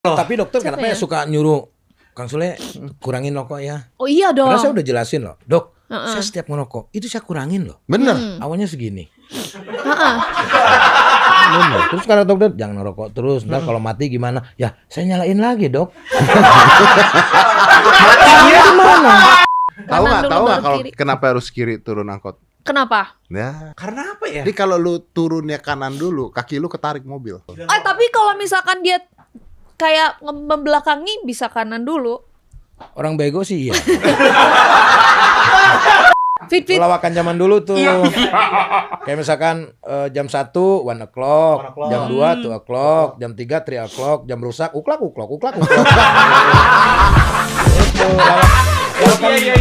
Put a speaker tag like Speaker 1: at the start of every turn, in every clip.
Speaker 1: Tapi dokter
Speaker 2: Siapa
Speaker 1: kenapa ya
Speaker 2: ya?
Speaker 1: suka nyuruh Kang Sule kurangin rokok ya?
Speaker 2: Oh iya dong.
Speaker 1: Karena saya udah jelasin loh, dok,
Speaker 2: Heeh.
Speaker 1: saya setiap ngerokok itu saya kurangin loh.
Speaker 3: Bener.
Speaker 1: Awalnya segini.
Speaker 2: Heeh.
Speaker 1: Bener. Terus kata dokter jangan ngerokok terus, ntar kalau mati gimana? Ya saya nyalain lagi dok. Matinya gimana?
Speaker 3: Tahu
Speaker 2: Kanan
Speaker 3: nggak?
Speaker 2: dulu
Speaker 3: Tahu nggak
Speaker 2: baru
Speaker 3: kalau
Speaker 2: kiri.
Speaker 3: kenapa harus kiri turun angkot?
Speaker 2: Kenapa?
Speaker 3: Ya.
Speaker 4: Karena apa ya?
Speaker 3: Jadi kalau lu turunnya kanan dulu, kaki lu ketarik mobil.
Speaker 2: Tapi kalau misalkan dia kayak membelakangi bisa kanan dulu.
Speaker 1: Orang bego sih iya.
Speaker 2: Fit.
Speaker 1: Lawakan zaman dulu tuh. Kayak misalkan jam 1 1 o'clock, jam 2 2 o'clock, jam 3 3 o'clock, jam rusak uklak. Itu lawakan.
Speaker 4: Iya.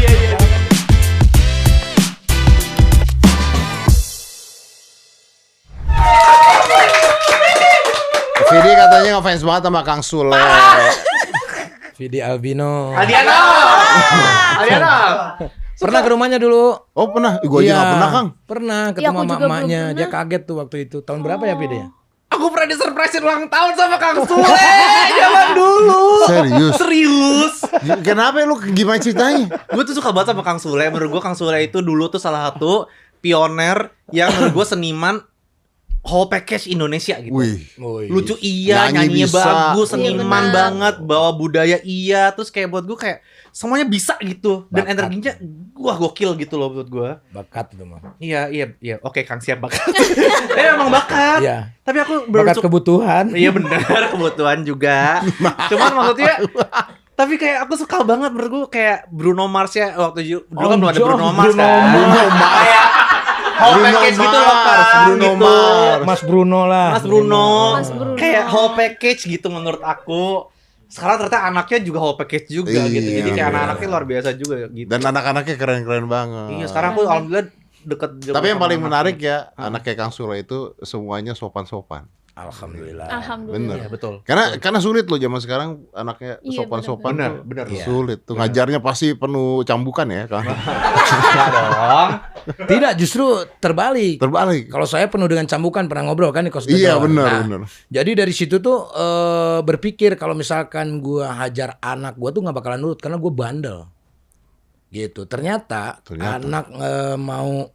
Speaker 3: Vidi katanya ngefans banget sama Kang Sule.
Speaker 1: Vidi Albino.
Speaker 4: Adiana.
Speaker 1: Pernah ke rumahnya dulu.
Speaker 3: Oh pernah? Gue aja nggak pernah Kang.
Speaker 1: Pernah
Speaker 2: Ya,
Speaker 1: ketemu
Speaker 2: aku juga belum
Speaker 1: emaknya.
Speaker 2: pernah.
Speaker 1: Dia kaget tuh waktu itu. Tahun berapa ya Vidi ya?
Speaker 4: Aku pernah disurprisein ulang tahun sama Kang Sule zaman dulu.
Speaker 3: Serius?
Speaker 4: Serius.
Speaker 3: Kenapa lu gimana ceritanya?
Speaker 4: Gue tuh suka banget sama Kang Sule. Menurut gue Kang Sule itu dulu tuh salah satu pioner yang menurut gue seniman whole package Indonesia gitu.
Speaker 3: Wih.
Speaker 4: Lucu iya,
Speaker 3: Nyanyi
Speaker 4: nyanyinya
Speaker 3: bisa.
Speaker 4: bagus,
Speaker 2: Iya,
Speaker 4: seniman
Speaker 2: benar.
Speaker 4: banget, bawa budaya iya, terus kayak buat gue kayak semuanya bisa gitu dan
Speaker 1: Bakat.
Speaker 4: energinya wah gokil gitu loh buat gue.
Speaker 1: Bakat itu mah.
Speaker 4: Iya. Oke, Kang siap bakat. Emang bakat.
Speaker 1: Iya.
Speaker 4: Tapi aku
Speaker 1: Bakat
Speaker 4: bersyukur.
Speaker 1: kebutuhan.
Speaker 4: Iya benar, kebutuhan juga. Cuman maksudnya tapi kayak aku suka banget menurut gue kayak Bruno Mars ya waktu dulu kan belum ada Bruno Mars kan. Kayak whole
Speaker 3: Bruno
Speaker 4: package gitu loh
Speaker 3: Mars,
Speaker 4: kan.
Speaker 3: Bruno
Speaker 4: gitu.
Speaker 3: Mars.
Speaker 1: Mas Bruno lah.
Speaker 4: Mas Bruno.
Speaker 2: Mas Bruno.
Speaker 4: Kayak whole package gitu menurut aku. Sekarang ternyata anaknya juga whole package juga
Speaker 3: Iya,
Speaker 4: gitu. Jadi kayak
Speaker 3: bener.
Speaker 4: anak-anaknya luar biasa juga gitu.
Speaker 3: Dan anak-anaknya keren-keren banget.
Speaker 4: Iya, sekarang aku alhamdulillah deket juga
Speaker 3: Tapi yang
Speaker 4: sama
Speaker 3: paling
Speaker 4: anaknya.
Speaker 3: menarik ya, anak kayak Kang Sule itu semuanya sopan-sopan.
Speaker 1: Alhamdulillah.
Speaker 2: Alhamdulillah.
Speaker 4: Iya, betul.
Speaker 3: Karena sulit loh zaman sekarang anaknya
Speaker 2: Iya,
Speaker 3: sopan-sopan.
Speaker 4: benar,
Speaker 3: tuh
Speaker 4: benar.
Speaker 1: Iya.
Speaker 3: Sulit tuh ngajarnya pasti penuh cambukan ya Kang.
Speaker 4: Iya dong.
Speaker 1: Tidak, justru terbalik.
Speaker 3: Terbalik.
Speaker 1: Kalau saya penuh dengan cambukan, pernah ngobrol kan di kos
Speaker 3: Iya
Speaker 1: Tegal.
Speaker 3: benar.
Speaker 1: Jadi dari situ tuh berpikir kalau misalkan gua hajar anak gua tuh nggak bakalan nurut karena gua bandel. Gitu. Ternyata. Anak mau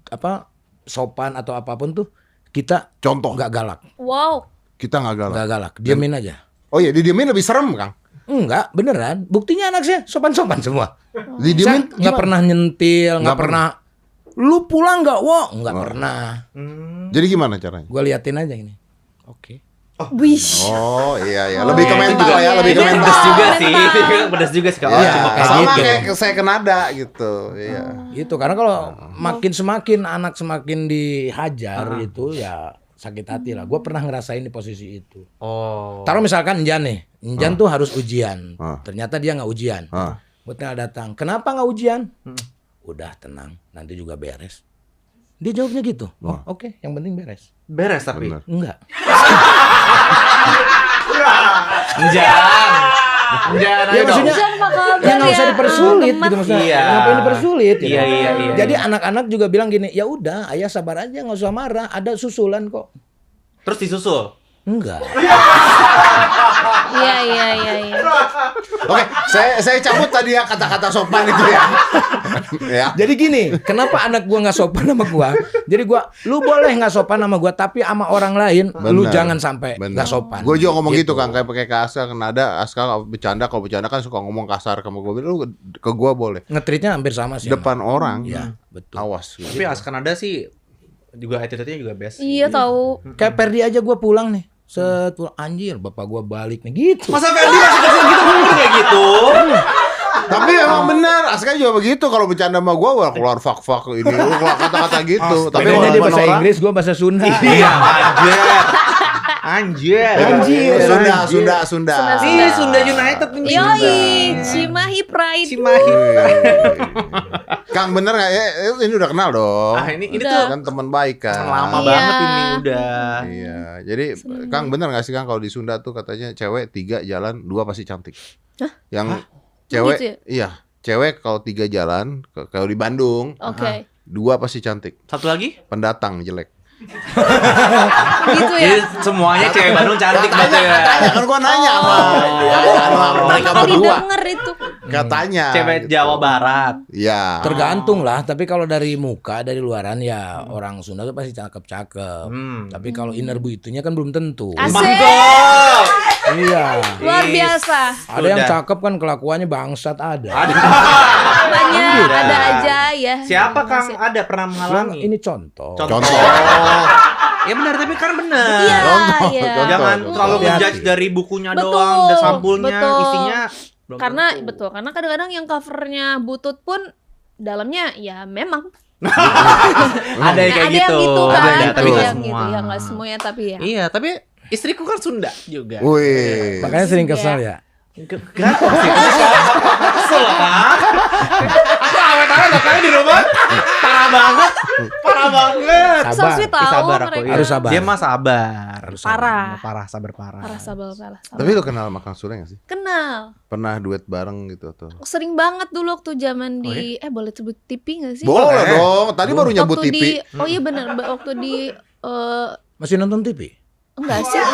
Speaker 1: apa sopan atau apapun tuh kita
Speaker 3: Contoh,
Speaker 1: nggak galak,
Speaker 2: Wow.
Speaker 3: kita nggak galak.
Speaker 1: nggak galak, diamin aja.
Speaker 3: Oh iya, didiemin lebih serem Kang.
Speaker 1: Enggak, beneran. Buktinya anak saya sopan-sopan semua.
Speaker 3: Didiemin
Speaker 1: Saya nggak pernah nyentil, nggak
Speaker 3: Nggak
Speaker 1: pernah. Lu pulang nggak? Wah, nggak pernah.
Speaker 3: Jadi gimana caranya?
Speaker 1: Gua liatin aja ini. Oke.
Speaker 2: Wih.
Speaker 3: Oh iya, lebih ke
Speaker 2: Iya,
Speaker 3: mental
Speaker 2: itu
Speaker 3: ya, lebih ke
Speaker 2: juga.
Speaker 3: mental.
Speaker 4: Pedas juga sih. Pedas juga sih. Oh,
Speaker 3: Iya,
Speaker 4: cuma kayak
Speaker 3: sama
Speaker 4: gitu.
Speaker 3: kayak saya ke nada gitu. Iya.
Speaker 1: Gitu, karena kalau semakin anak semakin dihajar itu ya sakit hati lah. Gue pernah ngerasain di posisi itu.
Speaker 4: Oh.
Speaker 1: Taruh misalkan Enjan nih, Enjan tuh harus ujian.
Speaker 3: Ah.
Speaker 1: Ternyata dia nggak ujian.
Speaker 3: Ah.
Speaker 1: Gue tinggal datang. Kenapa nggak ujian? Udah tenang, nanti juga beres. Dia jawabnya gitu. Oh, oke, yang penting beres.
Speaker 4: Beres tapi.
Speaker 3: Bener.
Speaker 1: Enggak.
Speaker 4: Jangan.
Speaker 1: Ya
Speaker 4: ayo dong.
Speaker 1: maksudnya
Speaker 2: Jangan bakal
Speaker 1: ya nggak usah dipersulit
Speaker 2: gemes.
Speaker 1: gitu maksudnya.
Speaker 4: Iya.
Speaker 1: Ngapain dipersulit? Gitu.
Speaker 4: Iya.
Speaker 1: Jadi anak-anak juga bilang gini, ya udah, ayah sabar aja, nggak usah marah. Ada susulan kok.
Speaker 4: Terus disusul.
Speaker 1: Enggak.
Speaker 2: Iya.
Speaker 3: Oke, saya cabut tadi ya kata-kata sopan itu ya. Ya.
Speaker 1: Jadi gini, kenapa anak gua nggak sopan sama gua? Jadi gua, lu boleh nggak sopan sama gua, tapi sama orang lain, lu
Speaker 3: Bener.
Speaker 1: jangan sampai
Speaker 3: Bener.
Speaker 1: nggak sopan.
Speaker 3: Gue juga ngomong gitu Kang, kayak pakai kasar ke nada, Aska bercanda, kalau bercanda kan suka ngomong kasar sama gue. Lu ke gue boleh.
Speaker 1: Ngetritnya hampir sama sih.
Speaker 3: Depan orang.
Speaker 1: Iya, betul.
Speaker 3: Awas.
Speaker 4: Tapi Askanada sih juga attitude-nya juga best.
Speaker 2: Iya tahu.
Speaker 1: Kayak Perdi aja gua pulang nih. Pulang, anjir, bapak gua balik nih gitu.
Speaker 4: Masa Ferdi masih kecil gitu ngomong kayak gitu?
Speaker 3: Tapi emang benar, Aska juga begitu kalau bercanda sama gue, wah keluar fuck ini, lu keluar kata-kata gitu. Tapi
Speaker 1: Bedanya
Speaker 3: kalau
Speaker 1: dia
Speaker 3: depan
Speaker 1: bahasa
Speaker 3: orang,
Speaker 1: Inggris, gua bahasa Sunda.
Speaker 4: Iya, anjir.
Speaker 3: Sunda.
Speaker 4: Ih, Sunda United nih.
Speaker 2: Yoi, Cimahi Pride.
Speaker 4: Cimahi.
Speaker 3: Kang bener nggak? Ini udah kenal dong.
Speaker 4: Ah, ini
Speaker 2: Udah.
Speaker 4: tuh
Speaker 3: Kan teman baik kan.
Speaker 4: lama
Speaker 2: Iya.
Speaker 4: banget ini udah.
Speaker 3: Iya, jadi Kang bener nggak sih Kang kalau di Sunda tuh katanya cewek 3 jalan 2 pasti cantik. Yang cewek,
Speaker 2: Begitu ya?
Speaker 3: iya, cewek kalau 3 jalan, kalau di Bandung
Speaker 2: Oke.
Speaker 3: 2 pasti cantik.
Speaker 4: Satu lagi?
Speaker 3: Pendatang jelek.
Speaker 2: Gitu ya.
Speaker 4: Jadi semuanya cewek Bandung cantik berarti ya.
Speaker 3: Katanya kan gua nanya sama mereka
Speaker 2: Kalau
Speaker 3: berdua.
Speaker 2: didengar itu.
Speaker 3: Katanya.
Speaker 4: Cewek
Speaker 3: gitu.
Speaker 4: Jawa Barat.
Speaker 3: Iya.
Speaker 1: Tergantung lah, tapi kalau dari muka, dari luaran ya orang Sunda tuh pasti cakep-cakep. Tapi kalau inner itunya kan belum tentu.
Speaker 2: Asik.
Speaker 4: Mantap.
Speaker 1: Iya.
Speaker 2: Luar biasa.
Speaker 1: Ada yang
Speaker 4: Sudah.
Speaker 1: cakep kan kelakuannya bangsat ada.
Speaker 2: Banyak ada aja ya.
Speaker 4: Siapa Kang ada pernah
Speaker 1: Kan
Speaker 4: mengalami?
Speaker 1: ini contoh.
Speaker 3: Contoh.
Speaker 4: Ya benar tapi kan benar.
Speaker 2: Iya,
Speaker 3: Contoh,
Speaker 2: iya.
Speaker 3: contoh.
Speaker 4: Jangan terlalu
Speaker 1: Hati-hati.
Speaker 4: ngejudge dari bukunya
Speaker 2: Betul,
Speaker 4: doang, dan sampulnya,
Speaker 2: betul.
Speaker 4: isinya. belum
Speaker 2: Karena
Speaker 4: tentu.
Speaker 2: betul, karena kadang-kadang yang covernya butut pun dalamnya ya memang
Speaker 4: ada yang kayak
Speaker 2: ada
Speaker 4: gitu.
Speaker 2: yang gitu kan,
Speaker 4: Ada, tapi nggak
Speaker 2: yang
Speaker 4: semua.
Speaker 2: gitu ya nggak semua ya tapi ya.
Speaker 4: Iya, tapi istriku kan Sunda juga.
Speaker 3: Wih.
Speaker 1: Makanya sering kesel ya.
Speaker 4: Kenapa sih? Kesel kan? Aku awet-awet loh kali di rumah. Parah banget. Parah banget.
Speaker 2: So
Speaker 1: Sabar.
Speaker 2: sweet
Speaker 4: Ih,
Speaker 2: tahu
Speaker 4: sabar aku.
Speaker 2: mereka.
Speaker 4: Iya.
Speaker 1: Harus sabar.
Speaker 4: Dia mah sabar.
Speaker 1: Harus sabar.
Speaker 2: Parah.
Speaker 4: Parah, sabar parah.
Speaker 2: Parah sabar.
Speaker 3: Tapi lu kenal sama Kang Sule gak sih?
Speaker 2: Kenal.
Speaker 3: Pernah duet bareng gitu atau?
Speaker 2: Sering banget dulu waktu zaman di boleh sebut TV nggak sih?
Speaker 3: Boleh dong. Tadi baru nyebut
Speaker 2: Waktu
Speaker 3: TV.
Speaker 2: di oh iya benar waktu di
Speaker 1: Masih nonton TV?
Speaker 2: enggak sih?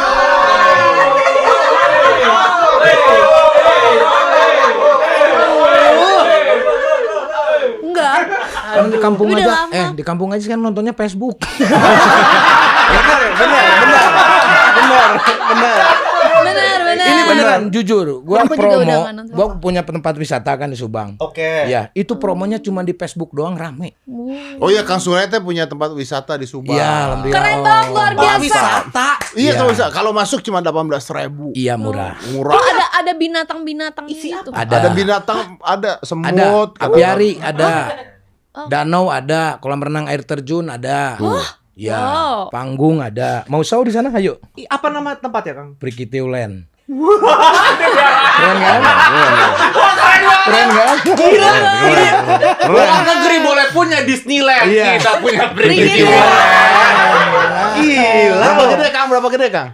Speaker 2: Enggak.
Speaker 1: Kan di kampung
Speaker 2: Udah
Speaker 1: aja,
Speaker 2: lama.
Speaker 1: di kampung aja kan nontonnya Facebook.
Speaker 2: Benar.
Speaker 1: Ini beneran jujur, gua
Speaker 2: Aku juga udah
Speaker 1: promo,
Speaker 2: nggak nonton.
Speaker 1: gua punya tempat wisata kan di Subang.
Speaker 4: Oke.
Speaker 1: Ya, itu promonya cuma di Facebook doang rame.
Speaker 3: Oh iya, Kang Sule teh punya tempat wisata di Subang.
Speaker 1: Iya, alhamdulillah.
Speaker 2: Keren banget luar biasa.
Speaker 4: Wisata.
Speaker 3: Iya,
Speaker 1: Iya.
Speaker 3: kalau bisa. Kalau masuk cuma 18.000.
Speaker 1: Iya, murah.
Speaker 3: Murah.
Speaker 2: Oh, ada binatang-binatang itu.
Speaker 3: Ada binatang, ada
Speaker 1: Ada
Speaker 3: semut,
Speaker 1: apiari, ada danau, ada kolam renang air terjun, ada. Ya,
Speaker 2: Wow.
Speaker 1: panggung ada. Mau show di sana? Ayo.
Speaker 4: Apa nama tempatnya, Kang?
Speaker 1: Prikitio Land. Keren kan? Keren kan?
Speaker 4: Luar negeri boleh punya Disneyland.
Speaker 1: Iya.
Speaker 4: Kita punya
Speaker 2: Prikitio.
Speaker 4: Gila.
Speaker 3: Berapa gede Kang? Berapa gede Kang?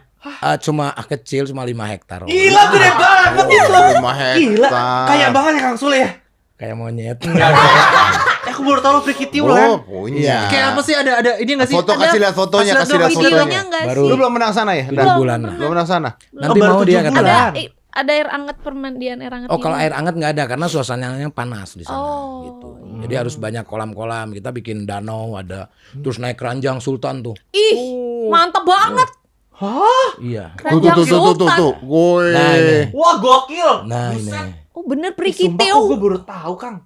Speaker 1: Cuma kecil, cuma 5 hektar.
Speaker 4: Gila gede banget itu.
Speaker 3: 5 hektar.
Speaker 4: Gila. Kayak banget ya Kang Sule ya.
Speaker 1: Kayak monyet.
Speaker 4: Aku baru tahu Prikitio
Speaker 3: Oh,
Speaker 4: Land.
Speaker 3: punya.
Speaker 4: Kayak apa sih ada ini enggak sih?
Speaker 3: Foto, kasih lihat fotonya,
Speaker 4: kasih
Speaker 3: kasih
Speaker 4: lihat
Speaker 3: lihat
Speaker 4: dong
Speaker 3: fotonya.
Speaker 2: Videonya enggak
Speaker 1: Baru
Speaker 2: sih?
Speaker 3: Lu belum menang sana ya?
Speaker 1: 7 bulan lah.
Speaker 3: Belum menang sana.
Speaker 1: Nanti
Speaker 4: baru
Speaker 1: mau
Speaker 4: 7
Speaker 1: dia katanya.
Speaker 4: bulan.
Speaker 2: Ada air hangat permandian air hangat.
Speaker 1: Oh, kalau
Speaker 2: ini.
Speaker 1: air hangat nggak ada karena suasananya panas di sana
Speaker 2: Oh,
Speaker 1: gitu. Jadi harus banyak kolam-kolam. Kita bikin danau ada. Terus naik keranjang Sultan tuh.
Speaker 2: Ih, mantap banget.
Speaker 1: Iya.
Speaker 2: Keranjang Sultan.
Speaker 3: Woi.
Speaker 1: Nah, ini.
Speaker 4: Wah, gokil.
Speaker 1: Nah, ini.
Speaker 2: Oh, bener
Speaker 4: Sumpah
Speaker 2: Prikitio.
Speaker 4: gue baru tahu, Kang.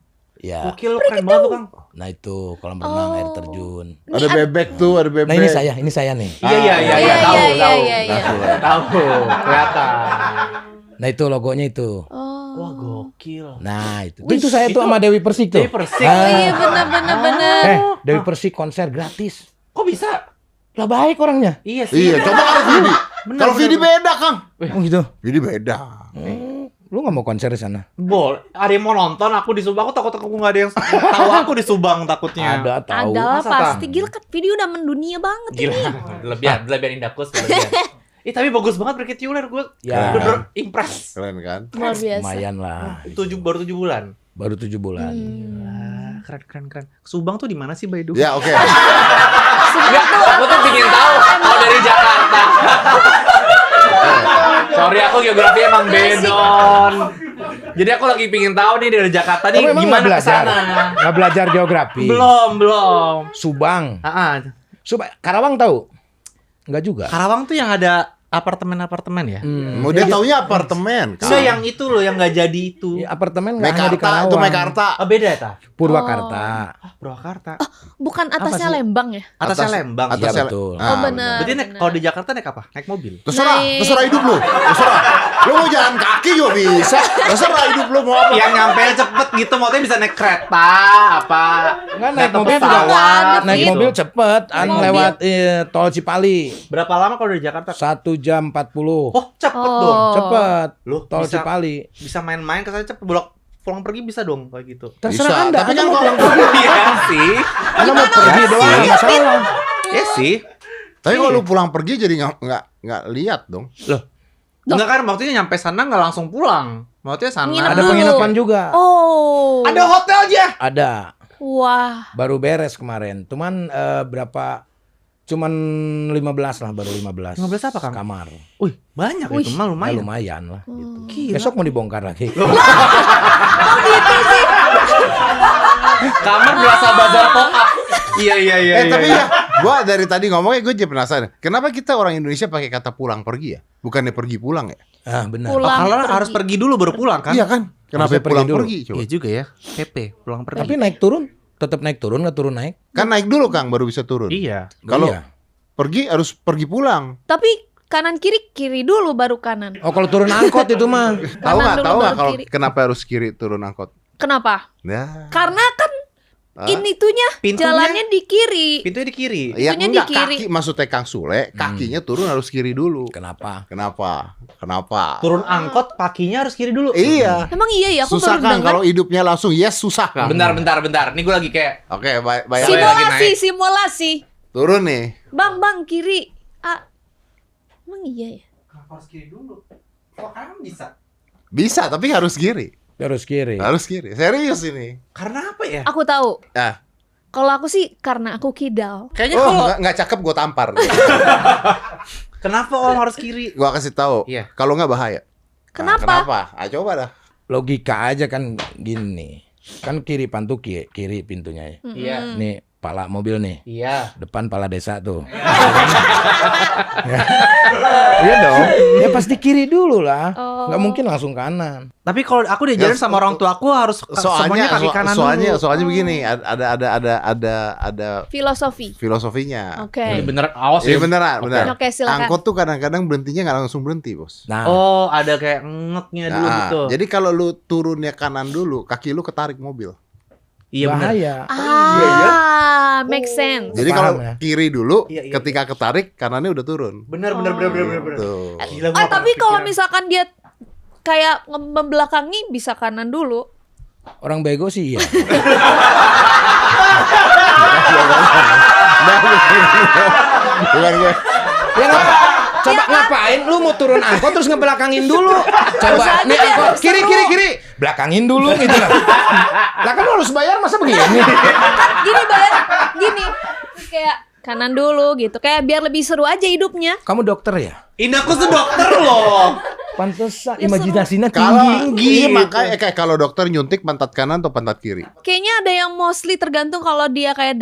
Speaker 1: Ya.
Speaker 4: Gokil, keren banget tuh, Kang.
Speaker 1: Nah, itu kolam renang air terjun.
Speaker 3: Ada bebek tuh, ada bebek.
Speaker 1: Nah, ini saya nih.
Speaker 4: Iya,
Speaker 2: Iya,
Speaker 4: tahu,
Speaker 2: iya,
Speaker 4: tahu.
Speaker 2: iya, iya.
Speaker 4: Tahu, kelihatan.
Speaker 1: Nah, itu logonya itu.
Speaker 2: Oh.
Speaker 4: Wah, gokil.
Speaker 1: Nah, itu saya tuh
Speaker 4: itu
Speaker 1: sama Dewi Persik tuh.
Speaker 4: Dewi Persik.
Speaker 2: Oh iya benar.
Speaker 1: Dewi Persik konser gratis.
Speaker 4: Kok bisa?
Speaker 1: Lah baik orangnya.
Speaker 4: Iya sih.
Speaker 3: Iya, coba kalau Vidi. Kalau Vidi beda, Kang.
Speaker 1: Oh gitu.
Speaker 3: Vidi beda.
Speaker 1: Lu nggak mau konser di sana?
Speaker 4: Boleh. Ada yang mau nonton aku di Subang. Aku takut aku nggak ada yang tahu aku di Subang takutnya.
Speaker 1: Ada tahu.
Speaker 2: Adalah
Speaker 4: Masa,
Speaker 2: pasti gila kan video udah mendunia banget
Speaker 4: Gila.
Speaker 2: ini.
Speaker 4: Lebihan Indakus. Tapi bagus banget Prikitio Land. Gue
Speaker 1: Ya.
Speaker 4: bener impress.
Speaker 3: Keren kan?
Speaker 2: Luar biasa.
Speaker 1: Lumayan lah.
Speaker 4: Baru 7 bulan.
Speaker 1: Baru 7 bulan.
Speaker 4: Keren. Subang tuh di mana sih, by the way?
Speaker 3: Ya, oke.
Speaker 4: Aku tuh pingin tahu kalau dari Jakarta. Sorry, aku geografi emang bedon. Jadi aku lagi pingin tahu nih dari Jakarta nih
Speaker 1: Kamu emang
Speaker 4: gimana
Speaker 1: nggak
Speaker 4: ke sana.
Speaker 1: Nggak belajar geografi.
Speaker 4: Belum.
Speaker 1: Subang.
Speaker 4: Ah,
Speaker 1: Karawang tahu? Enggak juga.
Speaker 4: Karawang tuh yang ada apartemen ya?
Speaker 3: Mau dia taunya apartemen. Kang.
Speaker 4: Enggak yang itu loh, yang nggak jadi itu.
Speaker 1: Ya, apartemen nggak hanya di
Speaker 3: Mekarta,
Speaker 1: Karawang.
Speaker 3: itu Mekarta.
Speaker 4: Oh, beda ya, Ta?
Speaker 1: Purwakarta.
Speaker 4: Purwakarta.
Speaker 2: Bukan atasnya
Speaker 1: sih?
Speaker 2: Lembang ya?
Speaker 4: Atasnya Lembang.
Speaker 1: Iya,
Speaker 3: Atasnya
Speaker 1: betul.
Speaker 2: Oh benar.
Speaker 4: Berarti kalau di Jakarta naik apa? Naik mobil.
Speaker 3: Terserah,
Speaker 2: Naik.
Speaker 3: terserah hidup lu. Terserah. Lu mau jalan kaki juga bisa. Terserah hidup lu mau apa.
Speaker 4: Yang nyampe cepet gitu, maksudnya bisa naik kereta apa?
Speaker 1: Enggak naik
Speaker 4: Atau
Speaker 1: mobil juga.
Speaker 4: pesawat,
Speaker 1: Naik
Speaker 4: gitu.
Speaker 1: mobil cepet,
Speaker 2: Mobil.
Speaker 1: lewat tol Cipali.
Speaker 4: Berapa lama kalau dari Jakarta?
Speaker 1: 1 jam 40.
Speaker 4: Oh, cepet
Speaker 2: Oh.
Speaker 4: dong.
Speaker 1: Cepet.
Speaker 4: Loh,
Speaker 1: Tol
Speaker 4: bisa-
Speaker 1: Cipali.
Speaker 4: Bisa main-main ke sana cepet, pulang pergi bisa dong kayak gitu.
Speaker 1: Terserah
Speaker 3: Bisa,
Speaker 1: Anda.
Speaker 3: tapi
Speaker 1: Anda
Speaker 3: kan
Speaker 1: mau
Speaker 3: kalau-
Speaker 1: pulang pergi.
Speaker 4: Iya sih.
Speaker 1: Anda mau pergi doang nggak masalah.
Speaker 4: Iya sih.
Speaker 3: Tapi kalau lu pulang pergi jadi nggak lihat dong.
Speaker 4: Enggak kan maksudnya nyampe sana nggak langsung pulang. Maksudnya sana
Speaker 2: Nginep
Speaker 1: Ada
Speaker 2: dulu.
Speaker 1: penginapan juga.
Speaker 2: Oh.
Speaker 4: ada hotelnya.
Speaker 1: Ada.
Speaker 2: Wah.
Speaker 1: Baru beres kemarin. Cuman berapa Cuman 15 lah, baru 15.
Speaker 4: 15 apa, Kang?
Speaker 1: Kamar.
Speaker 4: Wih, banyak itu mah
Speaker 1: Ya,
Speaker 4: lumayan.
Speaker 1: lumayan lah.
Speaker 4: Gila.
Speaker 1: Besok mau dibongkar lagi.
Speaker 4: Kamar berasa bazar pop up. Iya.
Speaker 3: Tapi ya, gua dari tadi ngomongnya gue jadi penasaran. Kenapa kita orang Indonesia pakai kata pulang pergi ya? Bukannya pergi pulang ya?
Speaker 1: Ah, benar.
Speaker 2: Pulang.
Speaker 4: Kalau
Speaker 2: pergi.
Speaker 4: harus pergi dulu baru pulang kan?
Speaker 3: Iya kan? Kenapa
Speaker 1: Harusnya pergi
Speaker 3: pulang
Speaker 1: dulu.
Speaker 3: pergi? Coba.
Speaker 4: Iya juga ya. PP, pulang pergi.
Speaker 1: Tapi naik turun, tetap naik turun, nggak turun naik.
Speaker 3: Kan naik dulu Kang baru bisa turun.
Speaker 4: Iya.
Speaker 3: Kalau
Speaker 1: Iya.
Speaker 3: pergi harus pergi pulang.
Speaker 2: Tapi kanan kiri dulu baru kanan.
Speaker 1: Oh, kalau turun angkot itu mah.
Speaker 3: Tahu nggak?
Speaker 2: dulu
Speaker 3: Tahu nggak
Speaker 2: baru
Speaker 3: kalau
Speaker 2: kiri.
Speaker 3: kenapa harus kiri turun angkot?
Speaker 2: Kenapa?
Speaker 3: Ya.
Speaker 2: Karena kan ini tuhnya
Speaker 4: Pintunya?
Speaker 2: jalannya di kiri.
Speaker 4: Pintunya di kiri.
Speaker 3: Ya
Speaker 2: Itunya
Speaker 3: enggak
Speaker 2: di kiri.
Speaker 3: kaki maksudnya Kang Sule, kakinya turun harus kiri dulu.
Speaker 1: Kenapa?
Speaker 3: Kenapa? Kenapa?
Speaker 4: Turun angkot kakinya harus kiri dulu.
Speaker 3: Iya.
Speaker 2: Emang iya ya, aku
Speaker 3: Susah
Speaker 2: baru
Speaker 3: Kang
Speaker 2: dengar.
Speaker 3: kalau hidupnya langsung yes susah Kang.
Speaker 4: Bentar. Ini gue lagi kayak
Speaker 3: Oke, bayar.
Speaker 2: Simulasi.
Speaker 3: Turun nih.
Speaker 2: Bang, kiri. Ah. Emang iya ya?
Speaker 4: kenapa harus kiri dulu? Kok kanan bisa?
Speaker 3: Bisa, tapi harus kiri.
Speaker 1: Harus kiri.
Speaker 3: Harus kiri. Serius ini.
Speaker 4: Karena apa ya?
Speaker 2: Aku tahu.
Speaker 3: Ah.
Speaker 2: Kalau aku sih karena aku kidal.
Speaker 4: Kayaknya
Speaker 3: Oh,
Speaker 4: kalau
Speaker 3: nggak cakep gue tampar.
Speaker 4: kenapa orang harus kiri?
Speaker 3: Gua kasih tahu.
Speaker 4: Iya.
Speaker 3: Kalau nggak bahaya. Nah,
Speaker 2: Kenapa?
Speaker 3: kenapa? Ah, coba dah.
Speaker 1: Logika aja kan gini. Kan kiri pantu kiri pintunya ya.
Speaker 4: Iya.
Speaker 1: Nih pala mobil nih.
Speaker 4: Iya.
Speaker 1: Depan pala desa tuh. Iya dong. Ya pasti kiri dulu lah.
Speaker 2: Oh.
Speaker 1: Nggak mungkin langsung kanan.
Speaker 4: Tapi kalau aku diajarin
Speaker 3: Ya,
Speaker 4: sama orang tua aku harus semuanya kaki kanan dulu.
Speaker 3: soalnya begini, ada
Speaker 2: Filosofi.
Speaker 3: filosofinya.
Speaker 2: Oke.
Speaker 4: Ini bener, awas
Speaker 3: Iya
Speaker 4: ya.
Speaker 3: beneran, bener.
Speaker 2: Oke, silakan.
Speaker 3: Angkot tuh kadang-kadang berhentinya nggak langsung berhenti, Bos.
Speaker 1: Nah,
Speaker 4: Oh, ada kayak ngeknya dulu
Speaker 3: Nah,
Speaker 4: gitu.
Speaker 3: jadi kalau lu turunnya kanan dulu, kaki lu ketarik mobil.
Speaker 4: Iya benar.
Speaker 1: bahaya.
Speaker 2: Make sense.
Speaker 3: Jadi
Speaker 1: Paham
Speaker 3: kalau
Speaker 1: ya?
Speaker 3: kiri dulu,
Speaker 4: Iya, iya,
Speaker 3: ketika ketarik kanannya udah turun.
Speaker 4: Benar.
Speaker 3: Tuh.
Speaker 4: Gila, gua
Speaker 2: Tapi
Speaker 4: nggak
Speaker 2: kalau
Speaker 4: kepikiran.
Speaker 2: misalkan dia kayak membelakangi bisa kanan dulu.
Speaker 1: Orang bego sih iya.
Speaker 3: Bukan gue.
Speaker 1: Ya ngapa? Coba ngapain lu mau turun angkot terus ngebelakangin dulu? Coba
Speaker 2: Bisa
Speaker 1: nih
Speaker 2: aja
Speaker 1: angkot
Speaker 2: seru.
Speaker 1: kiri, belakangin dulu gitu lah. Lah kan lu harus bayar masa begini?
Speaker 2: Gini bayar, gini. Kayak kanan dulu gitu. Kayak biar lebih seru aja hidupnya.
Speaker 1: Kamu dokter ya?
Speaker 4: Ini aku tuh dokter loh.
Speaker 1: Pantesan
Speaker 2: Ya,
Speaker 1: imajinasinya
Speaker 3: Kalau
Speaker 1: tinggi.
Speaker 3: iya, makanya kayak kalau dokter nyuntik pantat kanan atau pantat kiri.
Speaker 2: Kayaknya ada yang mostly tergantung kalau dia kayak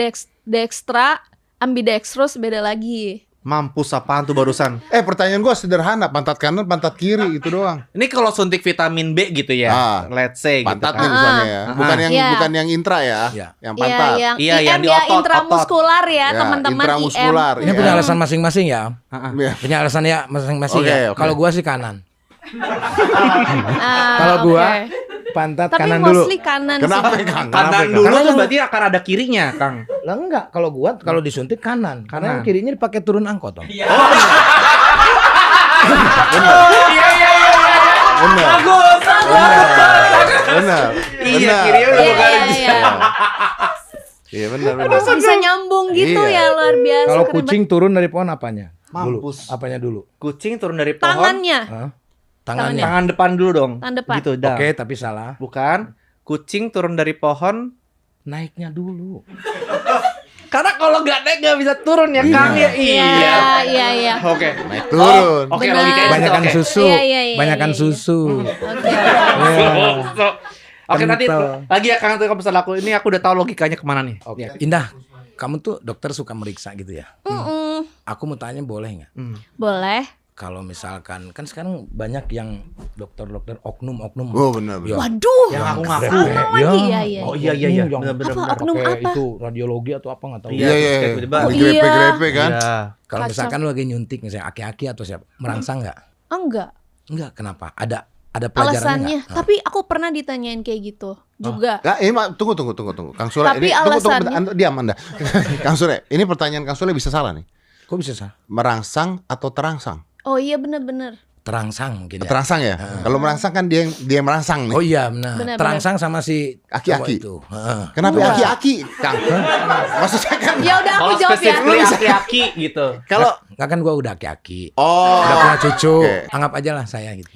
Speaker 2: dextra, ambidextrous beda lagi.
Speaker 4: Mampus apaan tuh barusan?
Speaker 3: Pertanyaan gua sederhana, pantat kanan, pantat kiri itu doang.
Speaker 4: Ini kalau suntik vitamin B gitu ya.
Speaker 3: Ah.
Speaker 4: Let's say
Speaker 3: Pantat
Speaker 4: gitu
Speaker 3: nih
Speaker 4: kan.
Speaker 3: misalnya ya.
Speaker 2: Iya.
Speaker 3: Bukan yang intra ya.
Speaker 1: Iya.
Speaker 3: Yang pantat.
Speaker 2: Iya,
Speaker 4: Iya, yang
Speaker 2: IM
Speaker 4: di
Speaker 2: ya,
Speaker 4: otot,
Speaker 2: intramuskular ya,
Speaker 3: Ya,
Speaker 2: teman-teman
Speaker 3: intramuskular.
Speaker 1: Ini
Speaker 3: Iya.
Speaker 1: punya alasan masing-masing ya.
Speaker 3: Iya.
Speaker 1: Punya alasan ya masing-masing
Speaker 3: Oke,
Speaker 1: ya.
Speaker 3: oke.
Speaker 1: Kalau gua sih kanan.
Speaker 2: Ah,
Speaker 1: Kalau gua
Speaker 2: oke.
Speaker 1: pantat
Speaker 2: Tapi
Speaker 1: kanan dulu.
Speaker 2: mostly kanan
Speaker 3: Kenapa
Speaker 2: sih.
Speaker 3: Kang?
Speaker 4: Kanan
Speaker 3: Kenapa,
Speaker 4: dulu
Speaker 1: Karena
Speaker 4: tuh
Speaker 1: yang-
Speaker 4: berarti akan ada kirinya, Kang.
Speaker 1: Lah enggak, kalau disuntik kanan. Karena yang kirinya dipakai turun angkot, Om.
Speaker 3: Benar.
Speaker 4: Bagus.
Speaker 3: Benar.
Speaker 4: Iya, kirinya udah
Speaker 2: Iya,
Speaker 4: bukan.
Speaker 2: iya.
Speaker 3: Iya benar benar.
Speaker 2: Bisa nyambung gitu
Speaker 3: Iya.
Speaker 2: ya, luar biasa.
Speaker 1: Kalau
Speaker 2: keren
Speaker 1: kucing turun dari pohon apanya? Dulu.
Speaker 4: Mampus.
Speaker 1: Apanya dulu?
Speaker 4: Kucing turun dari
Speaker 2: banget.
Speaker 4: pohon.
Speaker 2: Tangannya,
Speaker 1: Hah? Tangannya.
Speaker 4: Tangan depan dulu dong.
Speaker 2: Tangan depan.
Speaker 4: Gitu, dah.
Speaker 1: Oke, tapi salah.
Speaker 4: Bukan. Kucing turun dari pohon.
Speaker 1: Naiknya dulu.
Speaker 4: Karena kalau nggak naik nggak bisa turun ya,
Speaker 3: Iya.
Speaker 4: Kang ya.
Speaker 2: Iya.
Speaker 4: Oke.
Speaker 3: Naik turun.
Speaker 4: Oke,
Speaker 2: Benar.
Speaker 4: logikanya gitu,
Speaker 1: Banyakan
Speaker 4: oke.
Speaker 1: susu.
Speaker 2: Iya,
Speaker 1: Banyakan
Speaker 2: iya.
Speaker 1: susu.
Speaker 2: Oke.
Speaker 1: Iya.
Speaker 4: Oke, nanti
Speaker 1: Kental.
Speaker 4: lagi ya Kang, kamu pesan aku. Ini aku udah tahu logikanya kemana nih.
Speaker 1: Oke.
Speaker 4: Ya.
Speaker 1: Indah, kamu tuh dokter suka meriksa gitu ya?
Speaker 2: Mm-mm.
Speaker 1: Aku mau tanya boleh nggak?
Speaker 2: Boleh.
Speaker 1: Kalau misalkan kan sekarang banyak yang dokter-dokter oknum-oknum.
Speaker 3: Oh benar benar.
Speaker 2: Waduh.
Speaker 4: Yang ngaku-ngaku.
Speaker 2: Sama lagi, iya, iya.
Speaker 4: Oh iya.
Speaker 1: Yang
Speaker 4: Benar-benar.
Speaker 2: Apa, oknum
Speaker 1: pakai
Speaker 2: apa?
Speaker 1: itu radiologi atau apa nggak tahu.
Speaker 3: Iya iya.
Speaker 4: tiba-tiba.
Speaker 2: Oh,
Speaker 3: Digrepe-grepe kan.
Speaker 4: Iya.
Speaker 1: Kalau
Speaker 2: Kacau.
Speaker 1: misalkan lu lagi nyuntik misalnya aki-aki atau siapa, merangsang nggak?
Speaker 2: Enggak.
Speaker 1: Enggak, kenapa? Ada pelajarannya
Speaker 2: Alasannya,
Speaker 1: nggak?
Speaker 2: tapi aku pernah ditanyain kayak gitu juga.
Speaker 3: Nah, ini tunggu. Kang Sule,
Speaker 2: Tapi
Speaker 3: ini
Speaker 2: alasannya-
Speaker 3: diam Anda. Kang Sule, ini pertanyaan Kang Sule bisa salah nih.
Speaker 1: Kok bisa salah?
Speaker 3: Merangsang atau terangsang?
Speaker 2: Oh iya bener-bener.
Speaker 1: Terangsang mungkin ya.
Speaker 3: Terangsang ya? Kalau merangsang kan dia yang merangsang nih.
Speaker 1: Oh iya benar.
Speaker 2: Benar,
Speaker 1: Terangsang sama si
Speaker 3: Aki-aki.
Speaker 1: cowok itu. Heeh.
Speaker 3: Kenapa
Speaker 2: Enggak.
Speaker 3: aki-aki, Kang? Maksudnya kan
Speaker 2: Ya udah aku
Speaker 4: Kalau
Speaker 2: jawab ya.
Speaker 4: spesifikly aki-aki gitu.
Speaker 3: kalau
Speaker 1: Nggak kan gua udah aki-aki.
Speaker 3: oh
Speaker 1: Udah punya cucu.
Speaker 3: Oke.
Speaker 1: Anggap aja lah saya gitu.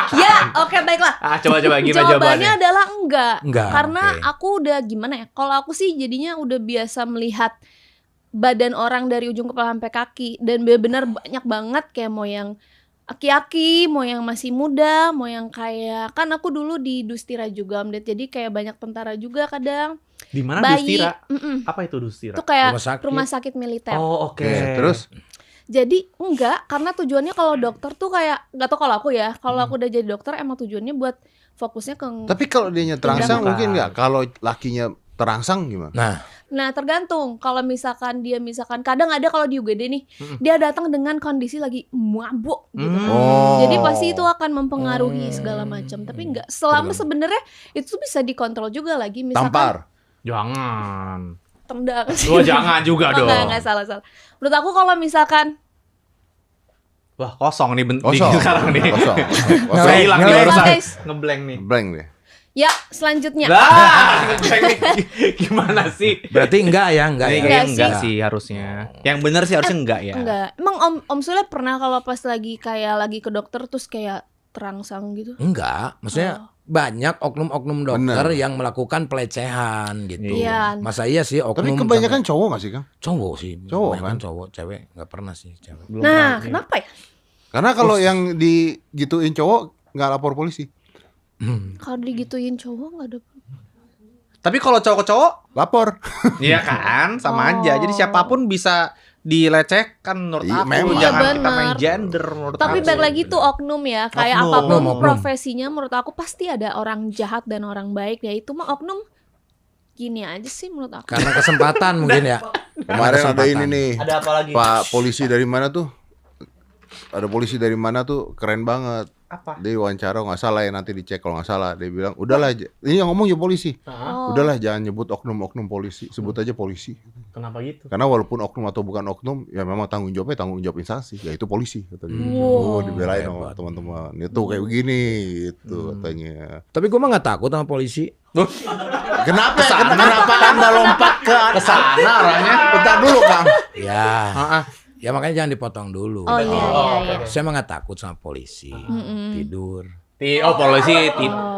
Speaker 2: Ya, oke baiklah.
Speaker 4: Coba gimana
Speaker 2: Jawabannya
Speaker 4: jawabannya?
Speaker 2: adalah enggak.
Speaker 1: Enggak,
Speaker 2: Karena
Speaker 1: oke.
Speaker 2: aku udah gimana ya? Kalau aku sih jadinya udah biasa melihat badan orang dari ujung kepala sampai kaki, dan benar-benar banyak banget kayak mau yang aki-aki, mau yang masih muda, mau yang kayak, kan aku dulu di Dustira juga Om Ded, jadi kayak banyak tentara juga kadang.
Speaker 4: Di mana
Speaker 2: Bayi.
Speaker 4: Dustira? Apa itu Dustira?
Speaker 2: Itu kayak
Speaker 1: Rumah sakit.
Speaker 2: rumah sakit militer.
Speaker 4: Oh, oke.
Speaker 3: Terus
Speaker 2: Jadi enggak, karena tujuannya kalau dokter tuh kayak, nggak tau kalau aku ya, kalau aku udah jadi dokter emang tujuannya buat fokusnya ke.
Speaker 3: tapi kalau dianya terangsang
Speaker 4: Tindakan.
Speaker 3: mungkin nggak? Kalau lakinya terangsang gimana?
Speaker 2: Nah tergantung, kalau misalkan dia kadang ada kalau di UGD nih, dia datang dengan kondisi lagi mabuk gitu kan.
Speaker 3: Oh.
Speaker 2: Jadi pasti itu akan mempengaruhi segala macam. Tapi enggak, selama sebenarnya itu bisa dikontrol juga lagi. Misalkan
Speaker 3: Tampar.
Speaker 4: Jangan.
Speaker 2: tendang.
Speaker 4: Oh, jangan juga dong.
Speaker 2: Enggak salah. Menurut aku kalau misalkan
Speaker 4: Wah, kosong nih
Speaker 3: Kosong.
Speaker 4: sekarang nih.
Speaker 3: Kosong.
Speaker 4: Udah hilang nih
Speaker 2: Ngeblank,
Speaker 4: barusan.
Speaker 2: guys.
Speaker 4: Ngeblank nih.
Speaker 3: Blank deh.
Speaker 2: ya selanjutnya.
Speaker 4: Lah, ngeblank nih. Gimana sih?
Speaker 1: Berarti enggak ya, enggak
Speaker 4: Ini
Speaker 1: ya.
Speaker 4: kayaknya
Speaker 2: Enggak
Speaker 4: enggak
Speaker 2: sih.
Speaker 4: sih harusnya. Yang benar sih harusnya enggak ya.
Speaker 2: Enggak. Emang Om Sule pernah kalau pas lagi ke dokter terus kayak terangsang gitu?
Speaker 1: Enggak, maksudnya banyak oknum-oknum dokter yang melakukan pelecehan gitu.
Speaker 2: Iya.
Speaker 1: Masa iya sih oknum?
Speaker 3: Tapi kebanyakan cowok nggak sih, Kang?
Speaker 1: cowok sih.
Speaker 3: Cowok,
Speaker 1: Kebanyakan
Speaker 3: kan?
Speaker 1: cowok, cewek nggak pernah sih cewek.
Speaker 2: Nah, kenapa ya?
Speaker 3: Karena kalau yang digituin cowok nggak lapor polisi.
Speaker 2: Kalau digituin cowok nggak ada.
Speaker 4: Tapi kalau cowok ke cowok,
Speaker 3: Lapor.
Speaker 4: iya kan, sama aja. Jadi siapapun bisa dilecehkan menurut
Speaker 3: Iya,
Speaker 4: aku.
Speaker 3: memang.
Speaker 4: Jangan
Speaker 2: Iya,
Speaker 4: kita main
Speaker 2: benar.
Speaker 4: gender menurut
Speaker 2: Tapi
Speaker 4: aku.
Speaker 2: balik lagi tuh oknum ya, kayak
Speaker 4: Oknum.
Speaker 2: apapun
Speaker 1: Oknum.
Speaker 2: profesinya menurut aku pasti ada orang jahat dan orang baik, ya itu mah oknum gini aja sih menurut aku.
Speaker 1: Karena kesempatan mungkin ya.
Speaker 3: Kemarin ada ini nih.
Speaker 4: Ada apa lagi?
Speaker 3: Pak polisi dari mana tuh? Ada polisi dari mana tuh? Keren banget.
Speaker 4: Apa?
Speaker 3: Dia wawancara nggak salah ya, nanti dicek kalau nggak salah. Dia bilang udahlah, ini yang ngomong ya polisi.
Speaker 2: Oh.
Speaker 3: Udahlah jangan nyebut oknum-oknum polisi, sebut aja polisi.
Speaker 4: Kenapa gitu?
Speaker 3: Karena walaupun oknum atau bukan oknum, ya memang tanggung jawabnya tanggung jawab instansi, yaitu polisi kata dia. Oh, dibelain sama teman-teman. Itu kayak begini gitu katanya.
Speaker 1: Tapi gue mah nggak takut sama polisi.
Speaker 3: Kenapa? Kenapa Anda lompat ke
Speaker 4: Sana orangnya.
Speaker 3: Bentar dulu, Kang.
Speaker 1: Ya, ya makanya jangan dipotong dulu.
Speaker 2: Oh iya.
Speaker 1: Saya mah nggak takut sama polisi. Tidur.
Speaker 4: Polisi.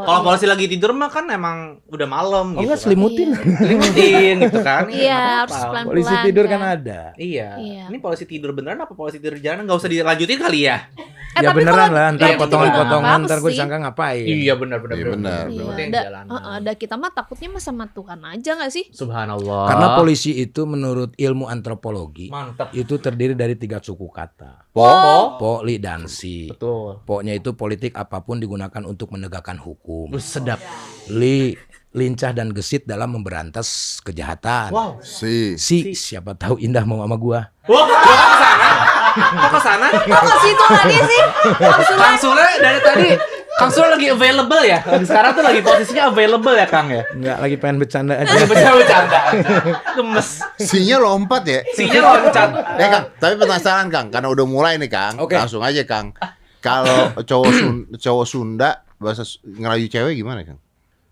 Speaker 4: Kalau polisi lagi tidur mah kan emang udah malam
Speaker 1: Oh
Speaker 4: gitu.
Speaker 1: nggak selimutin.
Speaker 4: Selimutin gitu kan.
Speaker 2: Iya, harus
Speaker 4: Apa?
Speaker 2: pelan-pelan.
Speaker 1: Polisi tidur kan ada.
Speaker 4: Iya.
Speaker 2: Iya.
Speaker 4: Ini polisi tidur beneran apa polisi tidur di jalanan? Nggak usah dilanjutin kali ya?
Speaker 1: Ya
Speaker 2: tapi
Speaker 1: beneran
Speaker 2: kalau
Speaker 1: lah, ntar
Speaker 2: kayak gitu
Speaker 1: potongan-potongan,
Speaker 2: juga nggak
Speaker 1: ntar gue
Speaker 2: apa-apa
Speaker 1: disangka ngapain.
Speaker 4: Iya benar.
Speaker 3: Iya, benar.
Speaker 2: Iya,
Speaker 4: Yang
Speaker 2: ada,
Speaker 4: jalanan.
Speaker 2: ada kita mah takutnya mah sama Tuhan aja nggak sih?
Speaker 4: Subhanallah.
Speaker 1: Karena polisi itu menurut ilmu antropologi
Speaker 4: Mantap.
Speaker 1: itu terdiri dari 3 suku kata. Po, li, dan si.
Speaker 4: Betul.
Speaker 1: Po-nya itu politik apapun digunakan untuk menegakkan hukum.
Speaker 4: Sedap.
Speaker 1: Li, lincah dan gesit dalam memberantas kejahatan.
Speaker 4: Wow.
Speaker 3: Si
Speaker 1: Si, siapa tahu Indah mau sama gua.
Speaker 4: Wah, kok ke sana?
Speaker 2: Kok ke situ lagi sih?
Speaker 4: Kang Sule dari tadi Kang Sule lagi available ya? Sekarang tuh lagi posisinya available ya, Kang ya?
Speaker 1: Enggak, lagi pengen bercanda aja.
Speaker 4: Bercanda. Gemes.
Speaker 3: sinya lompat ya.
Speaker 4: Sinya loncat.
Speaker 3: Kang, tapi penasaran Kang, karena udah mulai nih Kang.
Speaker 1: Oke.
Speaker 3: Langsung aja Kang. Kalau cowok Sunda bahasa ngerayu cewek gimana Kang?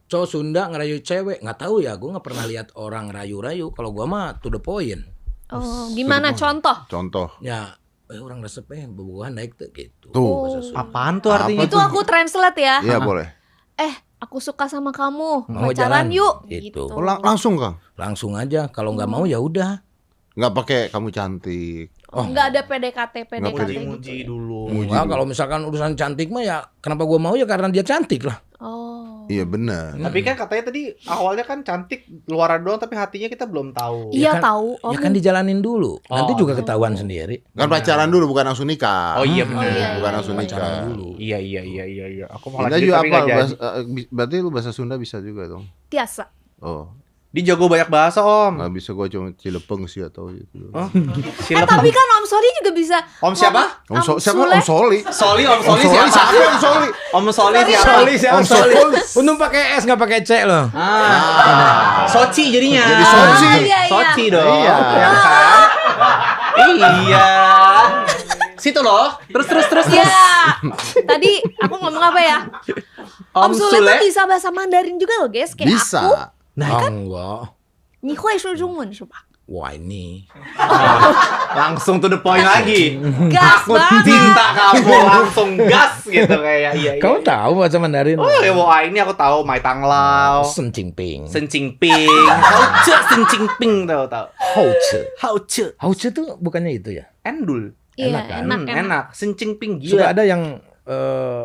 Speaker 1: Cowok Sunda ngerayu cewek, nggak tahu ya, gua nggak pernah lihat orang rayu-rayu. Kalau gua mah to the point.
Speaker 2: Oh, gimana contoh?
Speaker 3: Contoh.
Speaker 1: Ya, orang resep bebuahan naik tuh gitu.
Speaker 3: Tuh.
Speaker 4: Apaan tuh artinya?
Speaker 2: Itu aku translate ya.
Speaker 3: Iya boleh.
Speaker 2: Aku suka sama kamu.
Speaker 1: Mau
Speaker 2: Pacaran
Speaker 1: jalan?
Speaker 2: yuk.
Speaker 1: Gitu.
Speaker 3: Oh, langsung Kang.
Speaker 1: Langsung aja, kalau nggak mau ya udah.
Speaker 3: Nggak pakai kamu cantik.
Speaker 2: Nggak ada PDKT
Speaker 3: Nggak
Speaker 2: gitu.
Speaker 4: Muji dulu.
Speaker 1: Wah, kalau misalkan urusan cantik mah ya kenapa gua mau ya karena dia cantik lah.
Speaker 2: Oh.
Speaker 3: Iya benar.
Speaker 4: Tapi kan katanya tadi awalnya kan cantik luaran doang tapi hatinya kita belum tahu.
Speaker 2: Iya
Speaker 1: kan-
Speaker 2: tahu. Oh,
Speaker 1: Ya kan dijalanin dulu. Nanti juga ketahuan sendiri.
Speaker 3: Kan pacaran dulu bukan langsung nikah.
Speaker 4: Oh iya benar.
Speaker 3: Bukan langsung nikah.
Speaker 4: Iya. Aku malah
Speaker 3: Indah
Speaker 4: jadi
Speaker 3: juga
Speaker 4: tapi
Speaker 3: apa?
Speaker 4: nggak jadi.
Speaker 3: Berarti lu bahasa Sunda bisa juga dong.
Speaker 2: Tiasa.
Speaker 3: Oh,
Speaker 4: Dia jago banyak bahasa, Om.
Speaker 3: nggak bisa gua cuma Cilepeng sih atau itu.
Speaker 2: Tapi kan Om Soli juga bisa.
Speaker 4: Om siapa?
Speaker 3: Siapa
Speaker 2: Sule.
Speaker 3: Om Soli?
Speaker 4: Soli, Om Soli
Speaker 3: Om Soli siapa Om Soli?
Speaker 4: Om Soli siapa?
Speaker 3: Om Soli.
Speaker 1: Untung pakai S nggak pakai C loh.
Speaker 4: Soci jadinya.
Speaker 3: Jadi Soci.
Speaker 2: Iya.
Speaker 4: Soci dong.
Speaker 3: Iya.
Speaker 4: Ya kan? Iya. Situ loh. Terus.
Speaker 2: Ya. Tadi aku ngomong apa ya? Om Sule tuh bisa bahasa Mandarin juga loh, guys. Kayak
Speaker 3: Bisa.
Speaker 2: aku.
Speaker 1: Nah, enggak.
Speaker 2: 你会说中文是吧？
Speaker 1: wah ini.
Speaker 4: Langsung to the point lagi.
Speaker 2: Gas
Speaker 4: Aku
Speaker 2: banget.
Speaker 4: cinta kamu, langsung gas gitu kayak iya.
Speaker 1: Kamu tahu bahasa Mandarin?
Speaker 4: Oh ya, wah ini aku tahu Mai Tang Lao,
Speaker 1: Sen Ching Ping.
Speaker 4: Sen Ching Ping, Hao Ce Sen Ching Ping tahu.
Speaker 1: Hao Ce.
Speaker 4: Hao Ce,
Speaker 1: Hao Ce tuh bukannya itu ya?
Speaker 4: endul.
Speaker 2: Iya,
Speaker 1: Enak kan?
Speaker 2: enak.
Speaker 4: Enak. Sen Ching Ping
Speaker 1: Suka
Speaker 4: gila.
Speaker 1: ada yang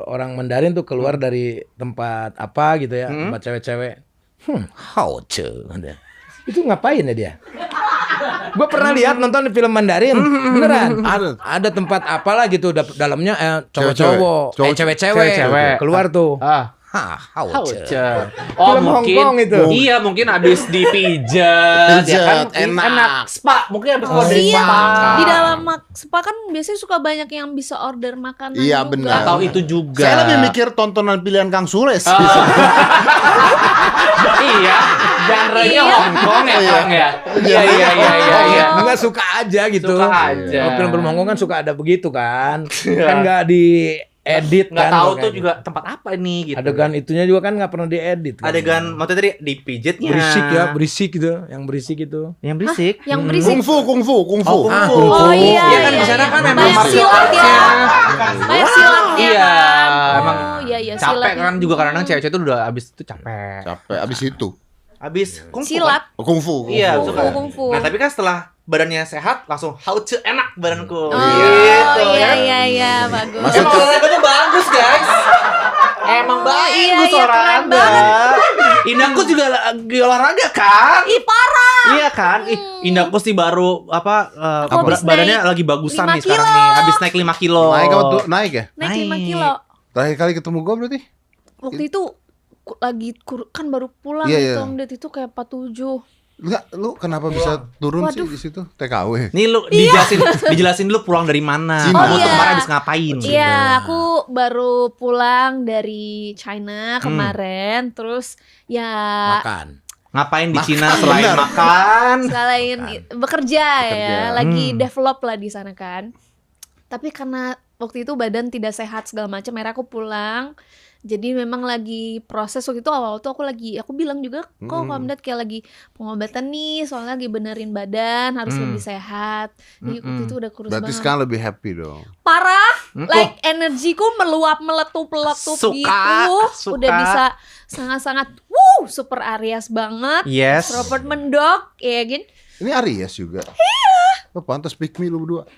Speaker 1: orang Mandarin tuh keluar dari tempat apa gitu ya, tempat cewek-cewek. Hao Ce. Itu ngapain ya dia? Gue pernah lihat nonton film Mandarin, beneran. Ada tempat apalah gitu, dalamnya cowok-cowok, cewek-cewek keluar tuh. Hao
Speaker 4: Hao
Speaker 1: Ce.
Speaker 4: Ce. Oh
Speaker 1: Film
Speaker 4: mungkin
Speaker 1: Hongkong itu.
Speaker 4: Iya mungkin abis dipijat ya kan enak. Spa mungkin abis order
Speaker 2: Iya,
Speaker 4: spa.
Speaker 2: di dalam spa kan biasanya suka banyak yang bisa order makanan
Speaker 3: Iya,
Speaker 2: juga.
Speaker 3: benar.
Speaker 4: Atau itu juga.
Speaker 3: Saya lebih mikir tontonan pilihan Kang Sules.
Speaker 4: Iya, genre-nya
Speaker 2: Iya.
Speaker 4: Hongkong ya Kang ya. Iya.
Speaker 1: Nggak suka aja gitu.
Speaker 4: Suka aja.
Speaker 1: Kalau film-film Hongkong kan suka ada begitu kan. Kan nggak diedit
Speaker 4: Nggak
Speaker 1: kan.
Speaker 4: tahu
Speaker 1: makanya.
Speaker 4: tuh juga tempat apa ini gitu.
Speaker 1: Adegan itunya juga kan nggak pernah diedit. Kan.
Speaker 4: Adegan maksudnya tadi dipijitnya.
Speaker 1: berisik gitu, yang berisik itu.
Speaker 4: Yang berisik.
Speaker 2: Yang berisik.
Speaker 3: Kungfu.
Speaker 4: Oh,
Speaker 2: Oh iya,
Speaker 4: Iya kan di sana kan emang
Speaker 2: banyak
Speaker 4: martial
Speaker 2: silat ya.
Speaker 4: arts-nya.
Speaker 2: Banyak silatnya
Speaker 4: Iya,
Speaker 2: kan.
Speaker 4: emang
Speaker 2: Oh iya
Speaker 4: capek
Speaker 2: silat.
Speaker 4: kan juga kadang-kadang cewek-cewek itu udah abis itu capek.
Speaker 3: Capek abis itu.
Speaker 4: Abis kungfu
Speaker 2: Silat.
Speaker 3: Oh, kungfu.
Speaker 4: Iya,
Speaker 3: kungfu.
Speaker 4: suka.
Speaker 2: Kungfu.
Speaker 4: Nah, tapi kan setelah badannya sehat langsung hao ce enak badanku.
Speaker 2: Oh
Speaker 4: Gitu
Speaker 2: iya
Speaker 4: ya.
Speaker 2: iya bagus.
Speaker 4: Emang olahraganya bagus, guys. Emang bagus
Speaker 2: iya, keren
Speaker 4: olahraga.
Speaker 2: banget.
Speaker 4: Indahku juga lagi olahraga kan?
Speaker 2: Ih parah.
Speaker 4: Iya kan? Indahku sih baru
Speaker 2: Aku habis
Speaker 4: badannya
Speaker 2: naik
Speaker 4: lagi bagusan
Speaker 2: 5
Speaker 4: nih sekarang
Speaker 2: kilo.
Speaker 4: nih. Habis naik 5 kilo.
Speaker 3: Naik apa tuh? Naik ya?
Speaker 2: Naik 5
Speaker 4: Naik.
Speaker 2: kilo.
Speaker 3: Terakhir kali ketemu gue berarti?
Speaker 2: Waktu itu kan baru pulang
Speaker 3: Iya,
Speaker 2: gitu
Speaker 3: iya.
Speaker 2: Om Ded, itu kayak 47.
Speaker 3: Enggak, lu kenapa bisa turun
Speaker 2: Waduh.
Speaker 3: sih di situ? TKW.
Speaker 4: Nih lu dijelasin dulu pulang dari mana.
Speaker 3: Cina.
Speaker 4: Kamu
Speaker 2: Oh, iya.
Speaker 4: kemarin habis ngapain?
Speaker 2: Iya, aku baru pulang dari China kemarin, terus ya
Speaker 1: Makan.
Speaker 4: Ngapain di
Speaker 3: Makan,
Speaker 4: Cina selain
Speaker 3: benar.
Speaker 4: makan?
Speaker 2: selain bekerja ya, lagi
Speaker 1: Hmm.
Speaker 2: develop lah di sana kan. Tapi karena waktu itu badan tidak sehat segala macam, akhirnya aku pulang. Jadi memang lagi proses waktu itu awal tuh aku bilang juga kok Om Ded kayak lagi pengobatan nih, soalnya lagi benerin badan harus lebih sehat. Jadi waktu itu udah kurus
Speaker 3: Berarti
Speaker 2: banget.
Speaker 3: sekarang lebih happy dong.
Speaker 2: Parah, like energiku meluap meletup
Speaker 4: Suka,
Speaker 2: gitu,
Speaker 4: suka.
Speaker 2: udah bisa sangat-sangat super Aries banget.
Speaker 4: Yes.
Speaker 2: Robert mendok, ya kan?
Speaker 3: Ini Aries juga. Iya. Oh, pantas pick me lu berdua.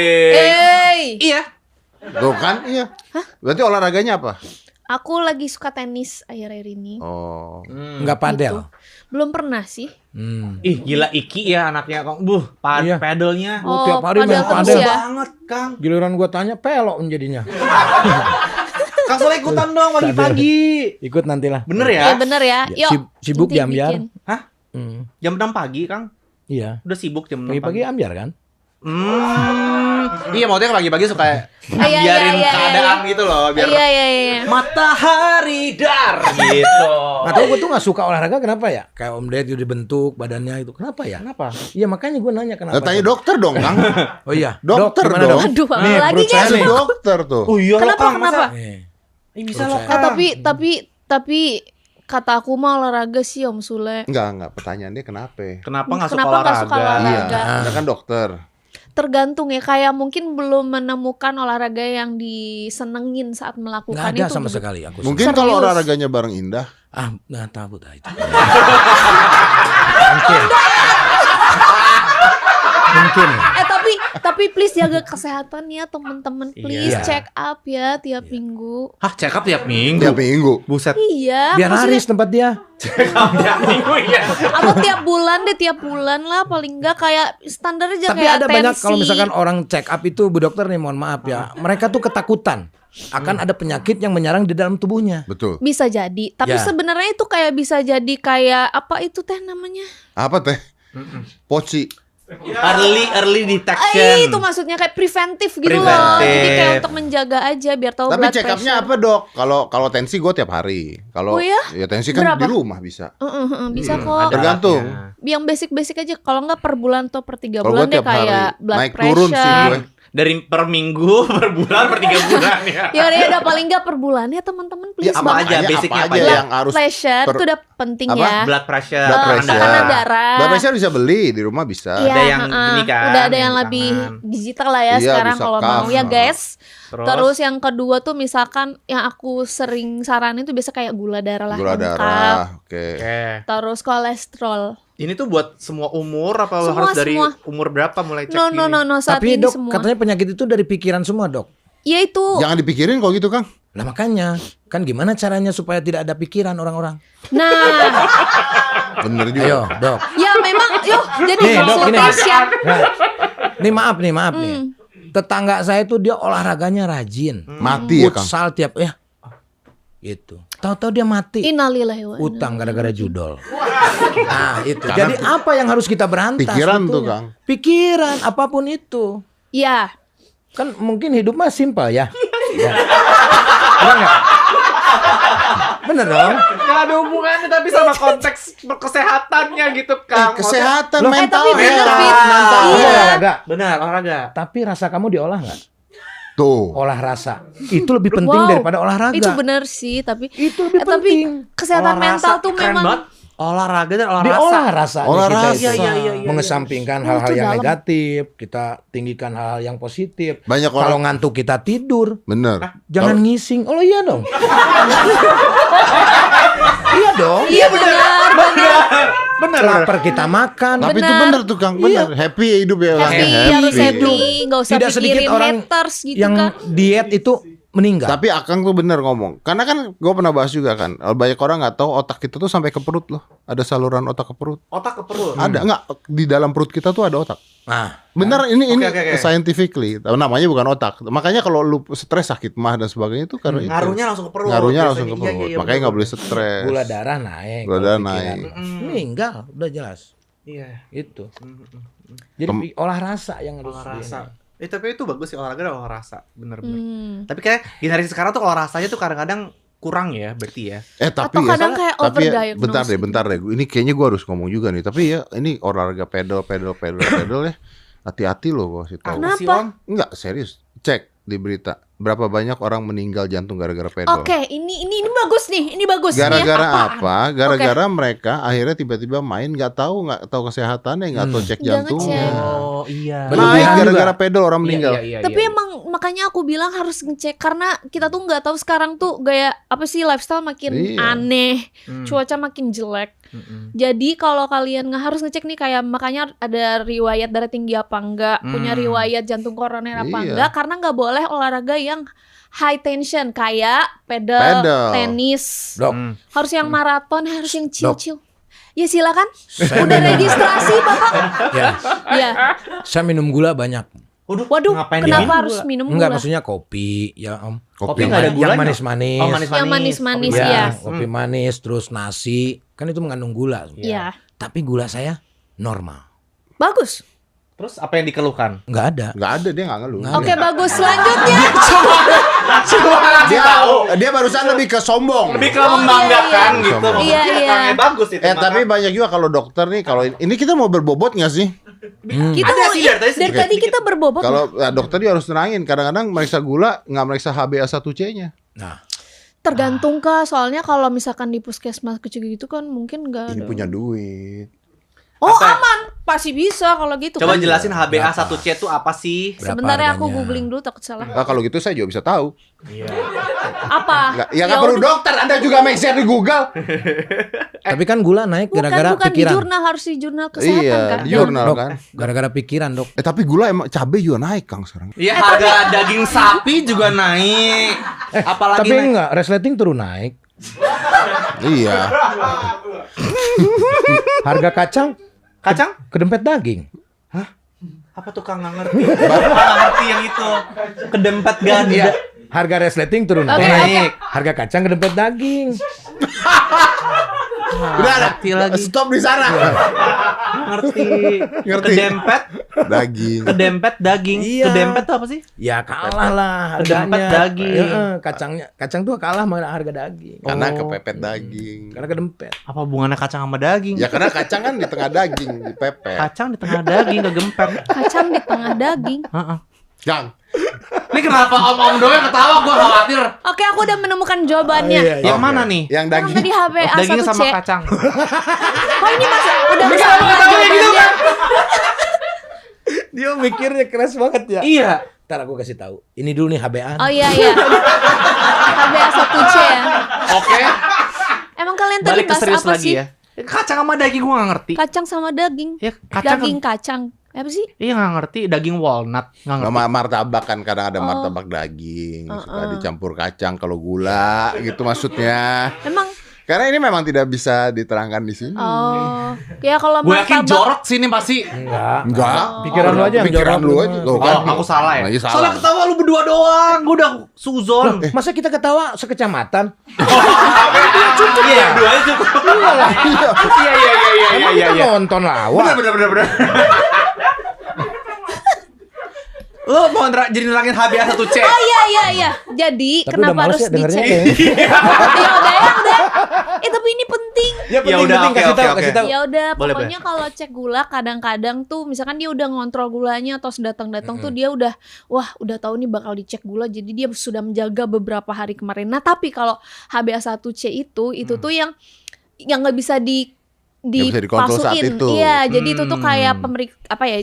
Speaker 2: Hey,
Speaker 4: Iya.
Speaker 3: Tuh kan, iya. Berarti olahraganya apa?
Speaker 2: aku lagi suka tenis akhir-akhir ini.
Speaker 3: Oh.
Speaker 1: Nggak padel.
Speaker 2: Belum pernah sih.
Speaker 4: Ih, gila Iki ya anaknya Kang.
Speaker 1: Iya.
Speaker 4: Padelnya.
Speaker 1: Oh, tiap hari
Speaker 2: padel
Speaker 1: main
Speaker 2: terus
Speaker 1: padel.
Speaker 2: ya.
Speaker 4: Banget, Kang.
Speaker 1: Giliran gua tanya pelok menjadinya.
Speaker 4: Kang Soleh ikutan dong pagi-pagi.
Speaker 1: Ikut nantilah.
Speaker 4: Bener ya?
Speaker 2: Iya bener ya.
Speaker 1: Ya,
Speaker 2: Yuk.
Speaker 1: sibuk
Speaker 2: nanti
Speaker 1: di Ambyar.
Speaker 2: bikin.
Speaker 4: Hah? Jam 6 pagi, Kang?
Speaker 1: Iya.
Speaker 4: Udah sibuk jam 6
Speaker 1: Pagi-pagi
Speaker 4: pagi.
Speaker 1: Ambyar kan?
Speaker 4: Iya, maksudnya pagi-pagi suka
Speaker 2: Iya,
Speaker 4: biarin
Speaker 2: iya,
Speaker 4: keadaan gitu loh, biar
Speaker 2: Iya iya.
Speaker 4: matahari dar gitu.
Speaker 1: Nggak tahu gue tuh nggak suka olahraga kenapa ya? Kayak Om Ded udah bentuk badannya itu. Kenapa ya?
Speaker 4: Kenapa?
Speaker 1: Iya makanya gue nanya kenapa.
Speaker 3: Nah, tanya dokter dong, Kang.
Speaker 1: Oh iya.
Speaker 3: Dokter
Speaker 1: gimana,
Speaker 3: dong.
Speaker 2: Aduh, apa
Speaker 1: Nih,
Speaker 2: lagi
Speaker 1: perut saya
Speaker 2: guys?
Speaker 1: nih.
Speaker 3: Dokter tuh.
Speaker 4: Oh iya,
Speaker 2: Kenapa,
Speaker 4: Kang,
Speaker 2: kenapa?
Speaker 4: masa? Bisa
Speaker 1: Perut
Speaker 4: loh,
Speaker 1: saya.
Speaker 4: Kang.
Speaker 2: Tapi kata aku mah olahraga sih Om Sule.
Speaker 3: Enggak, pertanyaannya kenapa?
Speaker 4: Kenapa nggak suka
Speaker 2: Kenapa nggak suka
Speaker 4: olahraga?
Speaker 2: olahraga?
Speaker 3: Iya, Anda kan dokter.
Speaker 2: Tergantung ya, kayak mungkin belum menemukan olahraga yang disenengin saat melakukan
Speaker 1: Nggak ada
Speaker 2: itu.
Speaker 1: sama sekali aku.
Speaker 3: Mungkin
Speaker 2: Serius?
Speaker 3: kalau olahraganya bareng Indah.
Speaker 1: Nggak tahu dah itu. Mungkin.
Speaker 2: Tapi please jaga kesehatan ya teman-teman. Please
Speaker 1: Iya.
Speaker 2: check up ya tiap minggu.
Speaker 4: Hah, check up tiap minggu?
Speaker 3: Tiap minggu.
Speaker 4: Buset.
Speaker 2: Iya.
Speaker 1: Biar
Speaker 2: maksudnya-
Speaker 1: laris tempat dia.
Speaker 4: Check up tiap minggu ya.
Speaker 2: Atau tiap bulan lah paling enggak kayak standar aja
Speaker 1: Tapi
Speaker 2: kayak
Speaker 1: ada banyak
Speaker 2: tensi.
Speaker 1: kalau misalkan orang check up itu Bu Dokter nih mohon maaf ya. Mereka tuh ketakutan akan ada penyakit yang menyerang di dalam tubuhnya.
Speaker 3: Betul.
Speaker 2: Bisa jadi, tapi
Speaker 1: Ya.
Speaker 2: sebenarnya itu kayak bisa jadi kayak apa itu teh namanya?
Speaker 3: Apa teh? Poci.
Speaker 4: Early detection.
Speaker 2: Itu maksudnya kayak preventif gitu loh.
Speaker 4: Preventif.
Speaker 2: Jadi kayak untuk menjaga aja biar tahu
Speaker 3: Tapi
Speaker 2: blood
Speaker 3: check up-nya
Speaker 2: pressure.
Speaker 3: apa, Dok? Kalau tensi gue tiap hari. Kalau
Speaker 2: Oh ya?
Speaker 3: tensi kan
Speaker 2: Berapa?
Speaker 3: di rumah bisa.
Speaker 2: Bisa kok.
Speaker 4: Ada
Speaker 3: Tergantung.
Speaker 4: alatnya.
Speaker 2: Yang basic-basic aja. Kalau nggak per bulan atau per 3
Speaker 3: Kalau
Speaker 2: bulan
Speaker 3: gue
Speaker 2: deh
Speaker 3: tiap hari
Speaker 2: kayak blood
Speaker 3: naik
Speaker 2: pressure.
Speaker 3: turun sih gue.
Speaker 4: Dari per minggu, per bulan, per 3 bulan ya.
Speaker 2: Ya udah paling nggak per bulannya teman-teman please
Speaker 3: Ya,
Speaker 4: apa
Speaker 2: banget.
Speaker 4: aja, basicnya apa
Speaker 3: aja
Speaker 4: aja?
Speaker 3: yang harus
Speaker 2: Pressure itu udah penting
Speaker 3: apa?
Speaker 2: ya.
Speaker 4: Blood pressure,
Speaker 3: Blood pressure.
Speaker 2: Tekanan darah.
Speaker 3: Blood pressure bisa beli di rumah bisa.
Speaker 2: Iya,
Speaker 4: Ada yang
Speaker 2: heeh.
Speaker 4: gini kan,
Speaker 2: Udah ada
Speaker 4: yang
Speaker 2: yang
Speaker 4: di
Speaker 2: lebih
Speaker 4: tangan.
Speaker 2: digital lah ya
Speaker 3: Iya,
Speaker 2: sekarang
Speaker 3: bisa
Speaker 2: kalau
Speaker 3: cuff.
Speaker 2: mau ya guys.
Speaker 4: Terus
Speaker 2: Yang kedua tuh misalkan yang aku sering saranin tuh biasa kayak gula darah lah
Speaker 3: Gula
Speaker 2: lengkap.
Speaker 3: darah, oke.
Speaker 4: oke.
Speaker 2: Terus kolesterol.
Speaker 4: Ini tuh buat semua umur apa
Speaker 2: Semua,
Speaker 4: harus dari
Speaker 2: semua.
Speaker 4: umur berapa mulai cek
Speaker 2: No
Speaker 4: ini?
Speaker 2: saat
Speaker 1: Tapi
Speaker 2: ini
Speaker 1: dok,
Speaker 2: semua.
Speaker 1: katanya penyakit itu dari pikiran semua dok.
Speaker 2: Ya itu.
Speaker 3: Jangan dipikirin kalau gitu, Kang.
Speaker 1: Nah makanya, kan gimana caranya supaya tidak ada pikiran orang-orang?
Speaker 2: Nah,
Speaker 3: Bener juga.
Speaker 1: Ayo dok.
Speaker 2: ya memang yuk jadi
Speaker 1: Nih, Dok, ini.
Speaker 2: konsultasi.
Speaker 1: Nah, nih maaf nih. Tetangga saya tuh dia olahraganya rajin.
Speaker 3: Mati ya, Kang.
Speaker 1: Futsal tiap ya. Gitu. Tahu-tahu dia mati.
Speaker 2: Innalillahi wa inna
Speaker 1: Utang gara-gara judol. Nah, itu.
Speaker 3: Karena
Speaker 1: Jadi apa yang harus kita berantas?
Speaker 3: pikiran tuh,
Speaker 1: sebetulnya?
Speaker 3: Kang.
Speaker 1: Pikiran apapun itu.
Speaker 2: Ya,
Speaker 1: Kan mungkin hidup mah simpel ya. Ya. Bener nggak? Bener dong.
Speaker 4: Gak ada hubungannya tapi sama konteks kesehatannya gitu Kang.
Speaker 3: Kesehatan
Speaker 1: Loh,
Speaker 3: mental.
Speaker 2: tapi bener,
Speaker 3: ya.
Speaker 2: Fit.
Speaker 1: Mental
Speaker 2: Iya.
Speaker 1: olahraga.
Speaker 4: Benar, olahraga.
Speaker 1: Tapi rasa kamu diolah nggak?
Speaker 3: Tuh.
Speaker 1: Olah rasa. Itu lebih penting
Speaker 2: wow,
Speaker 1: daripada olahraga.
Speaker 2: itu bener sih, tapi
Speaker 1: Itu lebih
Speaker 2: tapi
Speaker 1: penting.
Speaker 2: kesehatan
Speaker 4: Olah
Speaker 2: mental
Speaker 4: rasa,
Speaker 2: tuh
Speaker 4: keren
Speaker 2: memang
Speaker 4: banget. Olahraga dan olah
Speaker 1: Diolah
Speaker 4: rasa.
Speaker 1: rasa.
Speaker 3: Olah
Speaker 1: kita
Speaker 3: rasa.
Speaker 1: itu.
Speaker 4: Iya.
Speaker 1: Mengesampingkan
Speaker 2: Itu
Speaker 1: hal-hal yang
Speaker 2: dalam.
Speaker 1: negatif, kita tinggikan hal-hal yang positif.
Speaker 3: Banyak
Speaker 1: Kalau
Speaker 3: orang
Speaker 1: ngantuk kita tidur,
Speaker 3: bener.
Speaker 1: jangan ngising. Oh iya dong. Iya dong.
Speaker 2: iya benar.
Speaker 4: Bener.
Speaker 1: Lapar kita makan.
Speaker 3: Tapi itu
Speaker 2: Bener.
Speaker 3: bener tuh, Kang. Bener. Happy ya hidup ya, Kang.
Speaker 2: Happy, harus happy, nggak usah
Speaker 1: Tidak sedikit
Speaker 2: pikirin
Speaker 1: orang
Speaker 2: haters gitu
Speaker 1: yang
Speaker 2: kan.
Speaker 1: diet itu meninggal.
Speaker 3: Tapi Akang tuh bener ngomong. Karena kan gue pernah bahas juga kan. Banyak orang nggak tahu otak kita tuh sampai ke perut loh. Ada saluran otak ke perut.
Speaker 4: Otak ke perut.
Speaker 3: Ada nggak di dalam perut kita tuh ada otak.
Speaker 1: Nah,
Speaker 3: Bener ini
Speaker 4: Oke.
Speaker 3: scientifically. Namanya bukan otak. Makanya kalau lu stres, sakit mah dan sebagainya itu karena itu.
Speaker 4: Ngaruhnya langsung ke perut.
Speaker 3: Ngaruhnya
Speaker 4: biasanya.
Speaker 3: langsung ke perut.
Speaker 4: Iya,
Speaker 3: Makanya nggak boleh
Speaker 4: betul.
Speaker 3: stres.
Speaker 1: gula darah naik.
Speaker 3: Gula
Speaker 1: kalau
Speaker 3: darah
Speaker 1: pikiran.
Speaker 3: naik.
Speaker 1: Meninggal, udah jelas.
Speaker 4: Iya.
Speaker 1: Itu. Jadi olah rasa yang harus
Speaker 4: Olah
Speaker 1: di-
Speaker 4: rasa. Tapi itu bagus sih olahraga dan olah rasa. Bener-bener. Tapi kayak generasi sekarang tuh olah rasanya tuh kadang-kadang kurang ya berarti ya.
Speaker 3: Tapi
Speaker 2: Atau
Speaker 3: ya,
Speaker 2: kadang kayak
Speaker 3: tapi ya,
Speaker 2: overdiagnose.
Speaker 3: bentar deh. Ini kayaknya gue harus ngomong juga nih. Tapi ya ini olahraga pedal ya. Hati-hati loh gue kasih tahu.
Speaker 2: Kenapa?
Speaker 4: Sih, Om?
Speaker 3: Enggak, serius. Cek di berita. Berapa banyak orang meninggal jantung gara-gara pedal.
Speaker 2: Oke, ini bagus nih, ini bagus nih.
Speaker 3: Gara-gara
Speaker 2: Apaan?
Speaker 3: apa? Gara-gara mereka akhirnya tiba-tiba main nggak tahu kesehatannya, nggak tahu cek
Speaker 2: Nggak
Speaker 3: jantungnya.
Speaker 2: ngecek.
Speaker 4: Oh iya.
Speaker 3: Naik
Speaker 1: Berlebihan
Speaker 3: gara-gara
Speaker 1: juga.
Speaker 3: pedal orang meninggal.
Speaker 2: Tapi emang makanya aku bilang harus ngecek karena kita tuh nggak tahu sekarang tuh gaya apa sih lifestyle makin
Speaker 3: Iya.
Speaker 2: aneh, cuaca makin jelek. Jadi kalau kalian nggak harus ngecek nih kayak makanya ada riwayat darah tinggi apa enggak, punya riwayat jantung koroner apa
Speaker 3: Iya.
Speaker 2: enggak karena nggak boleh olahraga yang high tension kayak pedal. Tenis.
Speaker 1: Dok,
Speaker 2: Harus yang maraton, harus yang chill-chill. Ya silakan. Udah registrasi Bapak?
Speaker 1: ya,
Speaker 2: Ya.
Speaker 1: saya minum gula banyak.
Speaker 2: Waduh,
Speaker 4: ngapain
Speaker 2: kenapa
Speaker 4: dia?
Speaker 2: harus minum
Speaker 1: Enggak,
Speaker 2: gula?
Speaker 1: maksudnya kopi, ya Om.
Speaker 3: Kopi
Speaker 1: yang,
Speaker 4: nggak ada
Speaker 1: yang
Speaker 4: gulanya?
Speaker 1: manis-manis.
Speaker 4: Oh, manis-manis.
Speaker 2: Yang manis-manis,
Speaker 4: Kopi
Speaker 2: ya.
Speaker 1: Ya,
Speaker 4: manis.
Speaker 1: kopi manis, terus nasi, kan itu mengandung gula.
Speaker 2: Iya.
Speaker 1: Tapi gula saya normal,
Speaker 2: Bagus.
Speaker 4: Terus apa yang dikeluhkan?
Speaker 1: nggak ada.
Speaker 3: Nggak ada, dia nggak ngeluh.
Speaker 1: Nggak
Speaker 2: Oke, bagus. Selanjutnya.
Speaker 3: Dia barusan lebih ke sombong.
Speaker 4: Lebih ke membanggakan
Speaker 2: iya.
Speaker 4: gitu.
Speaker 2: Iya, iya.
Speaker 4: Orangnya bagus itu.
Speaker 3: Tapi banyak juga kalau dokter nih, kalau ini kita mau berbobot nggak sih?
Speaker 2: Kita
Speaker 4: Ada
Speaker 2: mau
Speaker 4: sih, dari tadi
Speaker 2: dari
Speaker 4: sedikit.
Speaker 2: tadi kita berbobot.
Speaker 3: Kalau dokter dia harus tenangin. Kadang-kadang meriksa gula nggak meriksa HbA1c-nya.
Speaker 1: Nah,
Speaker 2: Tergantung Kak, soalnya kalau misalkan di puskesmas kecil gitu kan mungkin enggak
Speaker 3: Ini
Speaker 2: ada.
Speaker 3: punya duit.
Speaker 2: Oh, aman. Pasti bisa kalau gitu
Speaker 4: Coba
Speaker 2: kan.
Speaker 4: jelasin HbA1c itu apa sih?
Speaker 1: berapa
Speaker 2: Sebentar ya aku
Speaker 1: harganya?
Speaker 2: googling dulu takut salah.
Speaker 3: Nah, kalau gitu saya juga bisa tahu.
Speaker 2: Apa?
Speaker 3: Nggak, ya nggak perlu
Speaker 2: udah.
Speaker 3: dokter, Anda juga make share di Google.
Speaker 1: tapi kan gula naik
Speaker 2: Bukan
Speaker 1: gara-gara
Speaker 2: bukan di
Speaker 1: pikiran.
Speaker 2: jurnal, harus di jurnal kesehatan
Speaker 3: Iya,
Speaker 2: kan.
Speaker 3: di jurnal
Speaker 1: Dok,
Speaker 3: kan.
Speaker 1: gara-gara pikiran, Dok.
Speaker 3: Tapi gula emang cabai juga naik, Kang, sekarang.
Speaker 4: Ya harga daging sapi juga naik. Apalagi
Speaker 1: Tapi
Speaker 4: naik.
Speaker 1: enggak, resleting turun naik.
Speaker 3: Iya.
Speaker 1: Harga kacang
Speaker 4: Kacang?
Speaker 1: kedempet daging.
Speaker 4: Apa tuh Kang nggak ngerti? Nggak ngerti yang itu. Kedempet ganda.
Speaker 1: Iya. Harga resleting turun
Speaker 2: Oke,
Speaker 1: naik. Harga kacang kedempet daging.
Speaker 3: Udah ada.
Speaker 4: Ngerti lagi.
Speaker 3: Stop di sana.
Speaker 4: Ngerti.
Speaker 3: Ngerti.
Speaker 4: Kedempet.
Speaker 3: Daging.
Speaker 4: Kedempet daging.
Speaker 1: Iya.
Speaker 4: Kedempet tuh apa sih?
Speaker 1: Ya kalah lah harganya.
Speaker 4: Kedempet daging.
Speaker 1: Kacang tuh kalah sama harga daging.
Speaker 3: Karena kepepet daging.
Speaker 1: Karena kedempet.
Speaker 4: Apa hubungannya kacang sama daging?
Speaker 3: Ya karena kacang kan di tengah daging, dipepet.
Speaker 4: Kacang di tengah daging kegempet.
Speaker 2: Kacang di tengah daging.
Speaker 4: Heeh.
Speaker 3: Gang.
Speaker 4: Ini kenapa om-om doang ketawa? Gue khawatir.
Speaker 2: Oke, aku udah menemukan jawabannya.
Speaker 4: Yang mana nih?
Speaker 3: Yang
Speaker 2: Yang
Speaker 3: daging.
Speaker 2: tadi HBA
Speaker 4: Daging
Speaker 2: 1C.
Speaker 4: sama kacang.
Speaker 2: Oh ini mas udah
Speaker 4: Kenapa
Speaker 2: kesana
Speaker 4: ketawa kayak gitu,
Speaker 2: jawabannya.
Speaker 1: Dia mikirnya keras banget ya.
Speaker 4: Iya.
Speaker 1: Ntar aku kasih tahu. Ini dulu nih HBA.
Speaker 2: Oh iya. HBA 1C ya.
Speaker 4: Oke.
Speaker 2: Emang kalian tadi
Speaker 4: Balik ke
Speaker 2: bahas
Speaker 4: serius
Speaker 2: apa
Speaker 4: lagi
Speaker 2: sih?
Speaker 4: ya. Kacang sama daging gue gak ngerti.
Speaker 2: Kacang sama daging.
Speaker 4: Ya, kacang
Speaker 2: Daging kacang. Apa sih?
Speaker 4: Iya gak ngerti. Daging walnut. Gak ngerti.
Speaker 3: Sama martabak kan kadang ada
Speaker 2: Oh.
Speaker 3: martabak daging, suka dicampur kacang kalau gula gitu maksudnya.
Speaker 2: Memang
Speaker 3: Karena ini memang tidak bisa diterangkan di sini.
Speaker 2: oh. Ya kalau
Speaker 4: Gue yakin
Speaker 2: martabak
Speaker 4: jorok sini pasti.
Speaker 1: Enggak.
Speaker 2: Oh.
Speaker 1: Pikiran lu aja yang
Speaker 3: Pikiran
Speaker 1: jorok.
Speaker 3: lu aja. Tuh,
Speaker 4: Oh, aku salah ya?
Speaker 3: Lagi salah.
Speaker 4: Soalnya ketawa lu berdua doang. Gue udah suzon.
Speaker 1: Masa kita ketawa sekecamatan?
Speaker 4: Iya, duanya cukup. Iya.
Speaker 1: Emang kita nonton lawak.
Speaker 4: Bener. Lu mau jadi nerangin HBA 1C?
Speaker 2: Oh iya. Jadi
Speaker 1: Tapi
Speaker 2: kenapa
Speaker 1: udah males
Speaker 2: harus
Speaker 1: ya dengernya
Speaker 2: dicek?
Speaker 1: kayaknya.
Speaker 2: Ya udah. Tapi ini penting.
Speaker 1: Ya
Speaker 4: Ya udah,
Speaker 1: penting,
Speaker 4: oke,
Speaker 1: kasih tahu,
Speaker 4: oke.
Speaker 1: kasih tahu.
Speaker 2: Ya udah,
Speaker 4: Boleh,
Speaker 2: pokoknya kalau cek gula kadang-kadang tuh misalkan dia udah ngontrol gulanya atau datang-datang tuh dia udah udah tahu nih bakal dicek gula jadi dia sudah menjaga beberapa hari kemarin. Nah, tapi kalau HbA1c itu tuh yang nggak bisa
Speaker 3: Nggak bisa dikontrol saat
Speaker 2: dipalsuin.
Speaker 3: itu.
Speaker 2: Iya, jadi itu tuh kayak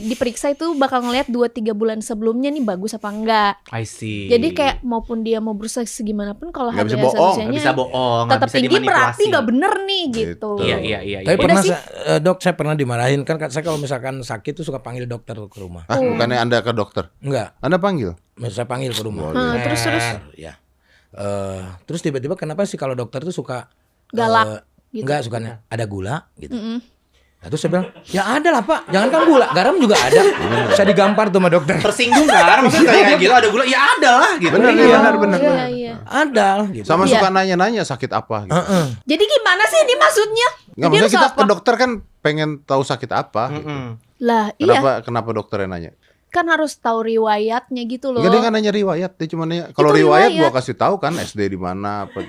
Speaker 2: diperiksa itu bakal ngelihat 2-3 bulan sebelumnya nih bagus apa enggak.
Speaker 4: I see.
Speaker 2: Jadi kayak maupun dia mau berusaha segimanapun kalau
Speaker 3: Nggak bisa
Speaker 2: HbA1c-nya
Speaker 3: bohong,
Speaker 4: nggak bisa bohong, nggak
Speaker 2: tetap
Speaker 4: bisa
Speaker 2: tinggi berarti
Speaker 4: dimanipulasi.
Speaker 2: nggak bener nih gitu.
Speaker 4: Iya.
Speaker 1: Tapi
Speaker 2: Udah
Speaker 1: pernah
Speaker 2: sih.
Speaker 1: Dok, saya pernah dimarahin kan saya kalau misalkan sakit tuh suka panggil dokter ke rumah.
Speaker 3: Hah, bukannya Anda ke dokter?
Speaker 1: Enggak,
Speaker 3: Anda panggil?
Speaker 1: saya panggil ke rumah.
Speaker 2: Nah, terus
Speaker 1: Ya. Terus tiba-tiba kenapa sih kalau dokter tuh suka
Speaker 2: Galak, gitu.
Speaker 1: Enggak, sukanya ada gula gitu. Nah, terus saya bilang, ya ada lah Pak, jangan kan gula, garam juga ada. Saya digampar tuh sama dokter.
Speaker 4: Tersinggung kan? Maksudnya kayak gitu ada gula, ya ada lah gitu.
Speaker 3: Bener,
Speaker 4: Iya.
Speaker 3: bener.
Speaker 2: Iya.
Speaker 1: Ada gitu.
Speaker 3: Sama
Speaker 2: Iya.
Speaker 3: suka nanya-nanya sakit apa gitu.
Speaker 2: Jadi gimana sih ini maksudnya?
Speaker 3: Nggak,
Speaker 2: Jadi
Speaker 3: maksudnya
Speaker 2: harus
Speaker 3: kita
Speaker 2: apa?
Speaker 3: ke dokter kan pengen tahu sakit apa.
Speaker 4: Mm-mm.
Speaker 2: Lah, iya.
Speaker 3: Kenapa dokternya nanya?
Speaker 2: Kan harus tahu riwayatnya gitu loh.
Speaker 3: Enggak, dia nggak nanya riwayat, dia cuma nanya. Kalau
Speaker 2: Itu
Speaker 3: riwayat
Speaker 2: riwayat.
Speaker 3: gua kasih tahu kan SD di mana apa.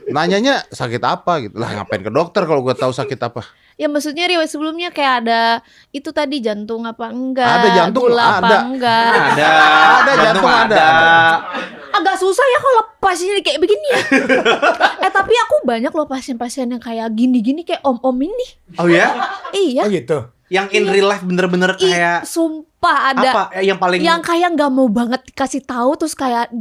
Speaker 3: Nanyanya sakit apa gitu. Lah ngapain ke dokter kalau gua tahu sakit apa?
Speaker 2: Ya maksudnya riwayat sebelumnya kayak ada itu tadi jantung apa enggak?
Speaker 3: Ada jantung,
Speaker 2: gula apa
Speaker 3: ada.
Speaker 2: enggak?
Speaker 3: Ada, jantung ada.
Speaker 2: Agak susah ya kalau pasiennya kayak begini ya. Tapi aku banyak loh pasien-pasien yang kayak gini-gini kayak om-om ini.
Speaker 4: Oh ya?
Speaker 2: Iya.
Speaker 1: Oh gitu.
Speaker 4: Yang in real life bener-bener kayak
Speaker 2: Sumpah ada
Speaker 4: apa? Yang paling
Speaker 2: yang kayak nggak mau banget dikasih tahu terus kayak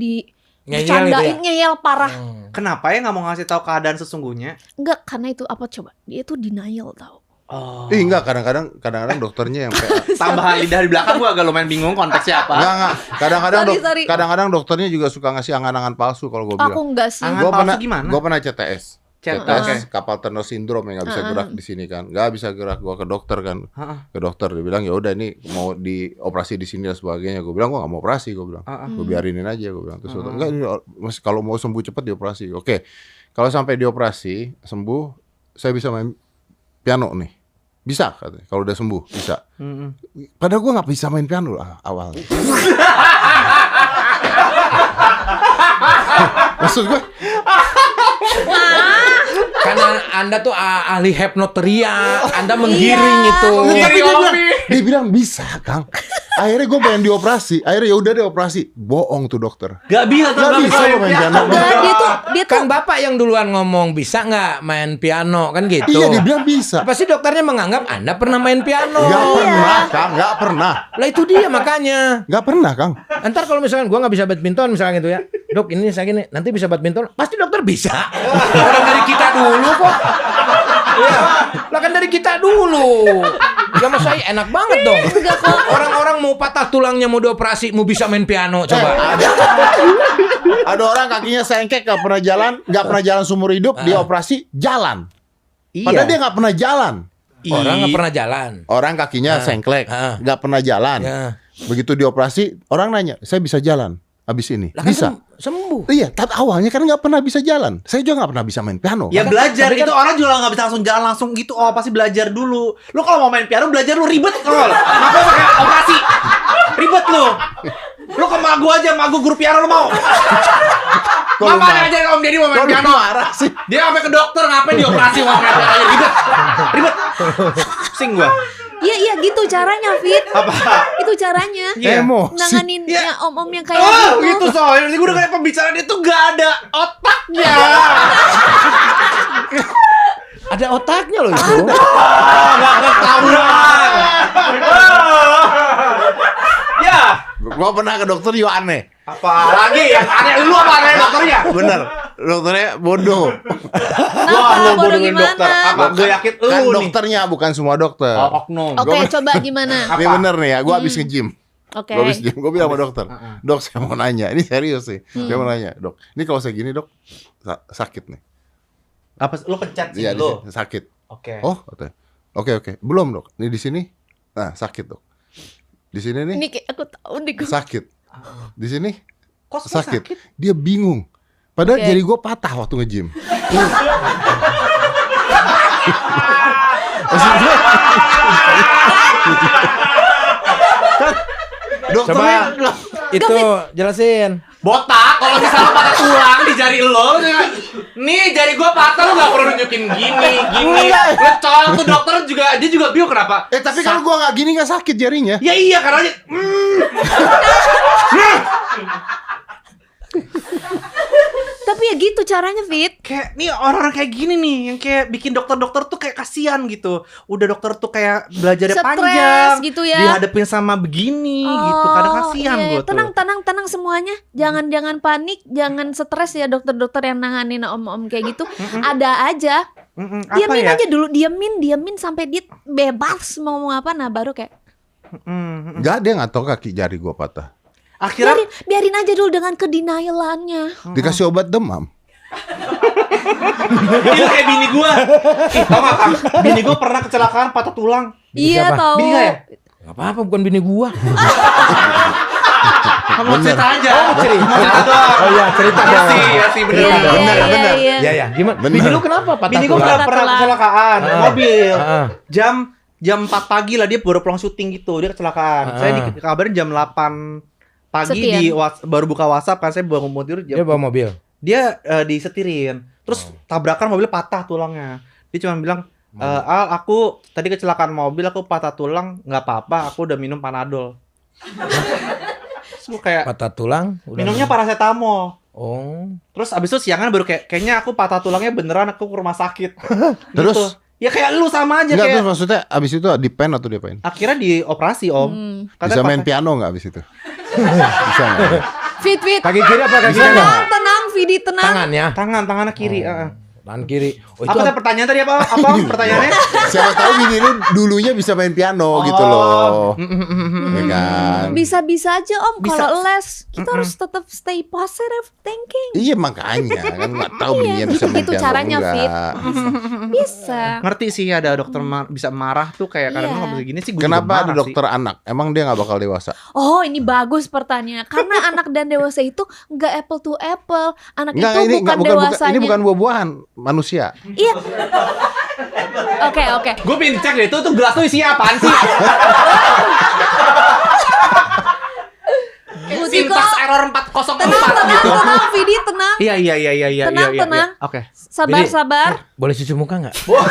Speaker 1: Ngeyel
Speaker 2: dicandain
Speaker 1: gitu
Speaker 2: ngeyel parah.
Speaker 4: kenapa ya nggak mau ngasih tahu keadaan sesungguhnya?
Speaker 2: Enggak, karena itu apa coba? Dia tuh denial tau.
Speaker 4: Oh.
Speaker 3: Enggak, kadang-kadang dokternya yang kayak
Speaker 4: Tambahan lidah di belakang gua agak lumayan bingung konteksnya apa.
Speaker 3: enggak. Kadang-kadang
Speaker 2: Sorry.
Speaker 3: kadang-kadang dokternya juga suka ngasih angan-angan palsu kalau gua
Speaker 2: Aku
Speaker 3: bilang.
Speaker 2: enggak sih.
Speaker 4: Angan
Speaker 3: Gua
Speaker 4: palsu
Speaker 3: pernah
Speaker 4: gimana?
Speaker 3: Gua pernah CTS.
Speaker 4: CTS.
Speaker 3: CTS kapal Turner syndrome yang nggak bisa gerak di sini kan, nggak bisa gerak. Gua ke dokter kan,
Speaker 4: Heeh.
Speaker 3: ke dokter dia bilang ya udah ini mau dioperasi di sini dan sebagainya. Gue bilang gua nggak mau operasi, gue bilang, gue biarinin aja, gue bilang. Terus enggak, ini kalau mau sembuh cepat dioperasi. Oke, kalau sampai dioperasi sembuh, saya bisa main piano nih, bisa katanya. Kalau udah sembuh bisa. Padahal gua nggak bisa main piano awalnya. Maksud gue
Speaker 1: Karena Anda tuh ahli hipnoteria, Anda menggiring itu.
Speaker 3: Tapi dia bilang bisa, Kang. Akhirnya gue pengen dioperasi. Akhirnya ya udah dioperasi. Bohong tuh dokter.
Speaker 4: Gak bisa tuh
Speaker 3: Gak bisa lo main piano.
Speaker 2: Enggak, dia tuh
Speaker 1: Kan Bapak yang duluan ngomong bisa nggak main piano kan gitu.
Speaker 3: Iya, dia bilang bisa.
Speaker 1: Apa sih dokternya menganggap Anda pernah main piano?
Speaker 3: Gak pernah, Kang. Gak pernah.
Speaker 1: Lah itu dia makanya.
Speaker 3: Gak pernah, Kang.
Speaker 1: Ntar kalau misalkan gua nggak bisa badminton misalnya gitu ya, dok ini saya gini, nanti bisa badminton, pasti dokter bisa. Orang dari kita dulu kok. Ya, lah kan dari kita dulu. Ya mas saya enak banget dong. Orang-orang mau patah tulangnya mau dioperasi, mau bisa main piano coba.
Speaker 3: Ada orang kakinya sengkek gak pernah jalan seumur hidup, dia operasi jalan. Padahal dia gak pernah jalan.
Speaker 1: Orang nggak pernah jalan.
Speaker 3: Orang kakinya sengklek, gak pernah jalan.
Speaker 1: Ya.
Speaker 3: Begitu dioperasi, orang nanya, saya bisa jalan abis ini?
Speaker 1: Lah kan
Speaker 3: Bisa.
Speaker 1: sembuh.
Speaker 3: Iya, tapi awalnya kan nggak pernah bisa jalan. Saya juga nggak pernah bisa main piano.
Speaker 4: Ya belajar
Speaker 1: tapi
Speaker 4: itu orang juga nggak bisa langsung jalan langsung gitu. Oh pasti belajar dulu. Lu kalau mau main piano belajar lu ribet kalau apa pakai operasi ribet lu. Lu ke magu aja, magu guru piano lu mau.
Speaker 3: Kalau
Speaker 4: Ngapain aja Om Deddy mau main
Speaker 3: Kok lu
Speaker 4: piano?
Speaker 3: marah sih?
Speaker 4: Dia sampai ke dokter ngapain dioperasi mau main piano aja ribet. Ribet. Pusing gua.
Speaker 2: Iya gitu caranya, Fit.
Speaker 4: Apa?
Speaker 2: Itu caranya.
Speaker 3: Emosi.
Speaker 2: Nanganin
Speaker 4: Iya.
Speaker 2: ya om-om yang kayak
Speaker 4: Oh
Speaker 2: gitu.
Speaker 4: gitu soalnya gue udah kayak pembicaraan itu gak ada otaknya.
Speaker 1: Ada otaknya loh itu.
Speaker 4: Gak ketahuan. Ya.
Speaker 3: Gua pernah ke dokter juga aneh.
Speaker 4: Apa lagi yang aneh? Lu apa aneh dokternya?
Speaker 3: Bener, dokternya bodoh.
Speaker 2: Kenapa
Speaker 4: Lu
Speaker 2: bodoh
Speaker 4: bodohin
Speaker 2: gimana?
Speaker 4: dokter. Apa? Gue yakin lu
Speaker 3: Kan
Speaker 4: nih.
Speaker 3: dokternya bukan semua dokter.
Speaker 4: Oh, oknum.
Speaker 2: Oke, coba gimana?
Speaker 3: Ini bener nih ya, gua habis nge-gym.
Speaker 2: Oke.
Speaker 3: Gue habis gym, gue bilang sama dokter, dok saya mau nanya, ini serius sih, saya mau nanya, dok, ini kalau saya gini dok, sakit nih.
Speaker 4: Apa lu pencet sih
Speaker 3: Iya, di
Speaker 4: lu?
Speaker 3: sini, sakit.
Speaker 4: Oke.
Speaker 3: Oh, katanya. Oke, belum dok, ini di sini, nah sakit dok. Di sini nih
Speaker 2: Ini kayak aku tahu nih gue.
Speaker 3: sakit, di sini
Speaker 4: Kok semua
Speaker 3: sakit. Dia bingung, padahal
Speaker 2: Oke.
Speaker 3: jari gue patah waktu nge-gym. Maksudnya, dokternya
Speaker 1: Itu jelasin.
Speaker 4: Botak, kalau misalnya patah tulang di jari lo, nih jari gua patah, lo gak perlu nunjukin gini. Lo colok tuh dokter juga, dia juga bingung kenapa.
Speaker 3: tapi kalau gue nggak gini nggak sakit jarinya.
Speaker 4: Ya iya karena
Speaker 2: Tapi ya gitu caranya, Fit.
Speaker 4: kayak nih orang-orang kayak gini nih yang kayak bikin dokter-dokter tuh kayak kasihan gitu. Udah dokter tuh kayak belajarnya
Speaker 2: Stres
Speaker 4: panjang
Speaker 2: gitu ya.
Speaker 4: dihadapin sama begini gitu. Kadang kasihan
Speaker 2: iya.
Speaker 4: gue tuh.
Speaker 2: Tenang semuanya. Jangan panik, jangan stres ya dokter-dokter yang nanganin om-om kayak gitu. Ada aja.
Speaker 4: Apa
Speaker 2: Diamin
Speaker 4: ya?
Speaker 2: aja dulu, diamin sampai dia bebas mau ngomong apa, nah baru kayak
Speaker 3: Nggak, dia nggak tahu kaki jari gue patah.
Speaker 4: Akhirnya
Speaker 2: biarin aja dulu dengan kedenialannya.
Speaker 3: Dikasih obat demam.
Speaker 4: ini kayak bini gua. Tau gak Kang? Bini gua pernah kecelakaan patah tulang.
Speaker 2: Iya
Speaker 1: siapa?
Speaker 2: tahu.
Speaker 4: Bini gak ya?
Speaker 1: Gak apa-apa, bukan bini gua.
Speaker 4: Kamu cerita aja.
Speaker 1: cerita.
Speaker 4: Cerita doang.
Speaker 1: Oh iya, cerita
Speaker 4: Iya
Speaker 1: dong.
Speaker 4: sih, ya sih bener.
Speaker 2: Iya,
Speaker 3: bener,
Speaker 2: iya,
Speaker 3: bener.
Speaker 2: iya.
Speaker 1: Ya, gimana?
Speaker 3: Bener.
Speaker 1: Bini lu kenapa patah
Speaker 4: Bini gua
Speaker 1: tulang?
Speaker 2: Patah
Speaker 4: pernah
Speaker 2: tulang.
Speaker 4: kecelakaan mobil.
Speaker 1: Ah.
Speaker 4: Jam 4 pagi lah dia baru pulang syuting gitu, dia kecelakaan. Saya dikabarin jam 8 pagi
Speaker 2: Setian.
Speaker 4: baru buka WhatsApp kan, saya bangun mau tidur
Speaker 1: Dia bawa mobil.
Speaker 4: dia disetirin. Terus tabrakan mobil patah tulangnya. Dia cuma bilang, Al, aku tadi kecelakaan mobil, aku patah tulang, nggak apa-apa, aku udah minum Panadol. Terus gue kayak
Speaker 1: Patah tulang. udah-
Speaker 4: minumnya paracetamol.
Speaker 1: Oh.
Speaker 4: Terus abis itu siangan baru kayaknya aku patah tulangnya beneran, aku ke rumah sakit.
Speaker 3: Terus?
Speaker 4: Gitu. Ya kayak lu sama aja
Speaker 3: Enggak,
Speaker 4: kayak.
Speaker 3: terus maksudnya abis itu dipen atau diapain?
Speaker 4: Akhirnya dioperasi om.
Speaker 3: Bisa main piano nggak abis itu? Bisa nggak?
Speaker 2: Fit.
Speaker 1: Kaki kiri apa kaki
Speaker 3: Bisa
Speaker 1: kanan?
Speaker 2: Tenang, Vidi, tenang.
Speaker 1: Tangannya.
Speaker 4: Tangannya kiri.
Speaker 1: Tangan kiri. Oh,
Speaker 4: Apa tadi pertanyaan tadi apa? Apa pertanyaannya?
Speaker 3: Siapa tahu bini lu dulunya bisa main piano gitu loh. Ya kan?
Speaker 2: Bisa-bisa aja om.
Speaker 4: Bisa.
Speaker 2: Kalau les kita harus tetap stay positive thinking.
Speaker 3: Iya makanya kan nggak tahu bininya bisa main
Speaker 2: Itu
Speaker 3: piano
Speaker 2: caranya, Fit.
Speaker 3: enggak.
Speaker 2: Bisa.
Speaker 4: Ngerti sih ada dokter bisa marah tuh kayak kadang
Speaker 2: Iya.
Speaker 4: nggak bisa gini sih. Gua juga
Speaker 3: Kenapa ada
Speaker 4: marah
Speaker 3: dokter anak? Emang dia nggak bakal dewasa?
Speaker 2: Oh, ini bagus pertanyaan. Karena anak dan dewasa itu nggak apple to apple. Anak
Speaker 3: Enggak,
Speaker 2: itu
Speaker 3: ini
Speaker 2: bukan
Speaker 3: bukan
Speaker 2: dewasanya.
Speaker 3: ini bukan buah-buahan, manusia.
Speaker 2: Iya. Oke.
Speaker 4: sih. Gue pengen cek deh tuh gelas tuh isinya apaan sih? Sintas error 404 gitu.
Speaker 2: Tenang, Vidi, tenang.
Speaker 4: Iya.
Speaker 2: Tenang.
Speaker 4: Oke.
Speaker 2: Sabar.
Speaker 1: Boleh cuci muka nggak?
Speaker 2: Boleh.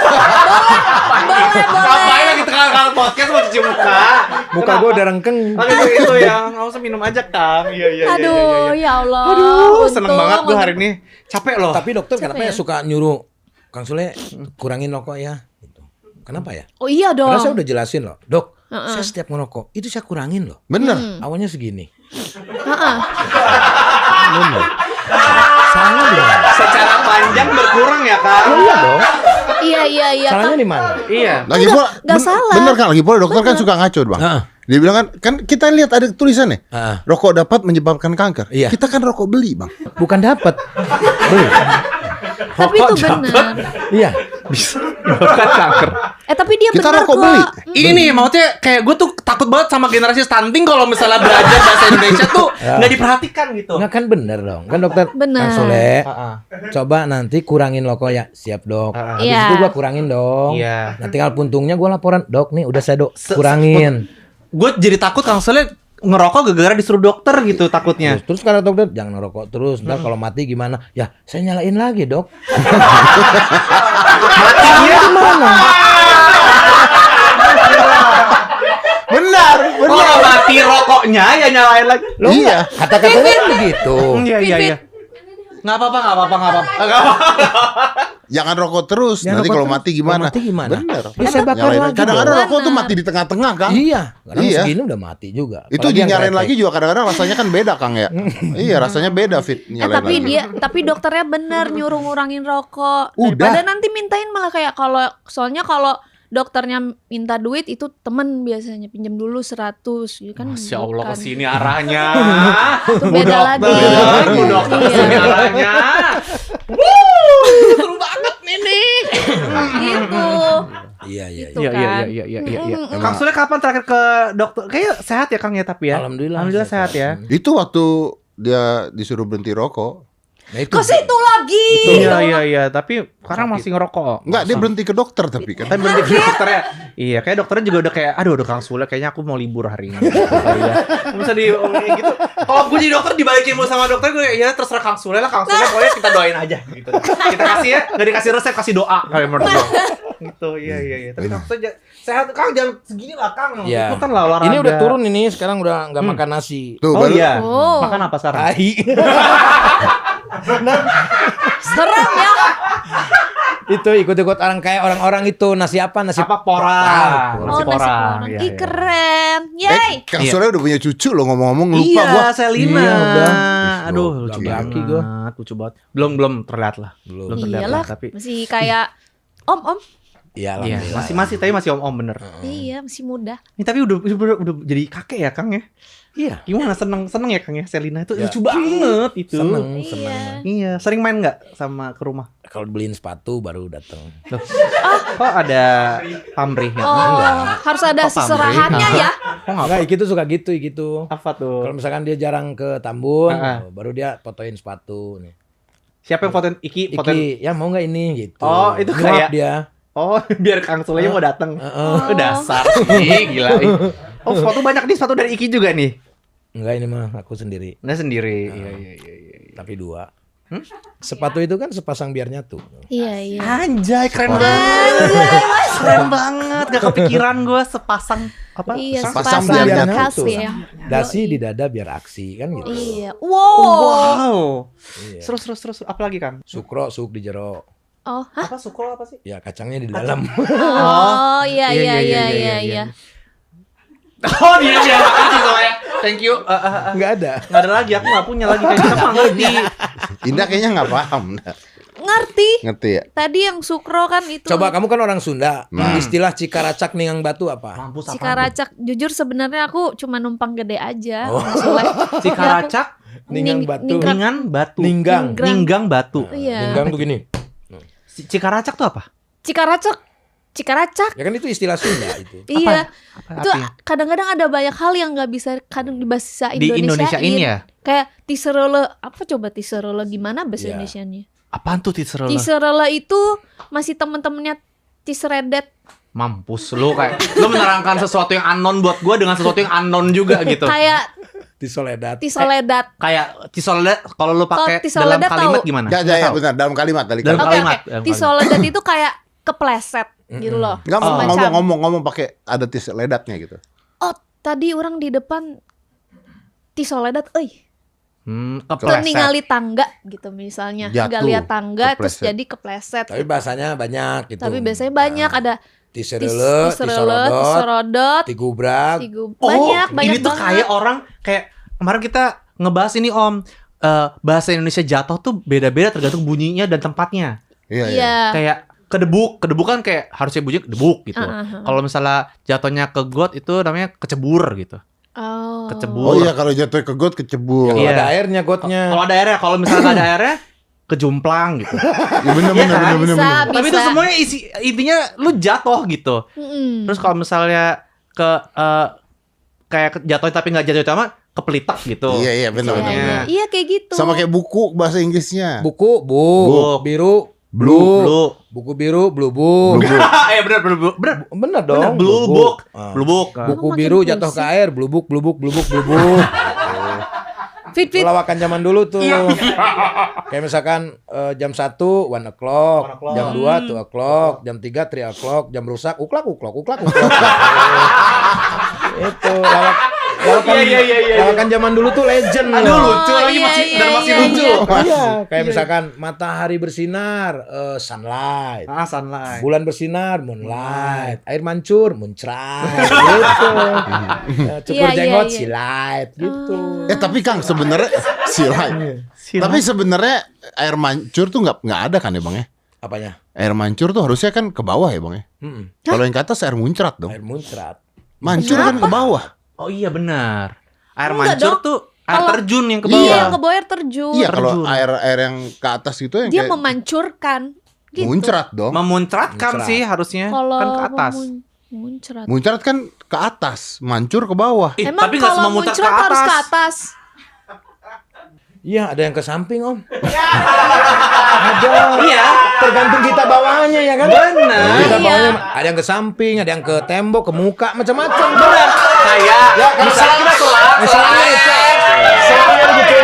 Speaker 4: Ngapain lagi tengah podcast mau cuci muka?
Speaker 1: Muka gua udah rengkeng.
Speaker 4: Tapi itu yang nggak usah minum aja Kang. Iya.
Speaker 2: Aduh, ya Allah.
Speaker 4: Aduh, seneng
Speaker 2: Untung.
Speaker 4: banget gue hari ini. Capek loh.
Speaker 1: Tapi dokter kenapa
Speaker 2: ya?
Speaker 1: ya suka nyuruh Kang Sule kurangin rokok ya? Gitu. Kenapa ya?
Speaker 2: Oh iya dong.
Speaker 1: Karena saya udah jelasin loh, dok. Saya setiap ngerokok itu saya kurangin loh.
Speaker 3: Bener.
Speaker 1: Awalnya segini.
Speaker 2: Heeh.
Speaker 3: Bener.
Speaker 1: Salahnya di mana?
Speaker 4: Secara panjang berkurang ya Kang.
Speaker 1: Iya dong.
Speaker 2: Iya.
Speaker 1: Salahnya di mana?
Speaker 4: Iya.
Speaker 3: Lagi pula
Speaker 2: nggak salah.
Speaker 3: Bener kan lagi pula dokter kan suka ngaco bang.
Speaker 1: Heeh.
Speaker 3: Dia bilang kan kita lihat ada tulisannya.
Speaker 1: Heeh.
Speaker 3: Rokok dapat menyebabkan kanker.
Speaker 1: Iya.
Speaker 3: Kita kan rokok beli bang.
Speaker 1: Bukan dapat. Beli.
Speaker 2: Tapi itu benar.
Speaker 1: Iya.
Speaker 4: Bukan kanker.
Speaker 2: Tapi dia
Speaker 3: Kita
Speaker 2: benar
Speaker 3: rokok
Speaker 2: kok.
Speaker 3: beli.
Speaker 4: Ini nih maksudnya kayak gue tuh takut banget sama generasi stunting kalau misalnya belajar bahasa Indonesia tuh nggak diperhatikan gitu.
Speaker 1: Nggak kan bener dong. Kan dokter
Speaker 2: Bener.
Speaker 1: Kang Sule.
Speaker 4: Heeh.
Speaker 1: Coba nanti kurangin rokok ya. Siap dok. Habis
Speaker 2: Iya.
Speaker 1: itu gua kurangin dong.
Speaker 4: Iya.
Speaker 1: Nanti kalau puntungnya gua laporan, dok nih udah saya dok kurangin.
Speaker 4: Gue jadi takut Kang Sule ngerokok gara-gara disuruh dokter gitu takutnya.
Speaker 1: Terus kata dokter jangan ngerokok terus. Ntar kalau mati gimana? Ya saya nyalain lagi dok.
Speaker 4: Matinya
Speaker 1: Gimana?
Speaker 3: Benar.
Speaker 4: Oh, mati rokoknya ya nyalain lagi.
Speaker 3: Iya.
Speaker 1: Kata-katanya kan begitu.
Speaker 4: Iya. Nggak apa-apa.
Speaker 3: Jangan rokok terus.
Speaker 1: Jangan
Speaker 3: Nanti
Speaker 1: rokok
Speaker 3: kalau
Speaker 1: terus.
Speaker 3: mati gimana?
Speaker 1: Kalau mati gimana?
Speaker 3: Bener.
Speaker 1: Ya, saya bakar
Speaker 3: Nyalain
Speaker 1: lagi
Speaker 3: aja. Kadang-kadang
Speaker 2: dong.
Speaker 3: rokok tuh mati di tengah-tengah, Kang.
Speaker 1: Iya, karena
Speaker 3: Iya.
Speaker 1: segini udah mati juga.
Speaker 3: Itu
Speaker 1: Apalagi yang
Speaker 3: dinyalain
Speaker 1: kretek.
Speaker 3: lagi juga kadang-kadang rasanya kan beda, Kang ya. Iya, rasanya beda fit nyalain
Speaker 2: Tapi
Speaker 3: lagi.
Speaker 2: tapi dokternya bener nyuruh ngurangin rokok.
Speaker 3: Udah.
Speaker 2: Daripada nanti mintain malah kayak soalnya kalau dokternya minta duit itu temen biasanya pinjam dulu 100 ya kan.
Speaker 4: Masya Allah
Speaker 2: bukan.
Speaker 4: kesini arahnya.
Speaker 2: Itu beda lagi.
Speaker 4: Bu dokter
Speaker 2: Iya.
Speaker 4: kesini arahnya.
Speaker 2: Seru banget nih. Gitu.
Speaker 1: Iya.
Speaker 2: Gitu kan.
Speaker 4: Iya. Kang Sule kapan terakhir ke dokter? Kayaknya sehat ya Kang ya tapi ya.
Speaker 1: Alhamdulillah
Speaker 4: sehat ya.
Speaker 3: Itu waktu dia disuruh berhenti rokok.
Speaker 1: Nah, itu.
Speaker 2: Ke situ lagi.
Speaker 4: Iya, tapi sekarang masih ngerokok.
Speaker 3: Enggak, dia berhenti ke dokter tapi kan.
Speaker 4: Tapi berhenti ke dokternya. Iya, kayak dokternya juga udah kayak aduh Kang Sule kayaknya aku mau libur hari ini. Iya. Bisa di gitu. Kalau gue jadi dokter dibalikin mulu sama dokter gue ya terserah Kang Sule lah. Kang Sule pokoknya kita doain aja gitu. Kita kasih ya, enggak dikasih resep, kasih doa kayak menurut gue. Gitu, iya. Tapi Kang Sule sehat Kang, jangan segini lah Kang.
Speaker 1: Iya.
Speaker 4: Itu kan lah olahraga.
Speaker 1: Ini udah turun ini, sekarang udah nggak makan nasi.
Speaker 3: Tuh,
Speaker 4: Oh
Speaker 3: baru
Speaker 4: iya.
Speaker 2: Oh.
Speaker 4: Makan apa sekarang?
Speaker 1: Tai.
Speaker 2: Serem ya.
Speaker 1: Itu ikut-ikut orang kayak orang-orang itu nasi apa? Nasi
Speaker 4: Apa pora?
Speaker 1: Tahu.
Speaker 2: Oh, nasi porang.
Speaker 4: Iya,
Speaker 2: Ih,
Speaker 4: iya.
Speaker 2: keren. Yeay.
Speaker 3: Kang
Speaker 4: Iya.
Speaker 3: Sule udah punya cucu loh ngomong-ngomong lupa
Speaker 4: Iya,
Speaker 3: gua.
Speaker 4: Selina.
Speaker 1: Iya, udah.
Speaker 4: Aduh,
Speaker 3: Belum
Speaker 4: lucu
Speaker 1: laki
Speaker 4: banget.
Speaker 1: gua.
Speaker 4: Lucu banget. Belum terlihat lah.
Speaker 1: Belum.
Speaker 4: terlihat
Speaker 2: Iyalah,
Speaker 4: lah, tapi
Speaker 2: masih kayak om.
Speaker 1: Iya,
Speaker 4: iya,
Speaker 1: alhamdulillah.
Speaker 4: masih tapi masih om bener.
Speaker 2: Iya, masih muda.
Speaker 4: Ini tapi udah jadi kakek ya, Kang ya.
Speaker 1: Iya.
Speaker 4: Gimana seneng ya Kang ya Selina itu
Speaker 1: Ya.
Speaker 4: lucu banget itu.
Speaker 1: Seneng.
Speaker 2: Iya.
Speaker 4: Iya, sering main nggak sama ke rumah?
Speaker 1: Kalau beliin sepatu baru datang.
Speaker 4: Loh, kok ada pamrih ya?
Speaker 2: Oh, harus ada
Speaker 4: Kok
Speaker 2: seserahannya
Speaker 4: pamrih?
Speaker 2: ya.
Speaker 4: Kok nggak?
Speaker 1: Enggak, Iki tuh suka gitu.
Speaker 4: Apa tuh?
Speaker 1: Kalau misalkan dia jarang ke Tambun, baru dia fotoin sepatu nih.
Speaker 4: Siapa yang fotoin Iki? Fotoin.
Speaker 1: Iki, ya mau nggak ini gitu.
Speaker 4: Oh, itu
Speaker 1: Nyuap
Speaker 4: kayak-
Speaker 1: dia.
Speaker 4: Oh, biar Kang Sule mau datang.
Speaker 2: Oh.
Speaker 4: Dasar. Ih, gila. Oh, sepatu banyak nih, sepatu dari Iki juga nih.
Speaker 1: Enggak, ini mah aku sendiri.
Speaker 4: Nah, sendiri. Iya.
Speaker 1: Tapi 2. Sepatu itu kan sepasang biar nyatu.
Speaker 2: Iya.
Speaker 4: Anjay, keren banget. Keren banget. Gak kepikiran gue sepasang apa?
Speaker 2: Iya,
Speaker 3: Sepasang
Speaker 2: sepasang
Speaker 3: biar
Speaker 1: nyatu.
Speaker 2: khas ya.
Speaker 1: Dasi di dada biar aksi kan gitu.
Speaker 2: Iya. Wow.
Speaker 4: Wow.
Speaker 1: Iya.
Speaker 4: Terus apa lagi Kang?
Speaker 1: Sukro, suk di jero.
Speaker 2: Oh, hah?
Speaker 4: Apa sukro apa sih?
Speaker 1: Ya kacangnya di dalam.
Speaker 2: Oh, iya.
Speaker 4: Oh, dia makasih soalnya. Thank you.
Speaker 1: Enggak ada.
Speaker 4: Nggak ada lagi, aku nggak punya lagi kayak gitu. Aku nggak ngerti.
Speaker 3: Indah kayaknya nggak paham.
Speaker 2: Ngerti.
Speaker 3: Ngerti ya?
Speaker 2: Tadi yang sukro kan itu.
Speaker 1: Coba kamu kan orang Sunda. Istilah cikaracak ningang batu apa?
Speaker 4: Mampus apa?
Speaker 2: Cikaracak, jujur sebenarnya aku cuma numpang gede aja.
Speaker 1: Oh.
Speaker 2: Maksudnya.
Speaker 4: Cikaracak,
Speaker 1: Ningang batu.
Speaker 2: ningkrak.
Speaker 4: ningan batu.
Speaker 1: Ninggang.
Speaker 4: Ninggang batu.
Speaker 2: Iya.
Speaker 1: Ninggang tuh gini.
Speaker 4: Cikaracak tuh apa?
Speaker 2: Cikaracak.
Speaker 1: Ya kan itu istilah Sunda itu.
Speaker 2: Iya.
Speaker 4: Apa
Speaker 2: Itu
Speaker 4: artinya?
Speaker 2: kadang-kadang ada banyak hal yang nggak bisa kadang di bahasa
Speaker 4: Di Indonesiain ya?
Speaker 2: Kayak tiserele, apa coba tiserele gimana bahasa
Speaker 1: Iya.
Speaker 2: Indonesianya?
Speaker 4: Apaan tuh tiserela?
Speaker 2: Tiserele itu masih temen-temennya tiseredet.
Speaker 4: Mampus lu kayak lu menerangkan sesuatu yang unknown buat gua dengan sesuatu yang unknown juga gitu.
Speaker 2: Kayak
Speaker 1: Tisoledat.
Speaker 2: tisoledat.
Speaker 4: Kayak tisoledat kalau lu pakai dalam
Speaker 2: tisoledat
Speaker 4: kalimat
Speaker 2: tahu.
Speaker 4: gimana?
Speaker 3: Ya, benar dalam kalimat tadi.
Speaker 4: Dalam
Speaker 2: Oke,
Speaker 4: kalimat.
Speaker 2: oke. Tisoledat itu kayak kepleset gitu loh.
Speaker 3: Enggak mau
Speaker 2: Semacam,
Speaker 3: ngomong pakai ada tis ledatnya gitu.
Speaker 2: oh tadi orang di depan tisoledat,
Speaker 4: Kepleset.
Speaker 2: ningali tangga gitu misalnya.
Speaker 3: Jatuh,
Speaker 2: Nggak lihat tangga terus
Speaker 3: kepleset.
Speaker 2: jadi kepleset.
Speaker 1: Tapi bahasanya banyak gitu.
Speaker 2: Tapi biasanya banyak ada
Speaker 1: Tiserele,
Speaker 2: tiserelet,
Speaker 1: tisorodot,
Speaker 2: tisorodot,
Speaker 1: tigubrak.
Speaker 2: banyak
Speaker 4: ini tuh
Speaker 2: banget.
Speaker 4: kayak orang kayak kemarin kita ngebahas ini Om. Bahasa Indonesia jatuh tuh beda-beda tergantung bunyinya dan tempatnya.
Speaker 3: Iya.
Speaker 2: Iya.
Speaker 4: Kayak kedebuk kan kayak harusnya bunyi kedebuk gitu. Kalau misalnya jatuhnya ke got itu namanya kecebur gitu.
Speaker 2: Oh.
Speaker 3: Oh
Speaker 4: Kecebur.
Speaker 3: iya kalau jatuh ke got kecebur.
Speaker 1: Kalau
Speaker 4: Iya.
Speaker 1: ada airnya gotnya.
Speaker 4: Kalau ada airnya, kalau misalnya nggak ada airnya kejumplang gitu.
Speaker 3: Ya bener.
Speaker 2: Bisa.
Speaker 4: Tapi itu semuanya intinya lu jatuh gitu.
Speaker 2: Mm-mm.
Speaker 4: Terus kalau misalnya kayak jatuh tapi nggak jatuh sama kepelitak gitu.
Speaker 3: Iya benar.
Speaker 2: Iya, iya. Iya, kayak gitu.
Speaker 3: Sama kayak buku bahasa Inggrisnya.
Speaker 1: Buku,
Speaker 4: Buk.
Speaker 1: biru,
Speaker 4: Blue.
Speaker 1: buku biru, blue book.
Speaker 4: Bener.
Speaker 1: Bener dong.
Speaker 4: Blue book.
Speaker 1: Ah.
Speaker 4: Blue book.
Speaker 1: Buku
Speaker 2: Emang
Speaker 1: biru
Speaker 2: makin
Speaker 1: jatuh ke
Speaker 2: pusing.
Speaker 1: air, blue book.
Speaker 2: Fit.
Speaker 1: lawakan zaman dulu tuh. Kayak misalkan jam 1 1 o'clock, jam 2 2 o'clock, jam 3 3 o'clock, jam rusak uklak. Itu lawakan zaman dulu tuh legend.
Speaker 4: Aduh, lucu lagi masih lucu.
Speaker 1: Iya, kayak misalkan matahari bersinar, sunlight.
Speaker 4: Sunlight.
Speaker 1: Bulan bersinar, moonlight. Air mancur, muncrat. Gitu. Cukur jenggot, silat gitu.
Speaker 3: Tapi Kang sebenarnya silat. Tapi sebenarnya air mancur tuh nggak ada kan ya Bang ya?
Speaker 1: Apanya?
Speaker 3: Air mancur tuh harusnya kan ke bawah ya Bang ya? Kalau yang ke atas air muncrat dong.
Speaker 1: Air muncrat.
Speaker 3: Mancur kan ke bawah.
Speaker 4: Oh iya benar. Air
Speaker 2: Enggak
Speaker 4: mancur
Speaker 2: dong.
Speaker 4: tuh air terjun yang ke
Speaker 2: Iya,
Speaker 4: bawah.
Speaker 2: yang ke bawah air terjun.
Speaker 3: Iya, kalau
Speaker 4: terjun.
Speaker 3: air yang ke atas gitu yang
Speaker 2: Dia
Speaker 3: kayak
Speaker 2: memancurkan. Gitu.
Speaker 3: muncrat dong.
Speaker 4: Memuncratkan
Speaker 1: Muncrat.
Speaker 4: sih harusnya
Speaker 2: Kalau
Speaker 4: kan ke atas.
Speaker 2: muncrat.
Speaker 3: Muncrat kan ke atas, mancur ke bawah.
Speaker 2: Emang
Speaker 4: Tapi nggak
Speaker 2: kalau
Speaker 4: semua muncrat
Speaker 2: muncrat
Speaker 4: ke
Speaker 2: harus ke
Speaker 4: atas.
Speaker 2: atas.
Speaker 1: Iya, ada yang ke samping, Om.
Speaker 4: Iya,
Speaker 1: Tergantung kita bawaannya ya kan?
Speaker 4: benar.
Speaker 1: Kita
Speaker 2: Iya.
Speaker 1: bawanya ada yang ke samping, ada yang ke tembok, ke muka, macam-macam.
Speaker 4: Benar. Kayak misalnya kita sholat.
Speaker 1: Misalnya selangnya gitu.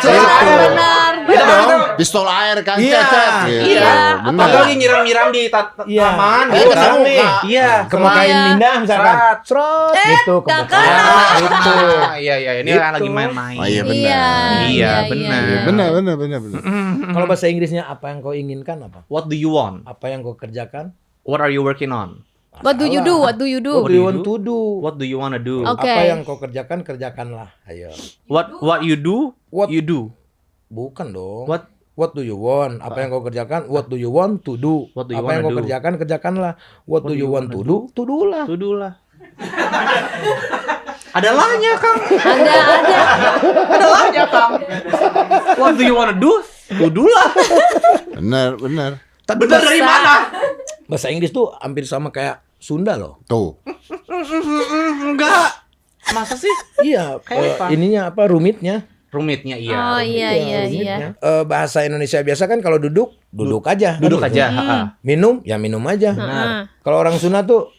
Speaker 2: Benar.
Speaker 3: Iya dong. Pistol air kan,
Speaker 1: Iya.
Speaker 3: cecet gitu.
Speaker 2: Iya.
Speaker 3: Bener.
Speaker 4: Apalagi nyiram-nyiram di
Speaker 1: Iya.
Speaker 4: taman.
Speaker 3: Iya,
Speaker 4: gitu.
Speaker 3: ke samping.
Speaker 4: Iya.
Speaker 1: Ke mukain
Speaker 2: Iya.
Speaker 1: Minda misalkan. Serot gitu ke
Speaker 2: dah
Speaker 1: muka.
Speaker 2: kan.
Speaker 1: Gitu.
Speaker 4: Iya, ini
Speaker 1: Gitu.
Speaker 4: kan lagi main-main.
Speaker 3: Oh iya benar.
Speaker 4: Iya, benar.
Speaker 3: Iya, benar.
Speaker 1: Kalau bahasa Inggrisnya apa yang kau inginkan apa?
Speaker 4: What do you want?
Speaker 1: Apa yang kau kerjakan?
Speaker 4: What are you working on?
Speaker 2: What do you do? What do you do?
Speaker 1: What do you want to do?
Speaker 4: What do you wanna do?
Speaker 2: Oke.
Speaker 1: Apa yang kau kerjakan, kerjakanlah. Ayo.
Speaker 4: What you do?
Speaker 1: What-
Speaker 4: you do?
Speaker 1: Bukan dong.
Speaker 4: What
Speaker 1: do you want? Apa yang kau kerjakan? What do you want to do?
Speaker 4: What do you
Speaker 1: Apa yang
Speaker 4: wanna
Speaker 1: kau
Speaker 4: do?
Speaker 1: kerjakan, kerjakanlah. What do you want to do? To do lah.
Speaker 4: to do lah. Ada lahnya, Kang.
Speaker 2: Ada.
Speaker 4: Ada lahnya, Kang. What do you wanna do? To do lah.
Speaker 3: Benar.
Speaker 1: Tapi
Speaker 4: Bener dari mana?
Speaker 1: bahasa Inggris tuh hampir sama kayak Sunda loh.
Speaker 3: Tuh.
Speaker 4: Enggak. Masa sih?
Speaker 1: Iya,
Speaker 4: Kayak apa?
Speaker 1: ininya apa rumitnya?
Speaker 4: Rumitnya iya.
Speaker 2: Oh iya.
Speaker 1: rumitnya. Bahasa Indonesia biasa kan kalau duduk aja.
Speaker 4: Duduk
Speaker 1: kan gitu.
Speaker 4: aja. Ha-ha.
Speaker 1: Minum, ya minum aja. Kalau orang Sunda tuh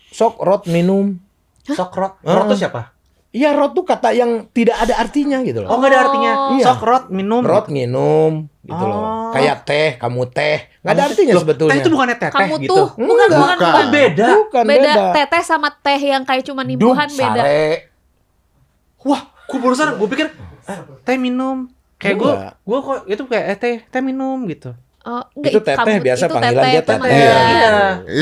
Speaker 1: sok rot minum.
Speaker 4: Sokrot. Rot itu siapa?
Speaker 1: Iya, rot tuh kata yang tidak ada artinya gitu loh.
Speaker 4: Oh, enggak ada artinya.
Speaker 1: Iya.
Speaker 4: Sokrot minum.
Speaker 1: Rot minum gitu loh. Kayak teh, kamu teh. Nggak ada artinya
Speaker 4: Loh,
Speaker 1: sebetulnya.
Speaker 4: Teh itu bukannya teteh
Speaker 2: Kamu
Speaker 4: gitu.
Speaker 2: tuh bukan.
Speaker 3: Bukan.
Speaker 4: Beda.
Speaker 1: Bukan
Speaker 2: Beda teteh sama teh yang kayak cuma
Speaker 1: Dup,
Speaker 2: nimbuhan beda.
Speaker 1: sare.
Speaker 4: Wah, gue pikir teh minum. Kayak gue kok itu kayak teh minum gitu.
Speaker 2: Oh, enggak,
Speaker 1: Itu teteh, biasa
Speaker 2: itu
Speaker 1: panggilan dia
Speaker 2: teman
Speaker 1: teteh.
Speaker 2: saya.
Speaker 3: Iya.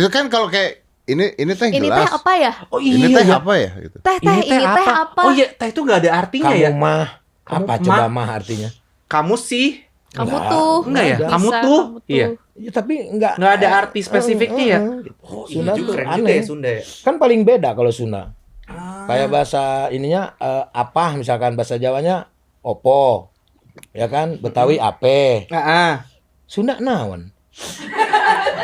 Speaker 3: Itu kan kalau kayak ini teh
Speaker 2: Ini teh
Speaker 3: gelas.
Speaker 2: apa ya?
Speaker 4: Oh
Speaker 3: Ini teh apa ya gitu.
Speaker 2: Teh ini teh apa?
Speaker 4: Oh iya, teh itu nggak ada artinya
Speaker 1: Kamu
Speaker 4: ya.
Speaker 1: mah.
Speaker 4: Kamu
Speaker 1: Apa
Speaker 4: mah?
Speaker 1: coba mah artinya?
Speaker 4: Kamu sih.
Speaker 2: Kamu
Speaker 1: Enggak.
Speaker 2: tuh.
Speaker 4: Enggak ya?
Speaker 2: Bisa,
Speaker 4: Kamu tuh.
Speaker 2: kamu
Speaker 4: Iya.
Speaker 1: Ya, tapi nggak
Speaker 4: Nggak ada arti spesifiknya ya.
Speaker 1: gitu.
Speaker 4: Oh
Speaker 1: Sunda tuh
Speaker 4: keren juga
Speaker 1: aneh.
Speaker 4: ya Sunda ya.
Speaker 1: Kan paling beda kalau Sunda. Kayak bahasa ininya apa misalkan bahasa Jawanya opo. Ya kan? Betawi ape. Sunda naon.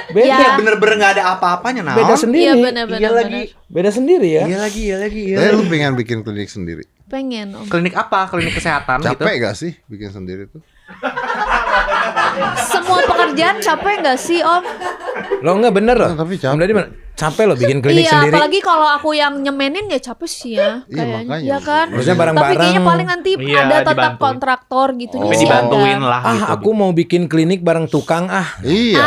Speaker 1: Beda.
Speaker 2: Ya.
Speaker 4: Iya bener-bener nggak ada apa-apanya nah.
Speaker 1: Beda sendiri.
Speaker 2: Iya benar-benar.
Speaker 4: Iya lagi.
Speaker 1: Beda sendiri ya.
Speaker 4: Iya lagi.
Speaker 3: Lu pengen bikin klinik sendiri.
Speaker 2: Pengen Om.
Speaker 4: Klinik apa? Klinik kesehatan gitu.
Speaker 3: Capek gak sih bikin sendiri tuh?
Speaker 2: Semua pekerjaan capek nggak sih Om?
Speaker 1: Lo enggak bener loh.
Speaker 3: Tapi capek.
Speaker 1: Om Dadi mana? Capek lo bikin klinik
Speaker 2: Iya,
Speaker 1: sendiri.
Speaker 2: apalagi kalau aku yang nyemenin ya capek sih ya.
Speaker 3: Iya,
Speaker 2: Kayaknya.
Speaker 3: makanya.
Speaker 2: Ya kan?
Speaker 1: Harusnya
Speaker 2: Tapi
Speaker 1: bareng-bareng.
Speaker 2: kayaknya paling nanti
Speaker 4: Iya,
Speaker 2: ada tetap
Speaker 4: dibantuin.
Speaker 2: kontraktor gitu.
Speaker 3: Oh.
Speaker 4: Tapi
Speaker 2: Jadi
Speaker 4: dibantuin
Speaker 2: ada.
Speaker 4: lah gitu.
Speaker 1: Aku mau bikin klinik bareng tukang
Speaker 3: Iya.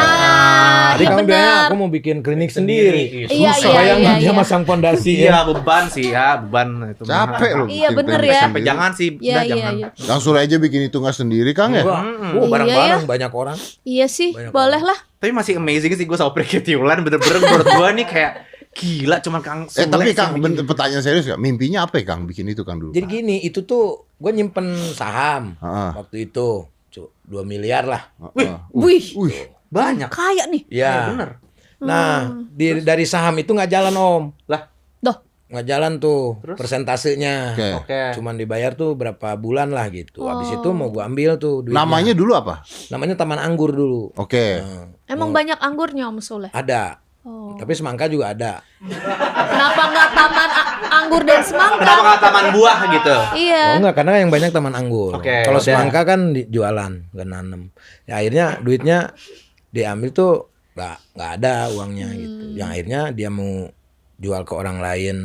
Speaker 1: Tadi
Speaker 2: iya
Speaker 1: kamu
Speaker 2: benar.
Speaker 1: bilang aku mau bikin klinik sendiri.
Speaker 2: Iya,
Speaker 1: Susah bayangin dia masang pondasi
Speaker 4: Iya
Speaker 1: ya.
Speaker 4: beban sih ya beban itu.
Speaker 3: Capek lu.
Speaker 2: Iya,
Speaker 3: bikin
Speaker 2: bener
Speaker 3: klinik
Speaker 2: ya.
Speaker 4: Sampai
Speaker 3: sendiri.
Speaker 4: jangan sih.
Speaker 2: Iya,
Speaker 4: Udah
Speaker 2: iya,
Speaker 4: jangan.
Speaker 2: iya.
Speaker 3: Langsung aja bikin hitungan sendiri Kang ya.
Speaker 1: Wah,
Speaker 2: Iya,
Speaker 1: bareng-bareng
Speaker 2: ya.
Speaker 1: banyak orang.
Speaker 2: Iya sih,
Speaker 1: Banyak
Speaker 2: boleh lah.
Speaker 4: Tapi masih amazing sih gue sama Prikitiulan bener-bener menurut gue nih kayak gila cuman Kang Sule
Speaker 3: Tapi
Speaker 4: sih
Speaker 3: Kang,
Speaker 4: bikin.
Speaker 3: pertanyaan serius gak? Mimpinya apa ya Kang bikin itu Kang dulu?
Speaker 1: Jadi gini, itu tuh gue nyimpen saham
Speaker 3: Heeh.
Speaker 1: waktu itu. 2 miliar lah.
Speaker 2: Wih,
Speaker 4: banyak.
Speaker 2: kaya nih.
Speaker 1: Ya.
Speaker 4: Bener.
Speaker 1: Nah, dari saham itu nggak jalan Om.
Speaker 4: Lah,
Speaker 2: Doh,
Speaker 1: Nggak jalan tuh
Speaker 4: Terus?
Speaker 1: persentasenya.
Speaker 3: Oke.
Speaker 4: oke.
Speaker 1: Cuman dibayar tuh berapa bulan lah gitu. Habis itu mau gue ambil tuh duitnya.
Speaker 3: Namanya dulu apa?
Speaker 1: Namanya Taman Anggur dulu.
Speaker 3: Oke.
Speaker 1: Nah,
Speaker 2: emang banyak anggurnya Om Sule.
Speaker 1: ada.
Speaker 2: Oh.
Speaker 1: Tapi semangka juga ada.
Speaker 2: Kenapa nggak taman anggur dan semangka?
Speaker 4: Kenapa nggak taman buah gitu?
Speaker 2: Iya.
Speaker 1: Oh enggak, karena yang banyak taman anggur.
Speaker 4: Oke,
Speaker 1: Kalau
Speaker 4: udah.
Speaker 1: semangka kan jualan, nggak nanem. Ya akhirnya duitnya diambil tuh nggak ada uangnya gitu. Yang akhirnya dia mau jual ke orang lain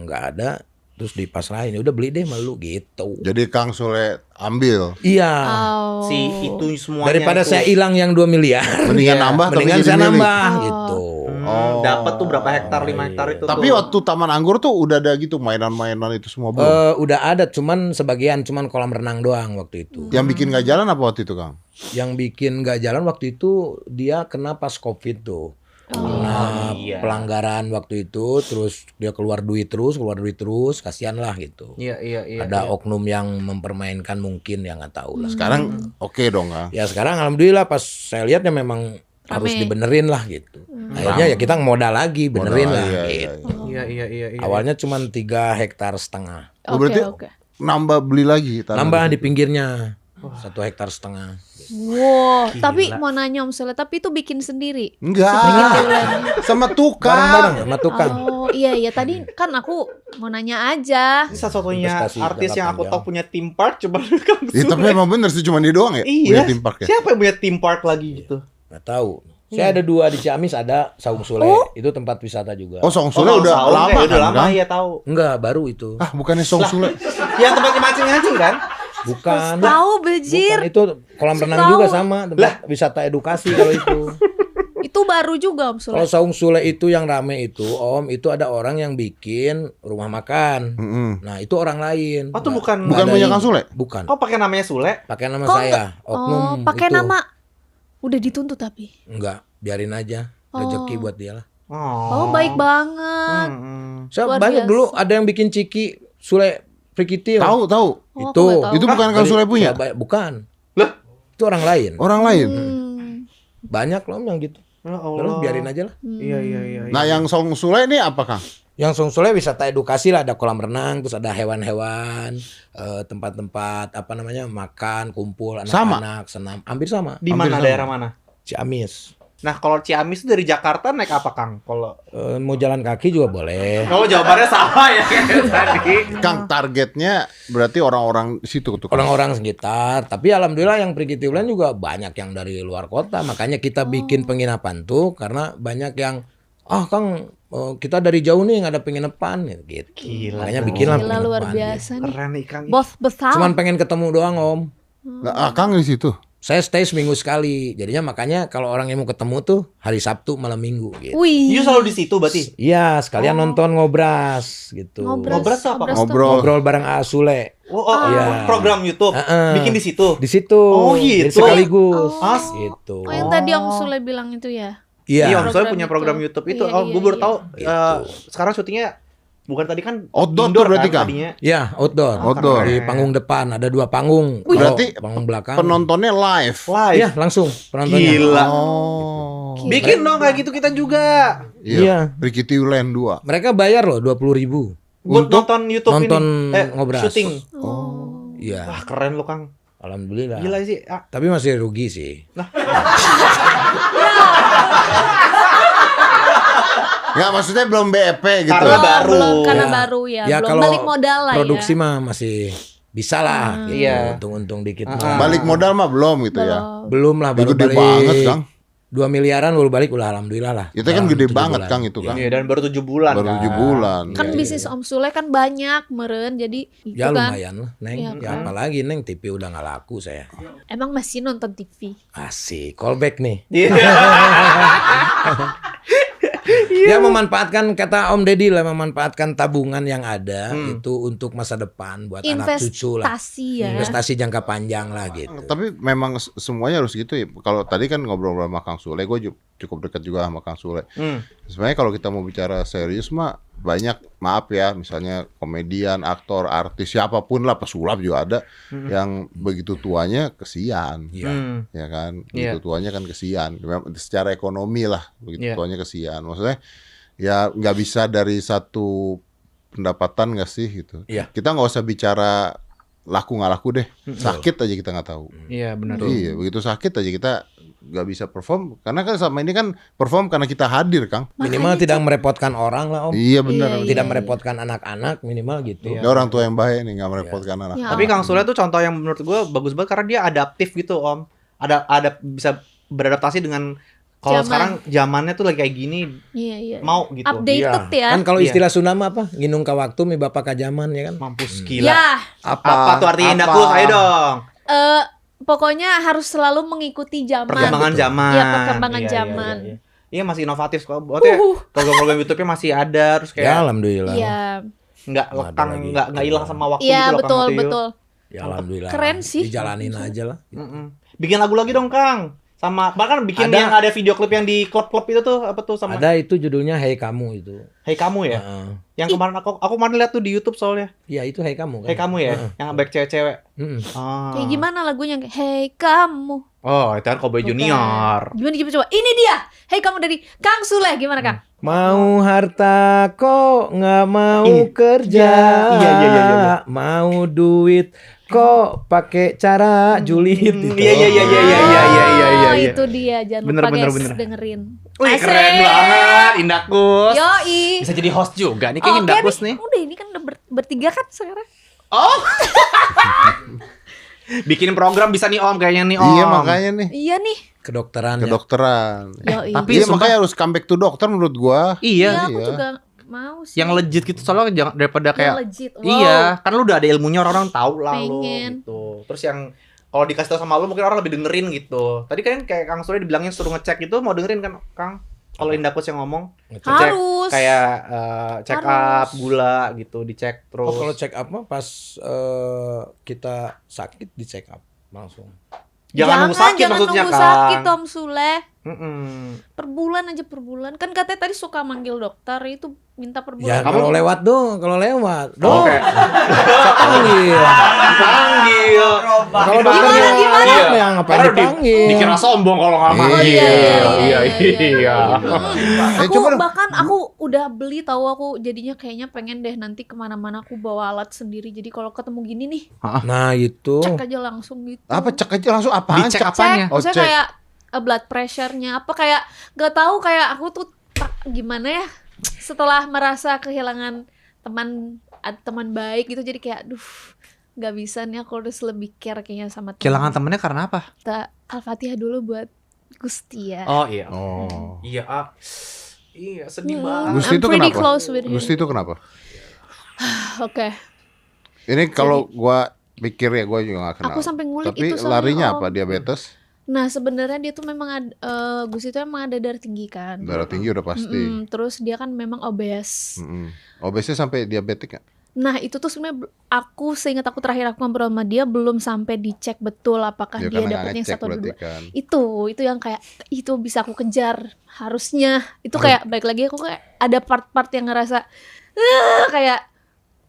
Speaker 1: nggak ada. terus dipasrahin, udah beli deh malu gitu.
Speaker 3: Jadi Kang Sule ambil.
Speaker 1: Iya.
Speaker 2: Oh.
Speaker 4: Si itu semuanya
Speaker 1: Daripada
Speaker 4: itu.
Speaker 1: saya hilang yang 2 miliar.
Speaker 3: Mendingan
Speaker 4: Iya,
Speaker 3: nambah tapi
Speaker 1: Mendingan
Speaker 3: jadi
Speaker 1: saya
Speaker 3: milik.
Speaker 1: nambah
Speaker 2: Oh.
Speaker 1: gitu.
Speaker 4: Dapat tuh berapa hektar, 5 hektar itu
Speaker 3: Tapi
Speaker 4: tuh.
Speaker 3: waktu Taman Anggur tuh udah ada gitu mainan-mainan itu semua belum?
Speaker 1: Udah ada cuman sebagian, cuman kolam renang doang waktu itu.
Speaker 3: Yang bikin nggak jalan apa waktu itu Kang?
Speaker 1: Yang bikin nggak jalan waktu itu dia kena pas Covid tuh. Karena
Speaker 4: iya.
Speaker 1: pelanggaran waktu itu, terus dia keluar duit terus, kasihan lah gitu.
Speaker 4: Iya.
Speaker 1: Ada oknum yang mempermainkan mungkin, ya nggak tahu lah.
Speaker 3: Sekarang oke dong Kang.
Speaker 1: Ya sekarang alhamdulillah pas saya lihat ya memang harus dibenerin lah gitu. Akhirnya ya kita modal lagi, benerin
Speaker 3: Modal,
Speaker 1: lah
Speaker 3: iya,
Speaker 1: gitu.
Speaker 4: Iya.
Speaker 1: Awalnya cuma 3,5 hektar.
Speaker 3: Berarti
Speaker 2: Oke.
Speaker 3: nambah beli lagi tanah
Speaker 1: Nambah
Speaker 3: di
Speaker 1: di pinggirnya 1,5 hektar.
Speaker 2: Wow, tapi mau nanya Om Sule, tapi itu bikin sendiri?
Speaker 3: Enggak. Sama tukang.
Speaker 1: Bareng-bareng sama tukang.
Speaker 2: Oh iya, tadi kan aku mau nanya aja.
Speaker 4: Ini satu-satunya
Speaker 1: Investasi
Speaker 4: artis
Speaker 1: jangka
Speaker 4: yang aku
Speaker 1: panjang.
Speaker 4: tahu punya theme park coba Kang
Speaker 3: Ya, tapi
Speaker 4: Sule.
Speaker 3: emang bener sih cuma dia doang ya.
Speaker 4: Iya.
Speaker 3: Punya theme park ya.
Speaker 4: Siapa yang punya theme park lagi gitu?
Speaker 1: Nggak tahu. Saya ada 2 di Ciamis, ada Saung Sule. Itu tempat wisata juga.
Speaker 3: Oh Song Sule udah
Speaker 4: Saung,
Speaker 3: lama
Speaker 4: udah
Speaker 3: kan
Speaker 4: lama
Speaker 3: Kang?
Speaker 4: ya tahu.
Speaker 1: Enggak, baru itu.
Speaker 3: Ah bukannya Song Sule.
Speaker 4: Yang tempatnya mancing-mancing kan?
Speaker 1: Bukan.
Speaker 2: Tahu
Speaker 1: Bukan,
Speaker 2: bejir.
Speaker 1: itu kolam renang
Speaker 2: Tahu.
Speaker 1: juga sama, tempat wisata edukasi kalau itu.
Speaker 2: Itu baru juga Om Sule.
Speaker 1: Kalau Saung Sule itu yang rame itu, Om, itu ada orang yang bikin rumah makan.
Speaker 3: Mm-mm.
Speaker 1: Nah, itu orang lain.
Speaker 4: Oh, tuh
Speaker 1: Nggak-
Speaker 4: bukan
Speaker 3: Bukan
Speaker 1: ada
Speaker 3: punya
Speaker 1: ini.
Speaker 3: Kang Sule?
Speaker 1: Bukan.
Speaker 4: Oh, pakai namanya Sule?
Speaker 1: Pakai nama
Speaker 2: Kok
Speaker 1: saya, oknum
Speaker 2: pakai
Speaker 1: itu.
Speaker 2: nama. Udah dituntut tapi.
Speaker 1: Enggak, biarin aja. Rezeki buat dia lah.
Speaker 2: Oh, baik banget.
Speaker 1: Saya
Speaker 2: Luar
Speaker 1: banyak
Speaker 2: biasa.
Speaker 1: dulu ada yang bikin ciki Sule Frikitil.
Speaker 3: Tahu.
Speaker 2: Oh,
Speaker 1: Itu.
Speaker 2: aku nggak tahu.
Speaker 3: Itu bukan Kang Sule punya.
Speaker 1: Bukan.
Speaker 4: Lah?
Speaker 1: Itu orang lain.
Speaker 3: Orang lain.
Speaker 1: Banyak loh yang gitu.
Speaker 4: Ya
Speaker 1: Udah,
Speaker 4: Allah.
Speaker 1: biarin aja lah.
Speaker 4: Iya.
Speaker 3: Nah yang Song Sule ini apa Kang?
Speaker 1: Yang Song Sule wisata edukasi lah, ada kolam renang, terus ada hewan-hewan, tempat-tempat apa namanya makan, kumpul anak-anak, senam, hampir sama.
Speaker 4: Di mana, daerah mana?
Speaker 1: Ciamis.
Speaker 4: Nah, kalau Ciamis itu dari Jakarta naik apa, Kang? Kalau
Speaker 1: Mau jalan kaki juga boleh.
Speaker 4: kalau jawabannya sama ya kayak tadi.
Speaker 3: Kang targetnya berarti orang-orang di situ tuh. Kang.
Speaker 1: Orang-orang sekitar, tapi alhamdulillah yang pergi Tiulan juga banyak yang dari luar kota, makanya kita bikin penginapan tuh karena banyak yang Kang kita dari jauh nih nggak ada penginapan gitu.
Speaker 4: Gila.
Speaker 1: Makanya bikinlah
Speaker 2: Gila luar
Speaker 1: penginapan,
Speaker 2: biasa nih.
Speaker 4: Keren nih, Kang.
Speaker 2: Bos besar.
Speaker 1: Cuman pengen ketemu doang Om.
Speaker 3: Nah, Kang di situ.
Speaker 1: Saya stay seminggu sekali, jadinya makanya kalau orang yang mau ketemu tuh hari Sabtu malam Minggu gitu.
Speaker 2: Wih.
Speaker 4: You selalu di situ berarti?
Speaker 1: Iya, sekalian nonton ngobras gitu.
Speaker 4: Ngobras tuh apa?
Speaker 2: tuh.
Speaker 3: Ngobrol.
Speaker 1: Ngobrol bareng Sule
Speaker 4: Iya. Program YouTube.
Speaker 1: Heeh.
Speaker 4: Bikin di situ.
Speaker 1: di situ.
Speaker 4: Oh, gitu.
Speaker 1: Jadi sekaligus
Speaker 4: Oh.
Speaker 1: gitu.
Speaker 2: Oh, yang tadi Om Sule bilang itu ya.
Speaker 1: Iya.
Speaker 4: Iya, Om Sule
Speaker 2: Program
Speaker 4: punya
Speaker 2: itu.
Speaker 4: program YouTube itu.
Speaker 2: Iya,
Speaker 4: Oh,
Speaker 2: iya,
Speaker 4: gue baru
Speaker 2: iya.
Speaker 4: tahu.
Speaker 1: Gitu.
Speaker 4: Sekarang syutingnya bukan tadi kan
Speaker 3: Outdoor
Speaker 4: indoor
Speaker 3: tuh berarti,
Speaker 4: kan
Speaker 3: Kang?
Speaker 4: tadinya.
Speaker 1: Ya, outdoor.
Speaker 3: Outdoor.
Speaker 1: Di panggung depan ada 2 panggung.
Speaker 3: Berarti
Speaker 1: panggung belakang.
Speaker 3: Penontonnya live.
Speaker 4: Live.
Speaker 1: Iya, langsung penontonnya.
Speaker 4: Gila.
Speaker 3: Oh.
Speaker 4: Bikin dong kayak gitu kita juga.
Speaker 3: Iya. Ricky Tiulen 2.
Speaker 1: Mereka bayar loh 20.000.
Speaker 4: Buat nonton YouTube
Speaker 1: nonton
Speaker 4: ini.
Speaker 1: ngobras.
Speaker 4: Syuting.
Speaker 1: Iya.
Speaker 4: Wah, keren lo, Kang.
Speaker 1: Alhamdulillah.
Speaker 4: Gila sih. Ah,
Speaker 1: Tapi masih rugi sih.
Speaker 3: Nggak, maksudnya belum BEP gitu.
Speaker 4: Karena baru.
Speaker 2: Belum, karena
Speaker 1: Ya.
Speaker 2: baru ya.
Speaker 1: Ya
Speaker 2: Belum
Speaker 1: kalau
Speaker 2: balik modal lah
Speaker 1: produksi
Speaker 2: ya.
Speaker 1: mah masih bisa lah gitu.
Speaker 4: Iya.
Speaker 1: Untung-untung dikit mah.
Speaker 3: Balik modal mah belum gitu ya.
Speaker 1: Belum lah,
Speaker 3: Ya,
Speaker 1: baru
Speaker 3: gede
Speaker 1: balik
Speaker 3: banget, Kang.
Speaker 1: 2 miliaran baru balik udah alhamdulillah lah.
Speaker 3: Itu kan
Speaker 1: Dalam
Speaker 3: gede
Speaker 1: 7
Speaker 3: banget
Speaker 1: bulan.
Speaker 3: Kang itu Kang.
Speaker 4: Iya, dan baru 7 bulan.
Speaker 3: Baru
Speaker 4: kan.
Speaker 3: 7 bulan.
Speaker 2: Kan
Speaker 3: Iya,
Speaker 2: bisnis Om Sule kan banyak meren, jadi itu
Speaker 1: Ya
Speaker 2: kan.
Speaker 1: lumayan lah, Neng.
Speaker 2: Iya,
Speaker 1: Ya apalagi Neng TV udah nggak laku saya.
Speaker 2: Emang masih nonton TV.
Speaker 1: Asik, callback nih.
Speaker 4: Iya.
Speaker 1: Ya memanfaatkan kata Om Deddy lah, memanfaatkan tabungan yang ada itu untuk masa depan buat anak cucu lah.
Speaker 2: Investasi ya.
Speaker 1: Investasi jangka panjang lah gitu.
Speaker 3: Tapi memang semuanya harus gitu ya. Kalau tadi kan ngobrol sama Kang Sule, gue cukup dekat juga sama Kang Sule. Sebenarnya kalau kita mau bicara serius mah banyak, maaf ya, misalnya komedian, aktor, artis, siapapun lah, pesulap juga ada yang begitu tuanya kesian.
Speaker 1: Iya.
Speaker 3: Ya kan,
Speaker 4: Iya.
Speaker 3: begitu tuanya kan kesian. Secara ekonomi lah, begitu
Speaker 4: Iya.
Speaker 3: tuanya kesian. Maksudnya ya nggak bisa dari satu pendapatan nggak sih gitu.
Speaker 1: Iya.
Speaker 3: Kita nggak usah bicara laku nggak laku deh, sakit aja kita nggak tahu.
Speaker 4: Iya, benar.
Speaker 3: Iya, begitu sakit aja kita nggak bisa perform karena kan sama ini kan perform karena kita hadir, Kang.
Speaker 1: Minimal tidak merepotkan orang lah Om.
Speaker 3: Iya benar.
Speaker 1: Tidak merepotkan anak-anak minimal gitu.
Speaker 3: Ya, orang tua yang bahaya nih nggak merepotkan anak.
Speaker 2: Ya.
Speaker 4: Tapi Kang Sule tuh contoh yang menurut gue bagus banget karena dia adaptif gitu, Om. Ada bisa beradaptasi dengan Kalau
Speaker 2: Zaman.
Speaker 4: sekarang zamannya tuh lagi kayak gini,
Speaker 2: Iya.
Speaker 4: mau gitu.
Speaker 2: Updated ya.
Speaker 1: Kan kalau
Speaker 4: Iya.
Speaker 1: istilah Sunda mah apa? Nginung ka waktu mi bapak ka zaman ya kan.
Speaker 4: Mampus gila.
Speaker 2: Ya,
Speaker 4: Apa tuh artinya Indahku? Ayo dong.
Speaker 2: pokoknya harus selalu mengikuti zaman.
Speaker 4: Perkembangan zaman.
Speaker 2: Iya, perkembangan
Speaker 4: Iya,
Speaker 2: zaman.
Speaker 4: Iya, masih inovatif kok. Maksudnya program-program YouTube-nya masih ada terus
Speaker 1: Ya
Speaker 4: kayak
Speaker 1: alhamdulillah.
Speaker 2: Iya.
Speaker 4: nggak
Speaker 1: Nggak ada
Speaker 4: lekang,
Speaker 1: lagi.
Speaker 4: nggak hilang sama waktu
Speaker 2: Iya,
Speaker 4: gitu loh, Kang
Speaker 2: betul,
Speaker 4: Mateo.
Speaker 2: betul.
Speaker 1: Ya alhamdulillah.
Speaker 2: Keren sih.
Speaker 1: Dijalanin aja lah.
Speaker 4: Bikin lagu lagi dong, Kang. Sama bahkan bikin
Speaker 1: Ada.
Speaker 4: yang ada video klip yang di klub-klub itu tuh apa tuh sama
Speaker 1: Ada itu judulnya Hey Kamu itu.
Speaker 4: Hey Kamu ya?
Speaker 1: Heeh.
Speaker 4: Yang kemarin aku kemarin lihat tuh di YouTube soalnya.
Speaker 1: Ya itu Hey Kamu kan.
Speaker 4: Hey Kamu ya, yang baik cewek-cewek.
Speaker 1: Mm-mm.
Speaker 4: Ah.
Speaker 2: Kayak gimana lagunya? Hey kamu.
Speaker 4: Oh, itu kan Cowboy
Speaker 2: Bukan.
Speaker 4: Junior.
Speaker 2: Gimana coba? Ini dia. Hey kamu dari Kang Sule. Gimana Kang?
Speaker 1: Mau harta kok nggak mau
Speaker 4: Iya.
Speaker 1: kerja.
Speaker 4: Iya.
Speaker 1: Mau duit kok pakai cara julid gitu.
Speaker 4: Iya.
Speaker 2: Oh, itu dia. Jangan
Speaker 4: Bener,
Speaker 2: lupa guys
Speaker 4: bener.
Speaker 2: dengerin.
Speaker 4: Wih,
Speaker 2: Asik.
Speaker 4: keren banget Indahkus.
Speaker 2: Yoi.
Speaker 4: Bisa jadi host juga nih kayak Indahkus nih.
Speaker 2: Udah ini kan udah bertiga kan sekarang.
Speaker 4: Oh. Bikin program bisa nih Om kayaknya nih Om.
Speaker 3: Iya makanya nih
Speaker 2: Iya nih.
Speaker 1: Kedokteran. ya.
Speaker 3: kedokteran.
Speaker 2: Yoi.
Speaker 4: tapi
Speaker 3: Iya
Speaker 4: sumpah-
Speaker 3: makanya harus comeback to dokter menurut gua.
Speaker 2: Iya,
Speaker 4: Iya.
Speaker 2: aku
Speaker 3: Iya.
Speaker 2: juga mau sih.
Speaker 4: Yang legit gitu soalnya jangan daripada
Speaker 2: Yang
Speaker 4: kayak
Speaker 2: legit. Wow.
Speaker 4: iya, kan lu udah ada ilmunya orang tahu lah lu
Speaker 2: Pengen.
Speaker 4: gitu. Terus yang kalau dikasih tahu sama lu mungkin orang lebih dengerin gitu. Tadi kan kayak Kang Surya dibilangin suruh ngecek itu mau dengerin kan Kang? Kalau Indahkus yang ngomong
Speaker 1: Ngecek.
Speaker 2: Harus.
Speaker 4: kayak check up
Speaker 2: Harus.
Speaker 4: gula gitu dicek terus.
Speaker 1: Oh kalau check up mah pas kita sakit di check up langsung.
Speaker 4: Jangan nunggu sakit
Speaker 2: jangan
Speaker 4: maksudnya
Speaker 2: nunggu
Speaker 4: kan.
Speaker 2: sakit Om Sule.
Speaker 4: Mm-mm.
Speaker 2: Per bulan aja per bulan. Kan katanya tadi suka manggil dokter itu minta per
Speaker 1: Ya
Speaker 2: bulan.
Speaker 1: kalau lewat dong, kalau lewat.
Speaker 4: Oh,
Speaker 1: Dong.
Speaker 4: kayak
Speaker 1: Panggil.
Speaker 4: dipanggil.
Speaker 1: Kalau dokter
Speaker 2: Gimana?
Speaker 1: apa yang ngapain
Speaker 4: Karena
Speaker 1: dipanggil?
Speaker 4: dikira sombong kalau nggak
Speaker 1: Iya.
Speaker 4: manggil.
Speaker 2: Iya.
Speaker 4: Iya.
Speaker 2: Aku
Speaker 3: coba dong.
Speaker 2: bahkan aku udah beli tahu aku jadinya kayaknya pengen deh nanti kemana-mana aku bawa alat sendiri. Jadi kalau ketemu gini nih
Speaker 1: Nah itu.
Speaker 2: cek aja langsung gitu.
Speaker 3: Apa cek aja langsung apaan?
Speaker 4: Dicek
Speaker 3: Cek
Speaker 4: apanya?
Speaker 3: Oh,
Speaker 2: Maksudnya
Speaker 3: cek.
Speaker 2: kayak blood pressure-nya apa kayak gak tahu kayak aku tuh gimana ya setelah merasa kehilangan teman baik gitu jadi kayak aduh nggak bisa nih aku harus lebih care kayaknya sama teman.
Speaker 4: Kehilangan temennya karena apa?
Speaker 2: Kita Al-Fatihah dulu buat Gusti ya.
Speaker 4: Oh iya.
Speaker 3: Oh.
Speaker 4: Iya, iya sedih
Speaker 2: Hmm.
Speaker 4: banget.
Speaker 3: Gusti
Speaker 2: I'm
Speaker 3: itu
Speaker 2: pretty
Speaker 3: kenapa?
Speaker 2: close with him.
Speaker 3: Gusti itu kenapa?
Speaker 2: Oke.
Speaker 3: Ini kalau gua pikir ya gua juga gak kenal.
Speaker 2: Aku sampai ngulik
Speaker 3: Tapi
Speaker 2: itu soalnya,
Speaker 3: larinya
Speaker 2: Om.
Speaker 3: apa? Diabetes?
Speaker 2: Nah sebenarnya dia tuh memang Gusti itu emang ada darah tinggi kan.
Speaker 3: Darah tinggi udah pasti.
Speaker 2: Terus dia kan memang obes.
Speaker 3: Obesnya sampai diabetik gak?
Speaker 2: Nah itu tuh sebenarnya aku seingat aku terakhir aku ngobrol sama dia belum sampai dicek betul apakah
Speaker 3: Ya,
Speaker 2: dia
Speaker 3: karena nggak
Speaker 2: dapatnya
Speaker 3: ngecek
Speaker 2: 1 atau
Speaker 3: berarti
Speaker 2: 2.
Speaker 3: kan.
Speaker 2: Itu yang kayak itu bisa aku kejar harusnya. Itu kayak balik lagi aku kayak ada part-part yang ngerasa kayak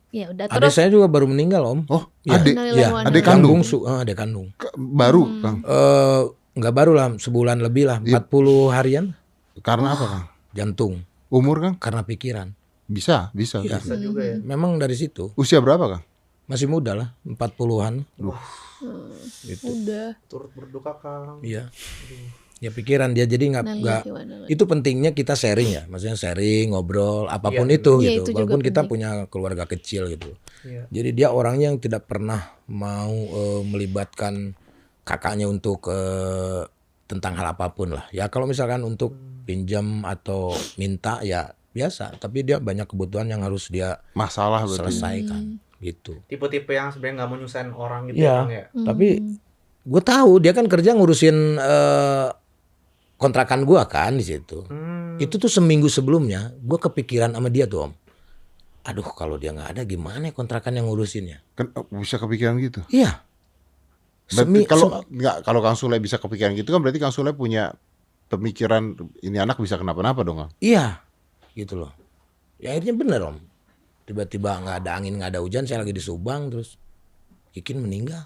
Speaker 2: ya udah
Speaker 1: Adik
Speaker 2: terus
Speaker 1: saya juga baru meninggal om.
Speaker 3: Oh,
Speaker 1: Iya.
Speaker 3: adik.
Speaker 1: Iya.
Speaker 3: Adik
Speaker 1: Yang
Speaker 3: kandung?
Speaker 1: bungsu, adik kandung.
Speaker 3: Baru, Kang.
Speaker 1: Nggak baru lah, sebulan lebih lah,
Speaker 3: Iya.
Speaker 1: 40 harian.
Speaker 3: Karena apa, Kang?
Speaker 1: Jantung,
Speaker 3: Umur, Kang?
Speaker 1: karena pikiran.
Speaker 3: Bisa.
Speaker 1: Iya.
Speaker 4: Bisa juga ya.
Speaker 1: Memang dari situ
Speaker 3: Usia berapa, Kang?
Speaker 1: masih muda lah, 40-an. Gitu.
Speaker 2: udah
Speaker 4: Turut berduka Kang.
Speaker 1: Iya. Ya pikiran dia jadi nggak itu pentingnya kita sharing ya, maksudnya sharing, ngobrol, apapun
Speaker 4: Iya,
Speaker 1: itu
Speaker 2: Iya,
Speaker 1: gitu.
Speaker 2: itu juga
Speaker 1: Walaupun kita
Speaker 2: penting.
Speaker 1: punya keluarga kecil gitu.
Speaker 4: Iya.
Speaker 1: Jadi dia orangnya yang tidak pernah mau melibatkan kakaknya untuk tentang hal apapun lah. Ya kalau misalkan untuk pinjam atau minta ya biasa, tapi dia banyak kebutuhan yang harus dia
Speaker 3: Masalah berarti.
Speaker 1: selesaikan gitu.
Speaker 4: Tipe-tipe yang sebenarnya nggak mau nyusahin orang gitu
Speaker 1: Iya.
Speaker 4: Kang ya.
Speaker 1: Tapi gue tahu dia kan kerja ngurusin kontrakan gua kan di situ. Itu tuh seminggu sebelumnya gue kepikiran sama dia tuh om. Aduh kalau dia nggak ada gimana ya kontrakan yang ngurusinnya?
Speaker 3: Kan bisa kepikiran gitu.
Speaker 1: Iya.
Speaker 3: Berarti kalau Kang Sule bisa kepikiran gitu kan berarti Kang Sule punya pemikiran ini anak bisa kenapa-napa dong, Kang.
Speaker 1: Iya, gitu loh. Ya akhirnya bener om. Tiba-tiba nggak ada angin, nggak ada hujan, saya lagi di Subang terus Kikin meninggal.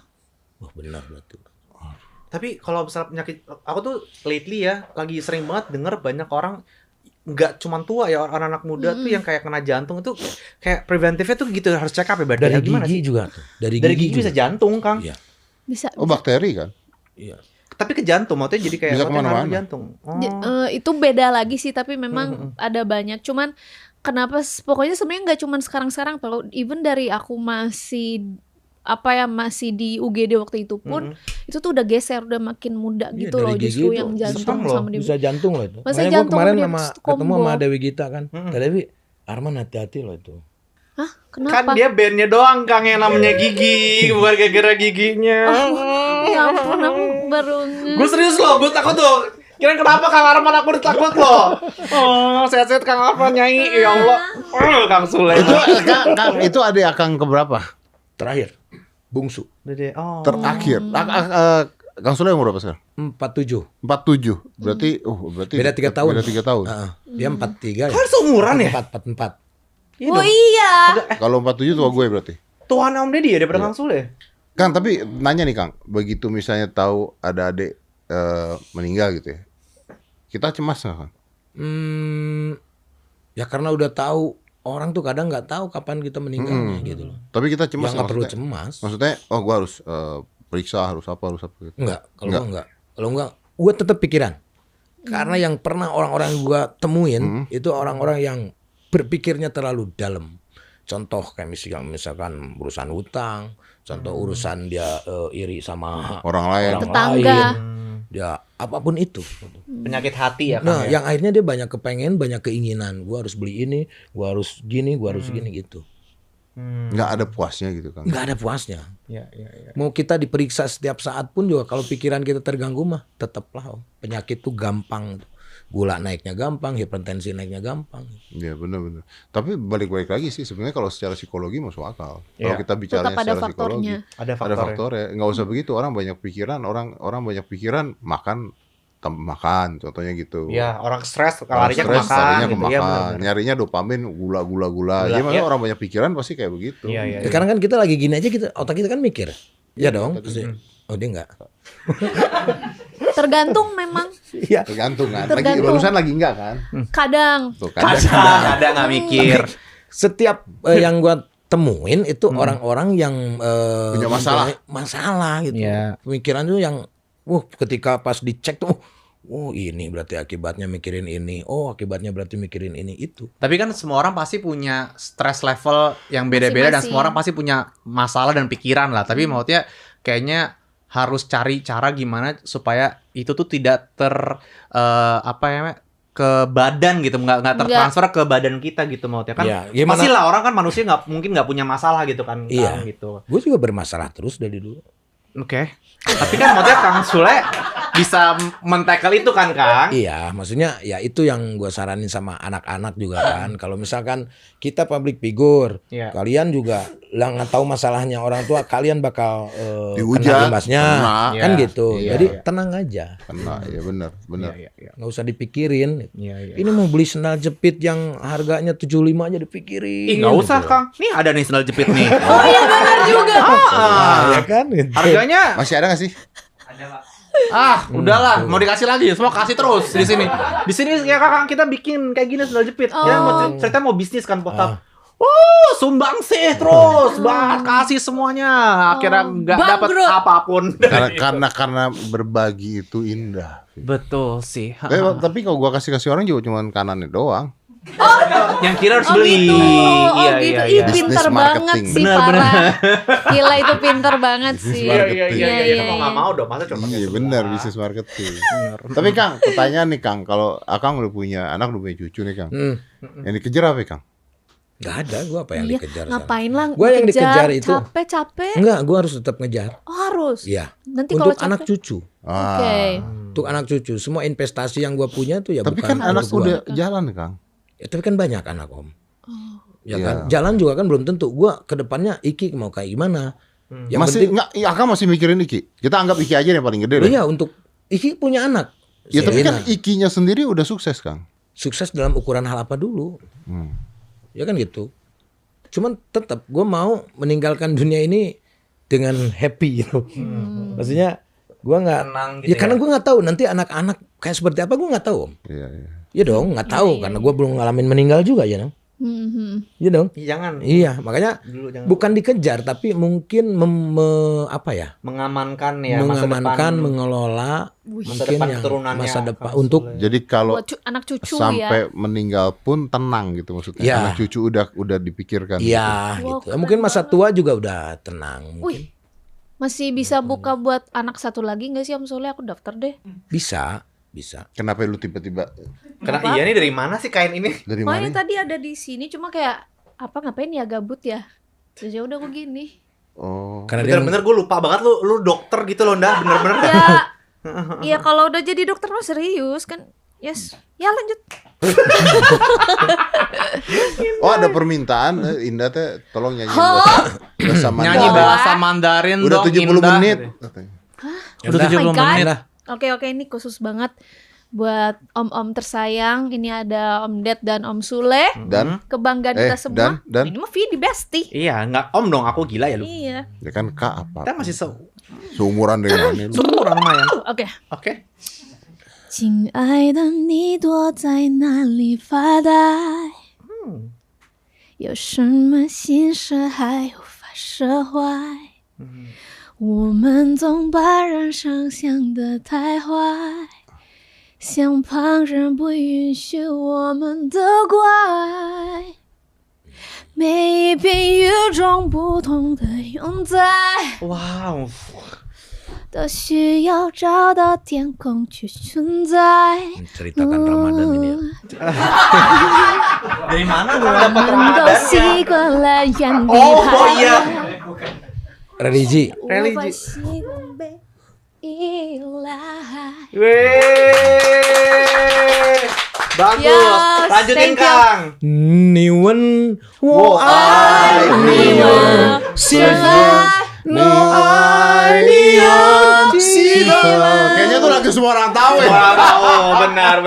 Speaker 1: Wah benar berarti.
Speaker 4: Tapi kalau misalnya penyakit, aku tuh lately ya lagi sering banget denger banyak orang nggak cuman tua ya anak-anak muda tuh yang kayak kena jantung itu kayak preventifnya tuh gitu harus check up ya berarti.
Speaker 1: Dari
Speaker 4: ya, gimana
Speaker 1: gigi
Speaker 4: sih?
Speaker 1: juga tuh. Dari
Speaker 4: Dari gigi
Speaker 1: juga.
Speaker 4: bisa jantung Kang.
Speaker 1: Iya.
Speaker 2: bisa
Speaker 3: Oh, bakteri kan?
Speaker 1: Iya.
Speaker 4: Tapi ke jantung maksudnya jadi kayak
Speaker 3: Bisa
Speaker 4: maksudnya ngaruh ke
Speaker 3: kemana-mana.
Speaker 4: jantung. Oh.
Speaker 2: itu beda lagi sih tapi memang ada banyak cuman kenapa pokoknya sebenarnya nggak cuman sekarang-sekarang kalau even dari aku masih apa ya masih di UGD waktu itu pun itu tuh udah geser, udah makin muda
Speaker 1: Iya,
Speaker 2: gitu
Speaker 1: dari
Speaker 2: loh,
Speaker 1: gigi
Speaker 2: justru
Speaker 1: itu
Speaker 2: yang jantung
Speaker 4: serem loh,
Speaker 2: sama dia.
Speaker 1: bisa jantung loh itu.
Speaker 2: Masa
Speaker 1: Makanya gue
Speaker 2: jantung
Speaker 1: kemarin
Speaker 2: dia
Speaker 1: sama
Speaker 2: combo.
Speaker 1: ketemu sama Dewi Gita kan. Kata Dewi, Arman hati-hati loh itu.
Speaker 2: Hah?
Speaker 4: Kan
Speaker 2: Kenapa?
Speaker 4: dia bandnya doang Kang yang namanya Gigi, bukan gara-gara giginya.
Speaker 2: Ya ampun, aku baru
Speaker 4: Gue serius loh, gue takut tuh. Kira kenapa Kang Arman aku ditakut loh. Oh, sehat-sehat Kang Arman Nyai. Ya Allah. Kang Sule.
Speaker 3: Itu Kang, itu adik Akang keberapa?
Speaker 1: Terakhir, bungsu.
Speaker 4: Dede. Oh.
Speaker 3: Terakhir. Kang Sule umur berapa sekarang?
Speaker 1: 47.
Speaker 3: 47. Berarti
Speaker 1: Beda 3 tahun.
Speaker 3: Beda 3 tahun.
Speaker 1: Dia 43 ya.
Speaker 4: Kan seumuran ya?
Speaker 1: 44.
Speaker 2: Oh iya.
Speaker 3: Kalau 47 tua gue berarti.
Speaker 4: Tuhan Om Deddy ya daripada Kang Sule.
Speaker 3: Kang, tapi nanya nih Kang, begitu misalnya tahu ada adik meninggal gitu ya, kita cemas nggak Kang?
Speaker 1: Ya karena udah tahu, orang tuh kadang nggak tahu kapan kita meninggalnya gitu loh.
Speaker 3: Tapi kita cemas
Speaker 1: Ya nggak perlu
Speaker 3: maksudnya?
Speaker 1: cemas.
Speaker 3: Maksudnya, oh gue harus periksa, harus apa gitu.
Speaker 1: Enggak, kalau enggak, gue tetap pikiran. Karena yang pernah orang-orang gue temuin itu orang-orang yang berpikirnya terlalu dalam. Contoh kayak misalkan urusan hutang, contoh urusan dia iri sama
Speaker 3: Orang lain.
Speaker 2: Tetangga.
Speaker 1: Ya apapun itu.
Speaker 4: Penyakit hati ya
Speaker 1: Nah,
Speaker 4: Kang.
Speaker 1: yang akhirnya dia banyak kepengen, banyak keinginan. Gue harus beli ini, gue harus gini, gue harus gini gitu.
Speaker 3: Nggak ada puasnya gitu Kang.
Speaker 1: Nggak ada puasnya.
Speaker 4: Ya.
Speaker 1: Mau kita diperiksa setiap saat pun juga kalau pikiran kita terganggu mah tetaplah penyakit tuh gampang. Gula naiknya gampang, hipertensi naiknya gampang.
Speaker 3: Iya benar-benar. Tapi balik-balik lagi sih sebenarnya kalau secara psikologi masuk akal.
Speaker 4: Iya.
Speaker 3: Kalau kita bicaranya
Speaker 2: Tetap ada
Speaker 3: secara psikologi,
Speaker 2: faktornya.
Speaker 4: Ada
Speaker 3: ada
Speaker 4: faktornya.
Speaker 3: faktornya. Nggak usah begitu. Orang banyak pikiran, orang banyak pikiran makan makan, contohnya gitu.
Speaker 4: Ya, orang stres
Speaker 3: Orang
Speaker 4: larinya ke
Speaker 3: stres,
Speaker 4: makan
Speaker 3: larinya ke
Speaker 4: gitu ya.
Speaker 3: makan.
Speaker 4: benar-benar.
Speaker 3: Nyarinya dopamin, gula.
Speaker 4: Gula,
Speaker 3: Jadi makanya
Speaker 4: ya.
Speaker 3: orang banyak pikiran pasti kayak begitu.
Speaker 4: Iya.
Speaker 1: Ya, karena kan kita lagi gini aja, otak kita kan mikir. Ya dong. Oh dia enggak.
Speaker 2: Tergantung memang.
Speaker 1: Iya.
Speaker 3: Tergantung kan.
Speaker 2: Tergantung.
Speaker 3: Barusan lagi enggak kan?
Speaker 2: Kadang.
Speaker 3: Tuh kan.
Speaker 4: Ada nggak mikir.
Speaker 1: Setiap yang gua temuin itu orang-orang yang
Speaker 3: Punya masalah.
Speaker 1: mempunyai masalah gitu.
Speaker 4: Iya.
Speaker 1: Pemikiran tuh yang ketika pas dicek tuh ini berarti akibatnya mikirin ini. Oh, akibatnya berarti mikirin ini itu.
Speaker 4: Tapi kan semua orang pasti punya stress level yang beda-beda dan
Speaker 2: Masing-masing.
Speaker 4: semua orang pasti punya masalah dan pikiran lah. Tapi maksudnya kayaknya harus cari cara gimana supaya itu tuh tidak ke badan gitu, nggak tertransfer ke badan kita gitu maksudnya kan.
Speaker 1: Iya, gimana-
Speaker 4: Pasti lah orang kan manusia mungkin nggak punya masalah gitu kan.
Speaker 1: Iya.
Speaker 4: Kang, gitu.
Speaker 1: Gue juga bermasalah terus dari dulu.
Speaker 4: Oke. Tapi kan maksudnya Kang Sule bisa men-tackle itu kan Kang?
Speaker 1: Iya, maksudnya ya itu yang gue saranin sama anak-anak juga kan. Kalau misalkan kita public figure,
Speaker 4: Iya.
Speaker 1: kalian juga lah nggak tahu masalahnya orang tua, kalian bakal
Speaker 3: Dihujat,
Speaker 1: kena imbasnya,
Speaker 3: kena.
Speaker 1: kan
Speaker 4: Iya,
Speaker 1: gitu.
Speaker 3: iya,
Speaker 1: Jadi
Speaker 4: iya.
Speaker 1: tenang aja,
Speaker 3: Kena, ya benar.
Speaker 4: Iya.
Speaker 1: nggak usah dipikirin.
Speaker 4: Iya.
Speaker 1: Ini mau beli sendal jepit yang harganya 75 aja dipikirin.
Speaker 4: Ih, nggak usah
Speaker 1: gitu.
Speaker 4: Kang. Nih ada nih sandal jepit nih.
Speaker 2: Oh iya benar juga.
Speaker 1: Ya kan? Gitu.
Speaker 4: Harganya
Speaker 3: Masih ada nggak sih?
Speaker 4: udahlah, mau dikasih lagi, semua kasih terus di sini. Di sini ya Kakang kita bikin kayak gini sandal jepit. Kita mau cerita mau bisnis kan potap. Sumbang sih terus, banget kasih semuanya. Akhirnya nggak dapat
Speaker 2: Bangkrut.
Speaker 4: apapun.
Speaker 3: Karena berbagi itu indah.
Speaker 4: Betul sih.
Speaker 3: Tapi kalau gua kasih orang juga cuma kanannya doang.
Speaker 4: Yang kira harus
Speaker 2: Oh
Speaker 4: beli.
Speaker 2: gitu.
Speaker 4: Iya,
Speaker 2: gitu.
Speaker 4: iya,
Speaker 2: Ih,
Speaker 4: iya.
Speaker 2: pinter
Speaker 3: Business
Speaker 2: banget
Speaker 3: marketing.
Speaker 2: sih
Speaker 4: Benar,
Speaker 2: parah. Gila itu pinter banget
Speaker 3: Business
Speaker 2: sih.
Speaker 3: marketing.
Speaker 4: Iya,
Speaker 2: Iya,
Speaker 4: Kita
Speaker 2: iya,
Speaker 4: mau nggak
Speaker 2: iya.
Speaker 4: mau dong, masa cuma pakai
Speaker 3: Iya
Speaker 4: sebelah.
Speaker 3: benar, bisnis marketing. Tapi Kang, pertanyaan nih Kang, kalau Akang udah punya anak, udah punya cucu nih Kang, yang dikejar apa ya, Kang?
Speaker 1: Nggak ada, gue apa yang
Speaker 2: Iya,
Speaker 1: dikejar.
Speaker 2: ngapain lah
Speaker 1: Gue yang dikejar itu.
Speaker 2: Capek.
Speaker 1: Enggak, gue harus tetap ngejar.
Speaker 2: Oh harus.
Speaker 1: Iya.
Speaker 2: Nanti kalau
Speaker 1: Untuk anak
Speaker 2: capek.
Speaker 1: cucu.
Speaker 2: Oke.
Speaker 1: Untuk anak cucu. Semua investasi yang gue punya tuh ya
Speaker 3: Tapi
Speaker 1: bukan
Speaker 3: kan anak
Speaker 1: untuk gua.
Speaker 3: udah jalan Kang.
Speaker 1: Ya, tapi kan banyak anak Om. Ya
Speaker 3: Iya.
Speaker 1: kan, jalan juga kan belum tentu. Gua kedepannya Iki mau kayak gimana? Yang
Speaker 3: Masih
Speaker 1: penting,
Speaker 3: nggak? Akang masih mikirin Iki. Kita anggap Iki aja yang paling gede.
Speaker 1: oh
Speaker 3: deh.
Speaker 1: iya untuk Iki punya anak.
Speaker 3: Ya tapi
Speaker 1: Selena.
Speaker 3: kan Ikinya sendiri udah sukses Kang.
Speaker 1: Sukses dalam ukuran hal apa dulu?
Speaker 3: Hmm.
Speaker 1: Ya kan gitu. Cuman tetap gue mau meninggalkan dunia ini dengan happy gitu. Maksudnya gue nggak.
Speaker 4: Tenang gitu
Speaker 1: Ya
Speaker 4: ya.
Speaker 1: karena gue nggak tahu nanti anak-anak kayak seperti apa gue nggak tahu Om.
Speaker 3: Iya, iya.
Speaker 1: Ya dong nggak tahu karena gue belum ngalamin meninggal juga ya. Dong. Iya dong.
Speaker 4: Jangan.
Speaker 1: Iya, makanya
Speaker 4: Dulu jangan.
Speaker 1: bukan dikejar tapi mungkin apa ya?
Speaker 4: Mengamankan ya
Speaker 1: Mengamankan,
Speaker 4: masa depan,
Speaker 1: mengelola
Speaker 4: masa
Speaker 1: mungkin
Speaker 4: depan
Speaker 1: yang
Speaker 4: keturunannya
Speaker 1: masa depan
Speaker 4: Kang
Speaker 1: untuk
Speaker 4: Sule.
Speaker 3: Jadi kalau
Speaker 2: Buat anak cucu
Speaker 3: sampai
Speaker 2: ya.
Speaker 3: meninggal pun tenang gitu maksudnya.
Speaker 1: Iya.
Speaker 3: Anak cucu udah dipikirkan.
Speaker 1: iya
Speaker 2: Wah,
Speaker 1: gitu.
Speaker 2: keren
Speaker 1: Mungkin masa
Speaker 2: banget.
Speaker 1: tua juga udah tenang mungkin.
Speaker 2: Wih, masih bisa buka buat anak satu lagi nggak sih Om Sule? Aku daftar deh.
Speaker 1: Bisa.
Speaker 3: Kenapa lu tiba-tiba
Speaker 4: Karena
Speaker 2: Apa?
Speaker 4: iya nih dari mana sih kain ini?
Speaker 3: dari
Speaker 2: Makanya
Speaker 3: mana?
Speaker 2: tadi ada di sini cuma kayak apa ngapain ya gabut ya. Terus ya udah aku gini.
Speaker 3: Oh.
Speaker 1: Karena dia
Speaker 4: Bener-bener gue lupa banget lu dokter gitu loh Nda, bener-bener dah.
Speaker 2: Ya, iya kalau udah jadi dokter mah serius kan. Yes, ya lanjut.
Speaker 3: Oh, ada permintaan Indah teh tolong nyanyi bahasa Mandarin.
Speaker 4: Nyanyi bahasa Mandarin
Speaker 3: Udah
Speaker 4: dong
Speaker 3: 70
Speaker 4: Indah.
Speaker 3: menit.
Speaker 4: Udah 70
Speaker 2: Oh my God.
Speaker 4: menit.
Speaker 2: Oke, ini khusus banget buat om-om tersayang. Ini ada Om Ded dan Om Sule.
Speaker 3: Dan
Speaker 2: Kebanggaan kita semua.
Speaker 3: dan
Speaker 2: Ini mah Vidi Bestie.
Speaker 4: Iya, enggak om dong, aku gila ya lu.
Speaker 2: Iya.
Speaker 3: ya kan Kak apa?
Speaker 4: Kita masih
Speaker 3: Seumuran dengan ini lu.
Speaker 4: seumuran lumayan.
Speaker 2: Oke.
Speaker 4: Oke.
Speaker 2: 亲爱的，你躲在哪里发呆？有什么心事还无法释怀？我们总把人想象得太坏，像旁人不允许我们的怪。每一片与众不同的永在，
Speaker 4: Wow.
Speaker 2: 都需要找到天空去存在。
Speaker 1: ceritakan Ramadan ini ya.
Speaker 4: Dari mana lu
Speaker 2: 我
Speaker 4: dapat
Speaker 2: 们都
Speaker 4: Ramadannya?
Speaker 2: 习惯了原地
Speaker 4: Oh
Speaker 2: 徘
Speaker 4: iya.
Speaker 2: 徊，
Speaker 1: Religi.
Speaker 2: 无法习惯被依赖。
Speaker 4: Weh. Bagus.
Speaker 2: Yes,
Speaker 4: Lanjutin
Speaker 2: thank you.
Speaker 4: Kang.
Speaker 1: Niwen
Speaker 4: Wo ai
Speaker 2: niwen
Speaker 1: no ai niwen
Speaker 3: Kayaknya tuh lagu semua orang tahu ya.
Speaker 4: Wow, benar.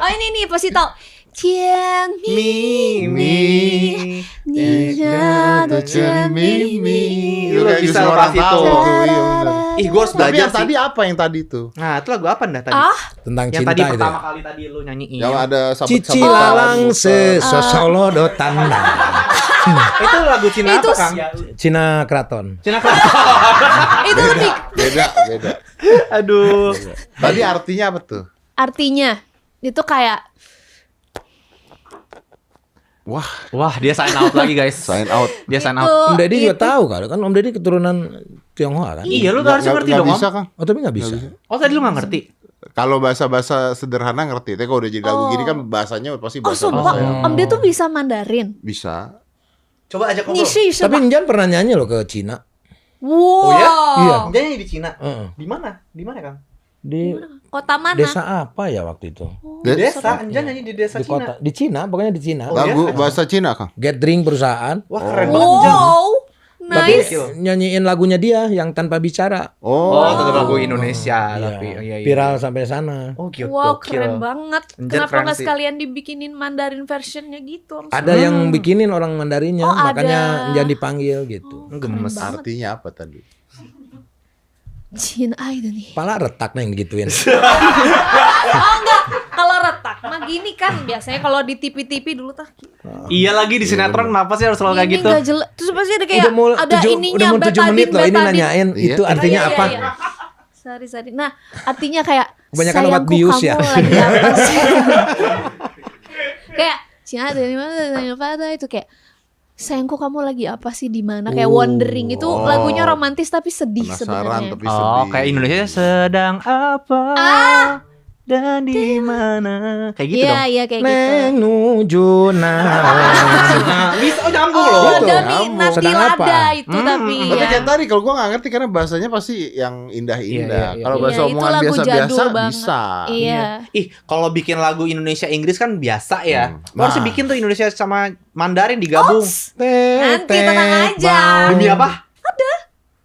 Speaker 2: Oh ini pasti tahu. 甜蜜蜜，你家的甜蜜蜜。
Speaker 4: Lu
Speaker 3: Kayak
Speaker 4: bisa
Speaker 3: semua
Speaker 4: lepas
Speaker 3: orang
Speaker 4: itu.
Speaker 3: tahu tuh, iya benar.
Speaker 4: Ih, gue harus
Speaker 3: Tapi
Speaker 4: belajar
Speaker 3: yang
Speaker 4: sih.
Speaker 3: tadi apa yang tadi tuh?
Speaker 4: Nah, itu lagu apa Nda tadi?
Speaker 1: tentang
Speaker 4: Yang
Speaker 1: cinta
Speaker 4: tadi
Speaker 1: itu.
Speaker 4: pertama kali tadi lu nyanyiin.
Speaker 3: Yang ada
Speaker 1: Cici
Speaker 3: sabet-sabetan.
Speaker 1: lalang sesosolo tanda.
Speaker 4: Itu lagu Cina
Speaker 2: Itu
Speaker 4: apa, Kang?
Speaker 1: Cina Keraton.
Speaker 4: Cina kan?
Speaker 2: Itu lebih
Speaker 3: Beda.
Speaker 4: Aduh.
Speaker 3: Tadi artinya apa tuh?
Speaker 2: artinya itu kayak
Speaker 4: Wah, dia sign out lagi, guys.
Speaker 3: Sign out.
Speaker 4: Dia sign
Speaker 2: itu,
Speaker 4: out.
Speaker 1: Om Deddy juga
Speaker 2: itu.
Speaker 1: tahu kan Om Deddy keturunan Tionghoa kan?
Speaker 4: Iya, lu harus ngerti dong,
Speaker 3: bisa
Speaker 4: Om.
Speaker 3: kan?
Speaker 1: Oh tapi nggak bisa.
Speaker 4: Oh, tadi lu gak ngerti?
Speaker 3: Kalau bahasa-bahasa sederhana ngerti. Tapi kalau udah jadi lagu gini kan bahasanya pasti
Speaker 2: Oh
Speaker 3: bahasa
Speaker 2: sumpah,
Speaker 3: bahasa
Speaker 2: Om dia tuh bisa Mandarin.
Speaker 3: bisa.
Speaker 4: Coba ajak
Speaker 2: Ni
Speaker 4: ngobrol.
Speaker 2: shi
Speaker 1: Tapi Njan pernah nyanyi loh ke Cina.
Speaker 2: Wow.
Speaker 4: Oh ya?
Speaker 1: Iya.
Speaker 4: Dia nyanyi di Cina.
Speaker 1: Heeh.
Speaker 4: Di mana? Di mana, Kang?
Speaker 1: Di
Speaker 2: Kota mana?
Speaker 1: desa apa ya waktu itu?
Speaker 3: Dan
Speaker 4: Desa, Anjan nyanyi di desa
Speaker 1: Di
Speaker 4: Cina.
Speaker 1: kota, di Cina, pokoknya di Cina.
Speaker 4: Oh,
Speaker 3: lagu
Speaker 4: iya?
Speaker 3: bahasa Cina kan?
Speaker 1: Gathering perusahaan.
Speaker 4: Wah, keren banget, Jan.
Speaker 2: Wow.
Speaker 1: Tapi
Speaker 2: Nice.
Speaker 1: nyanyiin lagunya dia yang tanpa bicara.
Speaker 4: Oh,
Speaker 3: Oh,
Speaker 4: tetap lagu Indonesia
Speaker 1: Iya.
Speaker 4: tapi iya.
Speaker 1: Viral sampai sana.
Speaker 4: Oh, gokil.
Speaker 2: Wow, keren banget.
Speaker 4: Anjir,
Speaker 2: Kenapa
Speaker 4: keren
Speaker 2: nggak
Speaker 4: sih.
Speaker 2: sekalian dibikinin Mandarin versionnya gitu? Om?
Speaker 1: Ada yang bikinin orang Mandarinnya,
Speaker 2: Oh,
Speaker 1: makanya
Speaker 2: ada.
Speaker 1: Njan dipanggil gitu.
Speaker 4: Gemes.
Speaker 2: banget.
Speaker 3: artinya apa tadi?
Speaker 2: Cina Aida nih.
Speaker 1: Pala retak nih yang digituin.
Speaker 2: Oh enggak, kalau retak mah gini kan biasanya kalau di TV-TV dulu tah.
Speaker 4: Iya lagi di sinetron kenapa sih harus selalu kayak
Speaker 2: Ini
Speaker 4: gitu?
Speaker 2: nggak jelas. Terus pasti ada kayak ada ininya
Speaker 1: udah mau 7 menit loh ini nanyain
Speaker 3: Iya.
Speaker 1: itu artinya
Speaker 2: Iya,
Speaker 1: apa?
Speaker 2: iya, iya. Sorry. Nah, artinya kayak
Speaker 1: Kebanyakan obat
Speaker 2: sayangku
Speaker 1: bius
Speaker 2: kamu
Speaker 1: ya.
Speaker 2: lagi apa sih? Kayak Cina dari mana itu kayak sayangku kamu lagi apa sih di mana? Kayak wondering itu
Speaker 3: Oh.
Speaker 2: lagunya romantis tapi sedih
Speaker 3: Penasaran
Speaker 2: sebenarnya.
Speaker 3: tapi
Speaker 4: Oh,
Speaker 3: sedih.
Speaker 4: kayak Indonesia sedang apa? Dan di mana? Kayak gitu dong.
Speaker 2: Iya kayak gitu.
Speaker 1: Menuju naon.
Speaker 4: Nah, bisa nyambung
Speaker 2: Oh,
Speaker 4: loh.
Speaker 1: Gitu.
Speaker 2: demi nanti
Speaker 1: Sedang apa?
Speaker 2: lada itu tapi
Speaker 3: Tapi
Speaker 2: ya.
Speaker 3: kayak tadi kalau gua nggak ngerti karena bahasanya pasti yang indah-indah.
Speaker 4: Iya.
Speaker 3: Kalau bahasa
Speaker 2: Iya, itu
Speaker 3: omongan
Speaker 2: lagu
Speaker 3: biasa-biasa
Speaker 2: jadul banget.
Speaker 3: bisa.
Speaker 2: Iya.
Speaker 4: Ih, kalau bikin lagu Indonesia Inggris kan biasa ya. Lo harus
Speaker 3: Nah.
Speaker 4: bikin tuh Indonesia sama Mandarin digabung.
Speaker 2: Nanti tenang aja.
Speaker 4: Demi apa?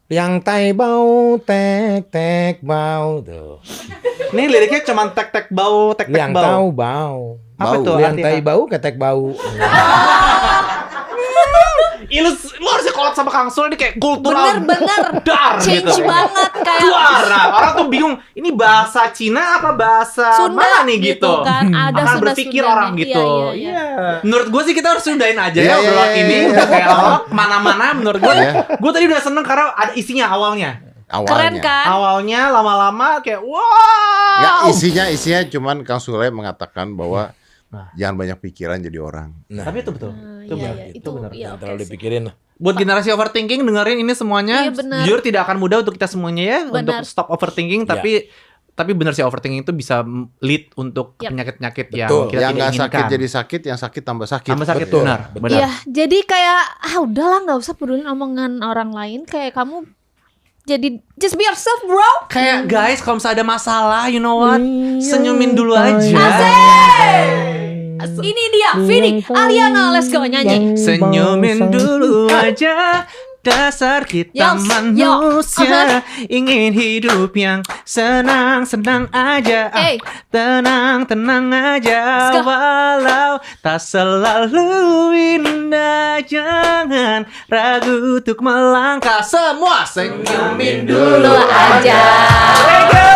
Speaker 1: Yang tai bau tek bau tuh.
Speaker 4: Nih liriknya cuma tek bau, tek
Speaker 1: Yang
Speaker 4: bau.
Speaker 1: tahu bau.
Speaker 4: Apa
Speaker 3: Bau.
Speaker 4: tuh
Speaker 1: Yang
Speaker 4: artinya?
Speaker 1: tai bau ketek bau.
Speaker 4: Lu harusnya collab sama Kang Sul, ini kayak kultural
Speaker 2: Bener-bener
Speaker 4: dar
Speaker 2: change
Speaker 4: gitu.
Speaker 2: banget kayak
Speaker 4: Juara. Orang tuh bingung, ini bahasa Cina apa bahasa
Speaker 2: Sunda
Speaker 4: mana nih gitu.
Speaker 2: kan. Ada
Speaker 4: Akan
Speaker 2: Sunda
Speaker 4: berpikir orang gitu.
Speaker 2: Iya.
Speaker 4: Menurut gue sih kita harus sudahin aja
Speaker 3: Iya,
Speaker 4: ya obrolan
Speaker 3: iya,
Speaker 4: ini.
Speaker 3: iya.
Speaker 4: Udah kayak lama kemana-mana menurut gue.
Speaker 3: Iya.
Speaker 4: Gue tadi udah seneng karena ada isinya awalnya.
Speaker 2: Keren kan?
Speaker 4: Awalnya lama-lama kayak wow.
Speaker 3: Nggak, isinya cuman Kang Sule mengatakan bahwa jangan banyak pikiran jadi orang.
Speaker 4: Tapi itu betul. Itu
Speaker 2: Iya,
Speaker 4: benar.
Speaker 2: iya,
Speaker 4: Itu benar.
Speaker 2: iya,
Speaker 1: Jangan
Speaker 2: oke
Speaker 1: terlalu
Speaker 2: sih.
Speaker 1: dipikirin lah.
Speaker 4: Buat generasi overthinking dengerin ini semuanya.
Speaker 2: Iya, benar.
Speaker 4: Jujur tidak akan mudah untuk kita semuanya ya
Speaker 2: Benar.
Speaker 4: untuk stop overthinking. Tapi benar sih overthinking itu bisa lead untuk
Speaker 2: Yap.
Speaker 4: penyakit-penyakit yang
Speaker 1: Betul.
Speaker 4: kita
Speaker 3: Yang
Speaker 4: tidak
Speaker 3: nggak
Speaker 4: inginkan.
Speaker 3: sakit jadi sakit, yang sakit tambah sakit.
Speaker 4: Tambah sakit,
Speaker 1: Betul.
Speaker 4: benar.
Speaker 1: Betul.
Speaker 4: Benar.
Speaker 2: Iya, jadi kayak udahlah nggak usah pedulin omongan orang lain, kayak kamu jadi just be yourself, bro.
Speaker 4: Kayak guys, kalau misalnya ada masalah, you know what? Senyumin dulu aja.
Speaker 2: Ini dia, Vini, Aliana, let's go nyanyi.
Speaker 4: Senyumin dulu aja. Dasar kita
Speaker 2: Yes,
Speaker 4: manusia ingin hidup yang senang-senang aja.
Speaker 2: Hey.
Speaker 4: Tenang-tenang aja.
Speaker 2: Let's go.
Speaker 4: Walau tak selalu indah, jangan ragu untuk melangkah. Semua senyumin dulu
Speaker 2: Dulu aja.
Speaker 4: aja.